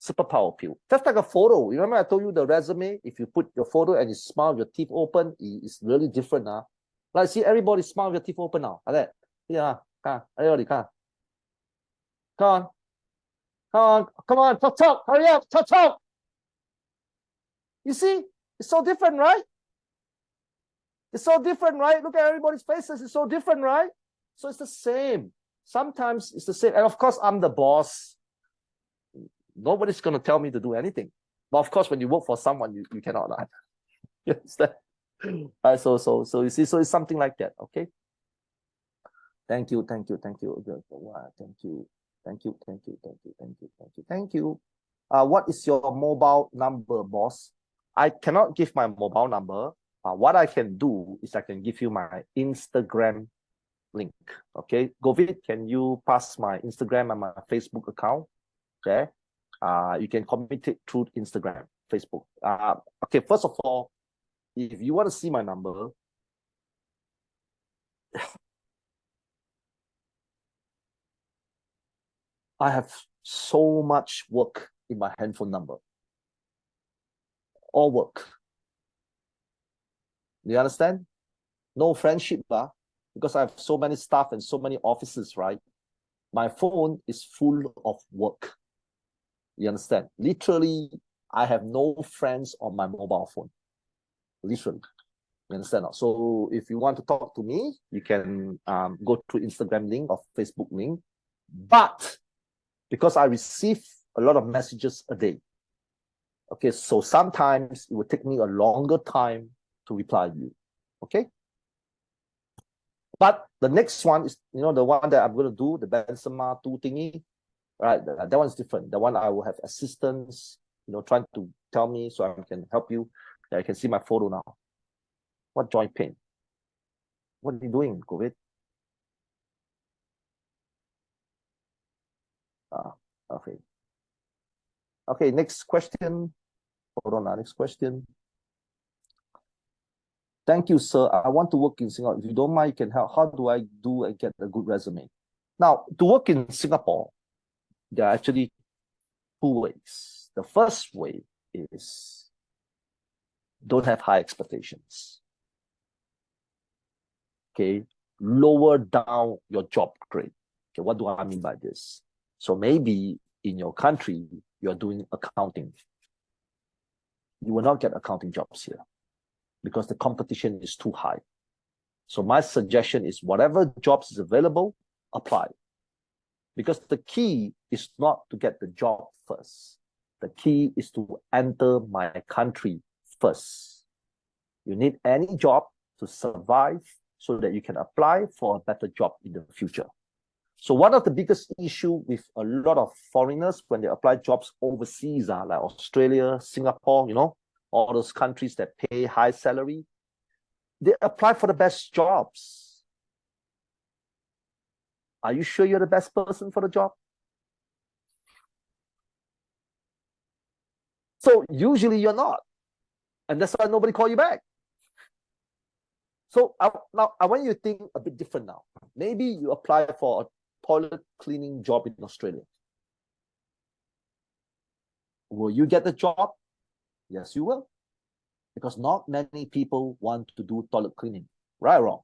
Superpower pill. Just like a photo. You remember I told you the resume? If you put your photo and you smile with your teeth open, it's really different. Like see everybody smile with your teeth open now. Like that. Yeah. Everybody come. Come on, talk, hurry up, talk. You see, it's so different, right? It's so different, right? Look at everybody's faces. It's so different, right? So it's the same. Sometimes it's the same. And of course, I'm the boss. Nobody's going to tell me to do anything. But of course, when you work for someone, you cannot. You understand? So you see, so it's something like that. Okay. Thank you. Thank you. What is your mobile number, boss? I cannot give my mobile number. what I can do is I can give you my Instagram link. Okay, Govind, can you pass my Instagram and my Facebook account? Okay, you can communicate through Instagram, Facebook. Okay, first of all, if you want to see my number, I have so much work in my handphone number. All work. You understand? No friendship, because I have so many staff and so many offices, right? My phone is full of work. You understand? Literally, I have no friends on my mobile phone. Literally. You understand? So if you want to talk to me, you can go to Instagram link or Facebook link. But because I receive a lot of messages a day, okay, so sometimes it will take me a longer time to reply to you. Okay? But the next one is, the one that I'm going to do, the Bensema 2 thingy, right? That one's different. The one I will have assistants, trying to tell me so I can help you. I can see my photo now. What joint pain? What are you doing, COVID? Okay. Okay, next question. Hold on, next question. Thank you, sir. I want to work in Singapore. If you don't mind, you can help. How do I do and get a good resume? Now, to work in Singapore, there are actually two ways. The first way is don't have high expectations. Okay, lower down your job grade. Okay, what do I mean by this? So maybe in your country, you're doing accounting. You will not get accounting jobs here because the competition is too high. So my suggestion is whatever jobs is available, apply. Because the key is not to get the job first. The key is to enter my country first. You need any job to survive so that you can apply for a better job in the future. So one of the biggest issue with a lot of foreigners when they apply jobs overseas, like Australia, Singapore, all those countries that pay high salary, they apply for the best jobs. Are you sure you're the best person for the job? So usually you're not. And that's why nobody call you back. So now I want you to think a bit different now. Maybe you apply for a toilet cleaning job in Australia. Will you get the job? Yes, you will. Because not many people want to do toilet cleaning. Right or wrong?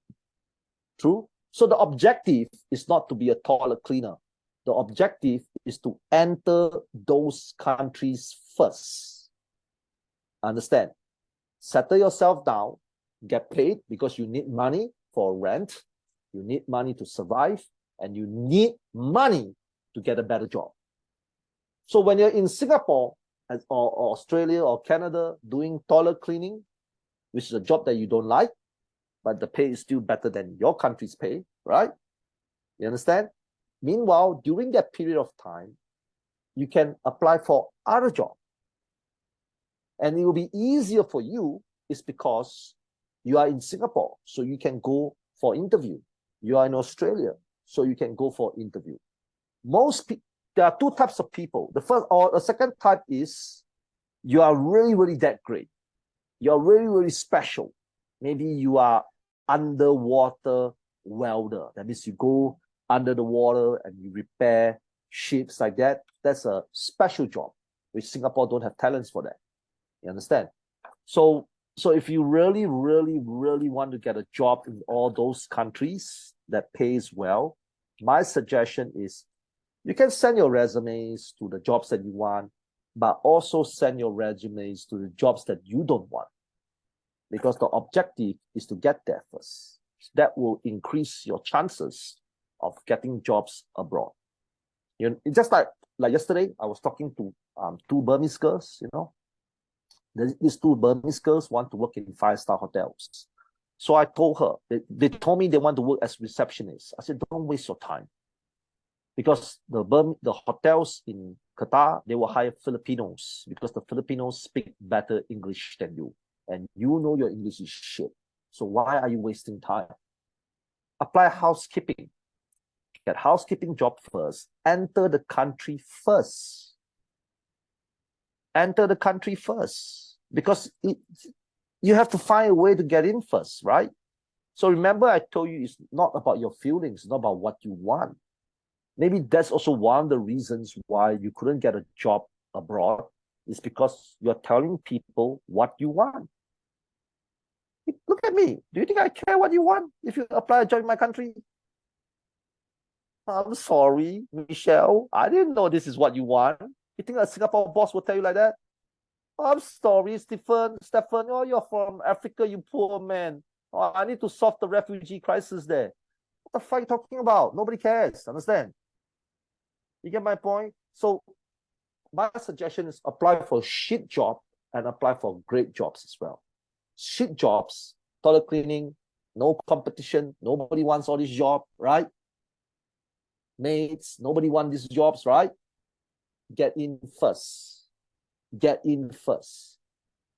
True? So the objective is not to be a toilet cleaner. The objective is to enter those countries first. Understand? Settle yourself down, get paid because you need money for rent, you need money to survive, and you need money to get a better job. So when you're in Singapore or Australia or Canada doing toilet cleaning, which is a job that you don't like, but the pay is still better than your country's pay, right? You understand? Meanwhile, during that period of time, you can apply for other jobs. And it will be easier for you is because you are in Singapore, so you can go for interview. You are in Australia, so you can go for interview. There are two types of people. The first or the second type is you are really, really that great. You're really, really special. Maybe you are underwater welder. That means you go under the water and you repair ships like that. That's a special job, which Singapore don't have talents for that. You understand? So if you really, really, really want to get a job in all those countries that pays well, my suggestion is you can send your resumes to the jobs that you want, but also send your resumes to the jobs that you don't want. Because the objective is to get there first. That will increase your chances of getting jobs abroad. It's just like yesterday, I was talking to two Burmese girls, These two Burmese girls want to work in 5-star hotels. So I told her, they told me they want to work as receptionists. I said, don't waste your time. Because the hotels in Qatar, they will hire Filipinos because the Filipinos speak better English than you. and you know your English is shit. So why are you wasting time? Apply housekeeping. Get housekeeping job first. Enter the country first. Enter the country first. Because you have to find a way to get in first, right? So remember, I told you it's not about your feelings, it's not about what you want. Maybe that's also one of the reasons why you couldn't get a job abroad, is because you're telling people what you want. Look at me. Do you think I care what you want if you apply a job in my country? I'm sorry, Michelle. I didn't know this is what you want. You think a Singapore boss will tell you like that? I'm sorry, Stephen. Oh, you're from Africa, you poor man. Oh, I need to solve the refugee crisis there. What the fuck are you talking about? Nobody cares. Understand? You get my point? So my suggestion is apply for a shit job and apply for great jobs as well. Shit jobs, toilet cleaning, no competition. Nobody wants all this job, right? Mates, nobody wants these jobs, right? Get in first. Get in first.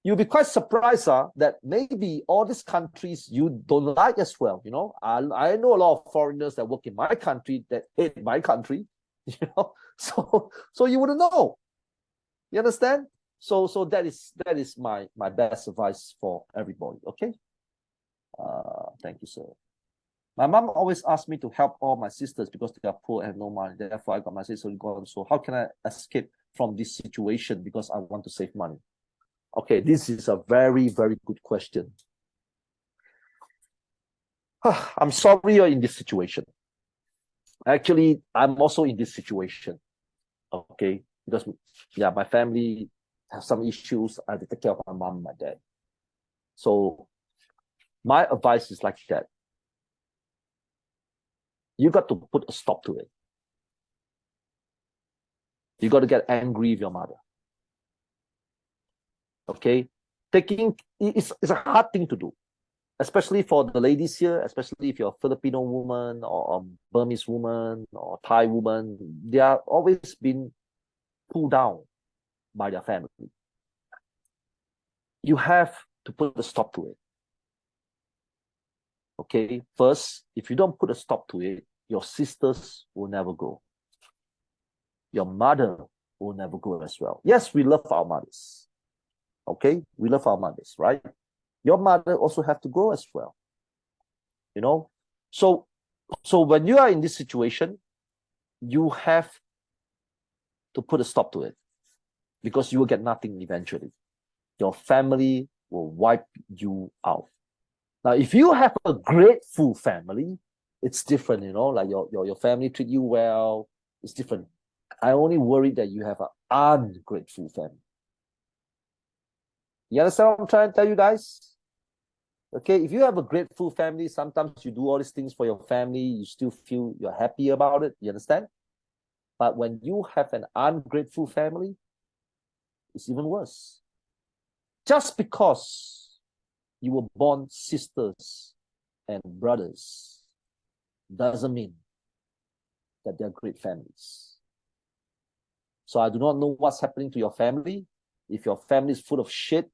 You'll be quite surprised that maybe all these countries you don't like as well. You know, I know a lot of foreigners that work in my country that hate my country. You know, so you wouldn't know. You understand? So that is my best advice for everybody. Okay. Thank you, sir. My mom always asked me to help all my sisters because they are poor and have no money. Therefore, I got my sister gone. So how can I escape from this situation because I want to save money? Okay, this is a very, very good question. I'm sorry you're in this situation. Actually, I'm also in this situation. Okay, because yeah, my family have some issues. I have to take care of my mom and my dad. So my advice is like that. You got to put a stop to it. You got to get angry with your mother. Okay, it's a hard thing to do, especially for the ladies here, especially if you're a Filipino woman or a Burmese woman or Thai woman. They are always been pulled down by their family. You have to put a stop to it. Okay, first, if you don't put a stop to it, your sisters will never grow. Your mother will never grow as well. Yes, we love our mothers. Okay, we love our mothers, right? Your mother also have to grow as well. You know, so when you are in this situation, you have to put a stop to it because you will get nothing eventually. Your family will wipe you out. Now, if you have a grateful family, it's different, you know, like your family treat you well, it's different. I only worry that you have an ungrateful family. You understand what I'm trying to tell you guys? Okay, if you have a grateful family, sometimes you do all these things for your family, you still feel you're happy about it, you understand? But when you have an ungrateful family, it's even worse. Just because you were born sisters and brothers doesn't mean that they're great families. So I do not know what's happening to your family. If your family is full of shit,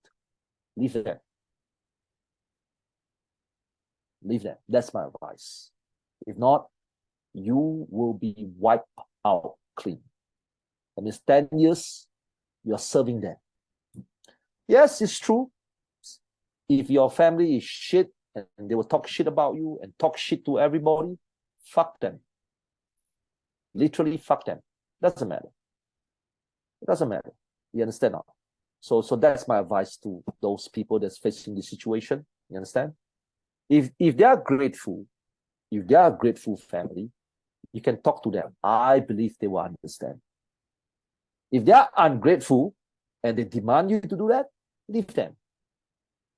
leave them. Leave them. That's my advice. If not, you will be wiped out clean. That means 10 years, you're serving them. Yes, it's true. If your family is shit and they will talk shit about you and talk shit to everybody, fuck them. Literally fuck them. Doesn't matter. It doesn't matter. You understand now? So that's my advice to those people that's facing this situation. You understand? If they are grateful, if they are a grateful family, you can talk to them. I believe they will understand. If they are ungrateful and they demand you to do that, leave them.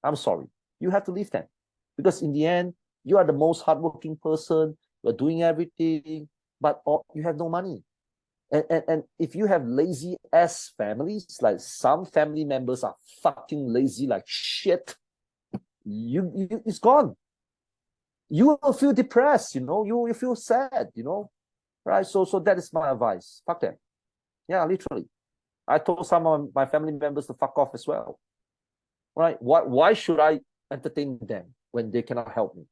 I'm sorry. You have to leave them. Because in the end, you are the most hardworking person, you're doing everything, but you have no money. And if you have lazy ass families, like some family members are fucking lazy like shit, it's gone. You will feel depressed, you know, you feel sad, you know, right? So that is my advice. Fuck them. Yeah, literally. I told some of my family members to fuck off as well. right? Why should I entertain them when they cannot help me?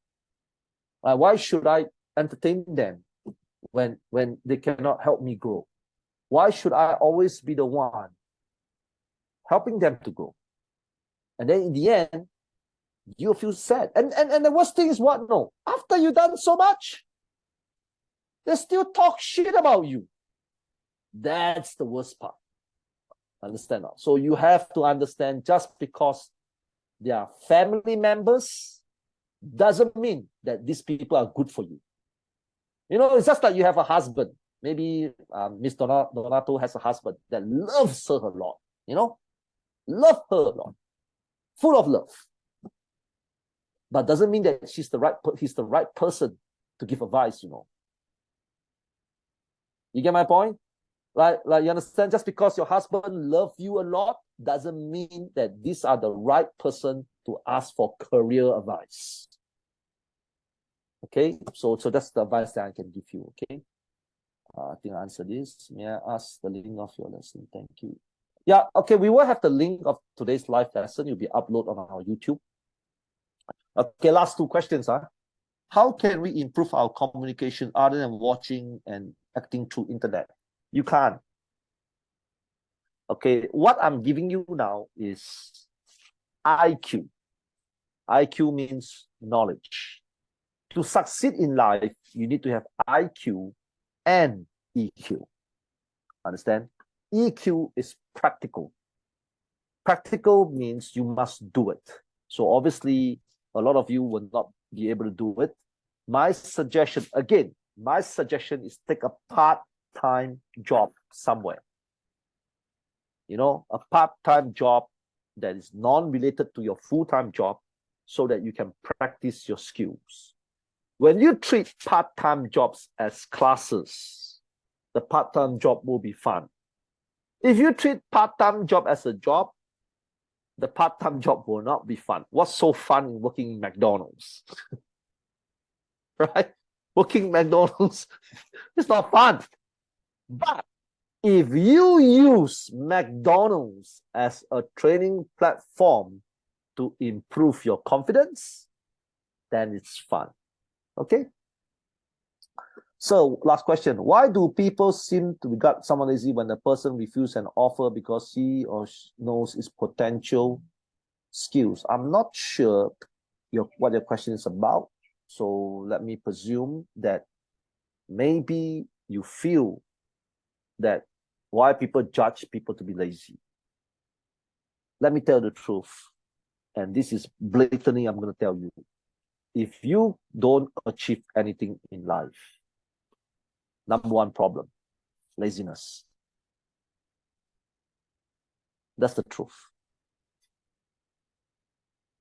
Why should I entertain them when they cannot help me grow? Why should I always be the one helping them to grow? And then in the end, you feel sad. And the worst thing is what? No, after you've done so much, they still talk shit about you. That's the worst part. Understand now? So you have to understand, just because they are family members doesn't mean that these people are good for you. You know, it's just like you have a husband. Maybe Miss Donato has a husband that loves her a lot. You know, love her a lot, full of love. But doesn't mean that he's the right person to give advice. You know, you get my point? Like you understand? Just because your husband loves you a lot doesn't mean that these are the right person to ask for career advice. Okay, so that's the advice that I can give you. Okay, I think I answered this. May I ask the link of your lesson? Thank you. Yeah, okay, we will have the link of today's live lesson. You'll be uploaded on our YouTube. Okay, last two questions. How can we improve our communication other than watching and acting through internet? You can't. Okay, what I'm giving you now is IQ. IQ means knowledge. To succeed in life, you need to have IQ and EQ. Understand? EQ is practical. Practical means you must do it. So obviously, a lot of you will not be able to do it. My suggestion is take a part-time job somewhere. You know, a part-time job that is non-related to your full-time job, so that you can practice your skills. When you treat part-time jobs as classes, the part-time job will be fun. If you treat part-time job as a job, the part-time job will not be fun. What's so fun in working in McDonald's? Right? Working McDonald's is not fun. But if you use McDonald's as a training platform to improve your confidence, then it's fun. Okay? So, last question. Why do people seem to regard someone lazy when the person refuses an offer because he or she knows his potential skills? I'm not sure what your question is about. So, let me presume that maybe you feel that why people judge people to be lazy. Let me tell the truth. And this is blatantly, I'm going to tell you. If you don't achieve anything in life, number one problem, laziness. That's the truth.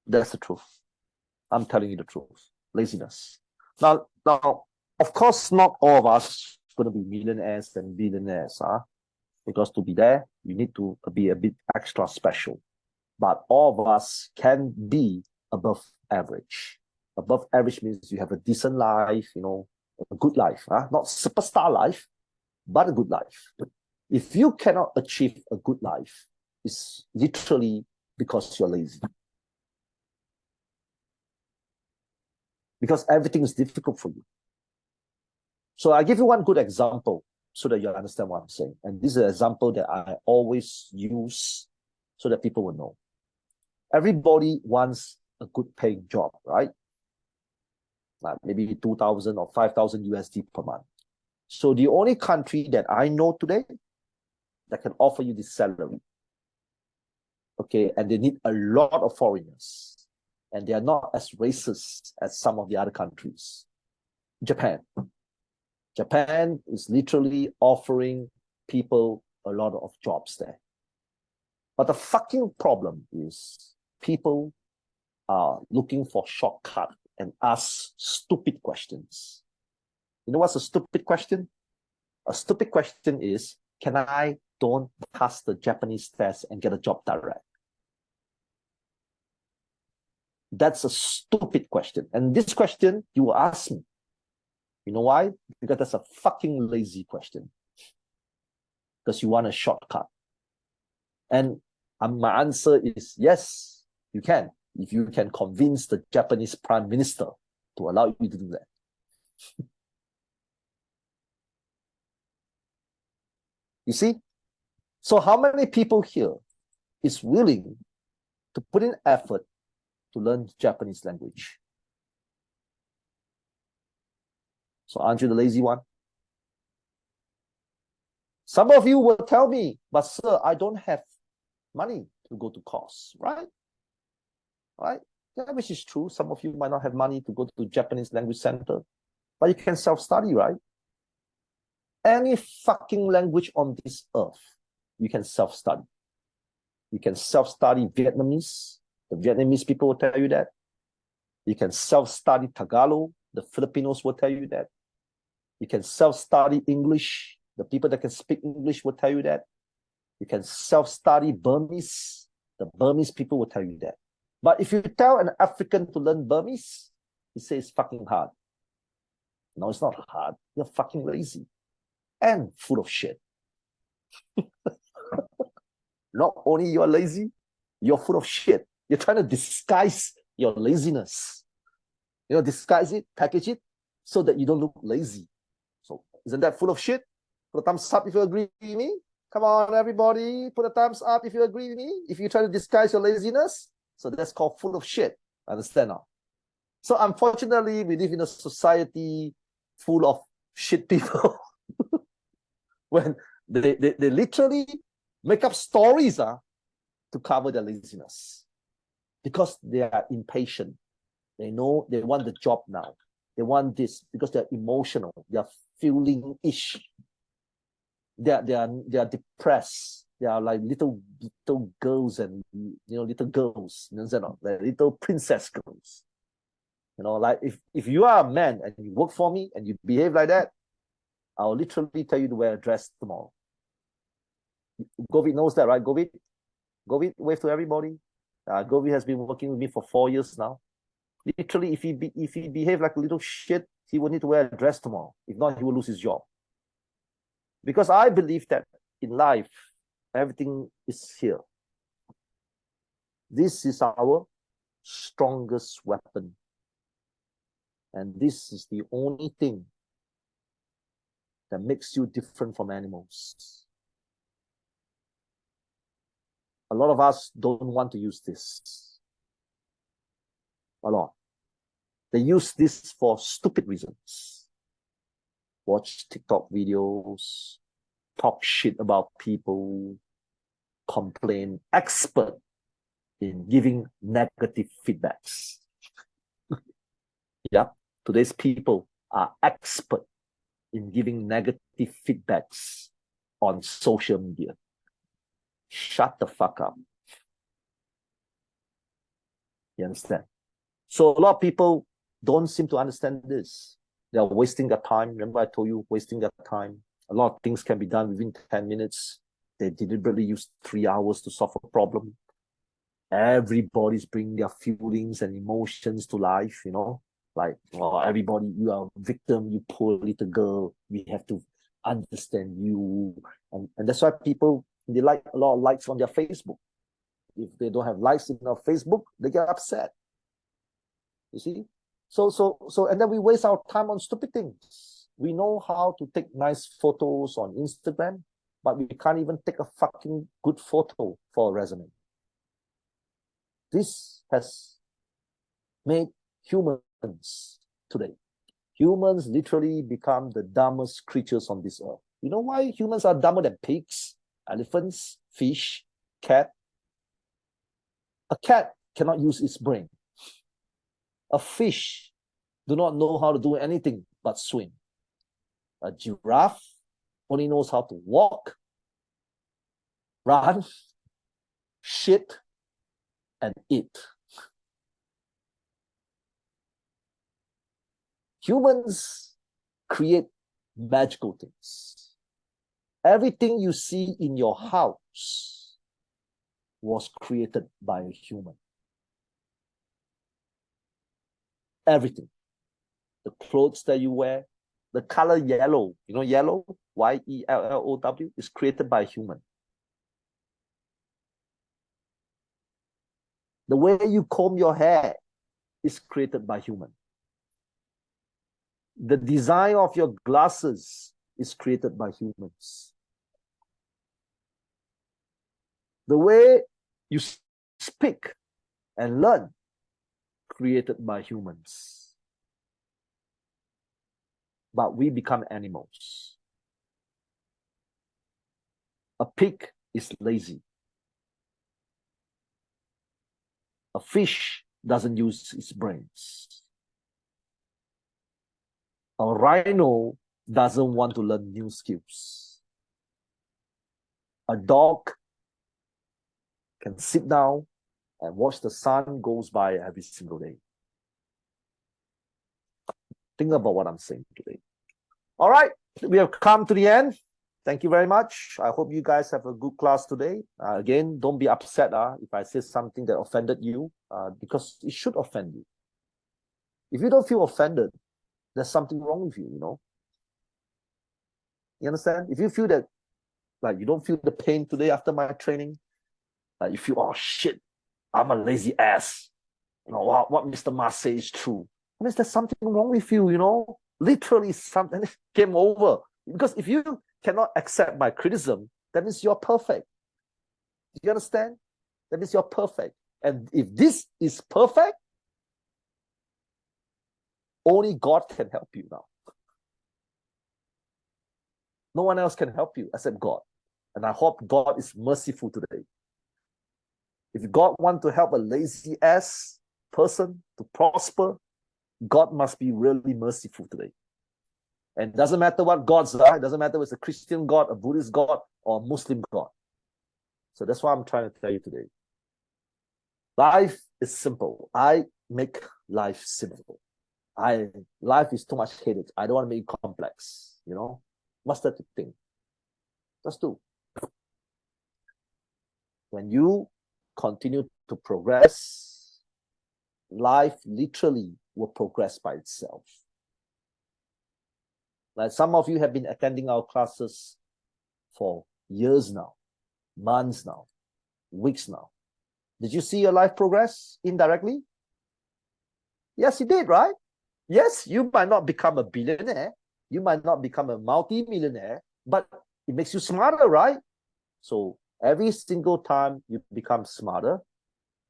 That's the truth. I'm telling you the truth. Laziness. Now, of course, not all of us are going to be millionaires and billionaires, because to be there, you need to be a bit extra special. But all of us can be above average. Above average means you have a decent life, you know, a good life, not superstar life, but a good life. If you cannot achieve a good life, it's literally because you're lazy. Because everything is difficult for you. So I give you one good example so that you understand what I'm saying. And this is an example that I always use so that people will know. Everybody wants a good paying job, right? Like maybe 2,000 or 5,000 USD per month. So the only country that I know today that can offer you this salary, okay, and they need a lot of foreigners, and they are not as racist as some of the other countries. Japan. Japan is literally offering people a lot of jobs there. But the fucking problem is people are looking for shortcut and ask stupid questions. You know what's a stupid question? A stupid question is, can I don't pass the Japanese test and get a job direct? That's a stupid question. And this question, you will ask me. You know why? Because that's a fucking lazy question. Because you want a shortcut. And my answer is yes, You can, if you can convince the Japanese Prime Minister to allow you to do that. You see? So how many people here is willing to put in effort to learn Japanese language? So aren't you the lazy one? Some of you will tell me, but sir, I don't have money to go to course, right? Right? Yeah, which is true. Some of you might not have money to go to Japanese language center, but you can self-study, right? Any fucking language on this earth, you can self-study. You can self-study Vietnamese. The Vietnamese people will tell you that. You can self-study Tagalog. The Filipinos will tell you that. You can self-study English. The people that can speak English will tell you that. You can self-study Burmese. The Burmese people will tell you that. But if you tell an African to learn Burmese, he says it's fucking hard. No, it's not hard. You're fucking lazy and full of shit. Not only you're lazy, you're full of shit. You're trying to disguise your laziness. Disguise it, package it, so that you don't look lazy. So isn't that full of shit? Put a thumbs up if you agree with me. Come on, everybody. Put a thumbs up if you agree with me. If you try to disguise your laziness, so that's called full of shit. Understand now? So unfortunately, we live in a society full of shit people. When they literally make up stories to cover their laziness. Because they are impatient. They know they want the job now. They want this because they're emotional. They're feeling-ish. They are depressed. They are like little girls and little girls. Like little princess girls. Like if you are a man and you work for me and you behave like that, I'll literally tell you to wear a dress tomorrow. Govit knows that, right? Govit, wave to everybody. Govit has been working with me for 4 years now. Literally, if he behave like a little shit, he will need to wear a dress tomorrow. If not, he will lose his job. Because I believe that in life, everything is here. This is our strongest weapon. And this is the only thing that makes you different from animals. A lot of us don't want to use this. A lot. They use this for stupid reasons. Watch TikTok videos, talk shit about people, complain, expert in giving negative feedbacks. Yeah, today's people are expert in giving negative feedbacks on social media. Shut the fuck up. You understand? So a lot of people don't seem to understand this. They are wasting their time. Remember I told you, wasting their time. A lot of things can be done within 10 minutes. They deliberately use 3 hours to solve a problem. Everybody's bringing their feelings and emotions to life, Like, everybody, you are a victim, you poor little girl. We have to understand you. And that's why people, they like a lot of likes on their Facebook. If they don't have likes in their Facebook, they get upset. You see? So, and then we waste our time on stupid things. We know how to take nice photos on Instagram, but we can't even take a fucking good photo for a resume. This has made humans today. Humans literally become the dumbest creatures on this earth. You know why humans are dumber than pigs, elephants, fish, cat? A cat cannot use its brain. A fish do not know how to do anything but swim. A giraffe only knows how to walk, run, shit, and eat. Humans create magical things. Everything you see in your house was created by a human. Everything. The clothes that you wear, the color yellow, yellow, Y-E-L-L-O-W, is created by a human. The way you comb your hair is created by human. The design of your glasses is created by humans. The way you speak and learn, created by humans. But we become animals. A pig is lazy. A fish doesn't use its brains. A rhino doesn't want to learn new skills. A dog can sit down and watch the sun goes by every single day. Think about what I'm saying today. All right, we have come to the end. Thank you very much. I hope you guys have a good class today. Again, don't be upset if I say something that offended you, because it should offend you. If you don't feel offended, there's something wrong with you, you know. You understand? If you feel that, like, you don't feel the pain today after my training, like you feel, oh shit, I'm a lazy ass. You know, what Mr. Ma says is true. That means there's something wrong with you, you know. Literally something came over. Because if you cannot accept my criticism, that means you're perfect. Do you understand? That means you're perfect. And if this is perfect, only God can help you now. No one else can help you except God. And I hope God is merciful today. If God wants to help a lazy ass person to prosper, God must be really merciful today. And it doesn't matter what gods are. It doesn't matter if it's a Christian God, a Buddhist God, or a Muslim God. So that's what I'm trying to tell you today. Life is simple. I make life simple. Life is too much headache. I don't want to make it complex. You know, what's that thing? Just do. When you continue to progress, life literally will progress by itself. Like some of you have been attending our classes for years now, months now, weeks now. Did you see your life progress indirectly? Yes, you did, right? Yes, you might not become a billionaire. You might not become a multi-millionaire, but it makes you smarter, right? So every single time you become smarter,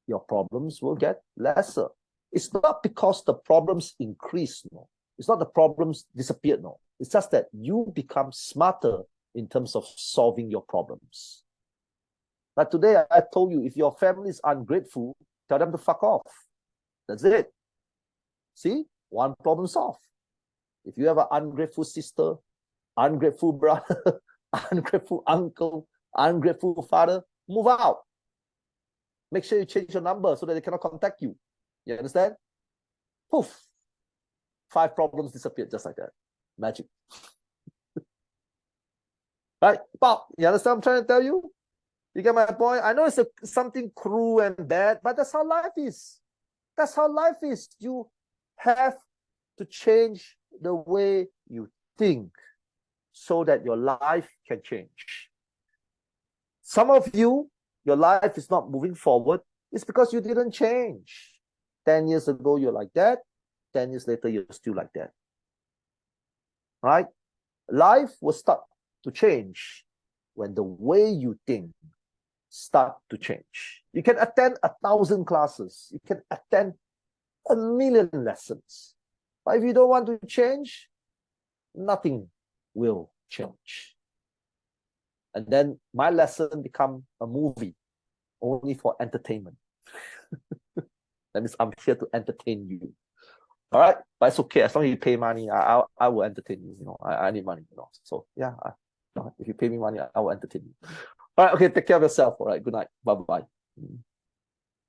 your problems will get lesser. It's not because the problems increase, no. It's not the problems disappeared, no. It's just that you become smarter in terms of solving your problems. Like today, I told you, if your family is ungrateful, tell them to fuck off. That's it. See? One problem solved. If you have an ungrateful sister, ungrateful brother, ungrateful uncle, ungrateful father, move out. Make sure you change your number so that they cannot contact you. You understand? Poof. 5 problems disappeared just like that. Magic. Right? Bob, you understand what I'm trying to tell you? You get my point? I know it's something cruel and bad, but that's how life is. That's how life is. You have to change the way you think so that your life can change. Some of you, your life is not moving forward. It's because you didn't change. 10 years ago, you're like that. 10 years later, you're still like that. Right? Life will start to change when the way you think start to change. You can attend 1,000 classes. You can attend 1,000,000 lessons. But if you don't want to change, nothing will change. And then my lesson become a movie only for entertainment. That means I'm here to entertain you. All right, but it's okay. As long as you pay money, I will entertain you. You know, I need money. You know, so yeah, if you pay me money, I will entertain you. All right, okay. Take care of yourself. All right, good night. Bye bye.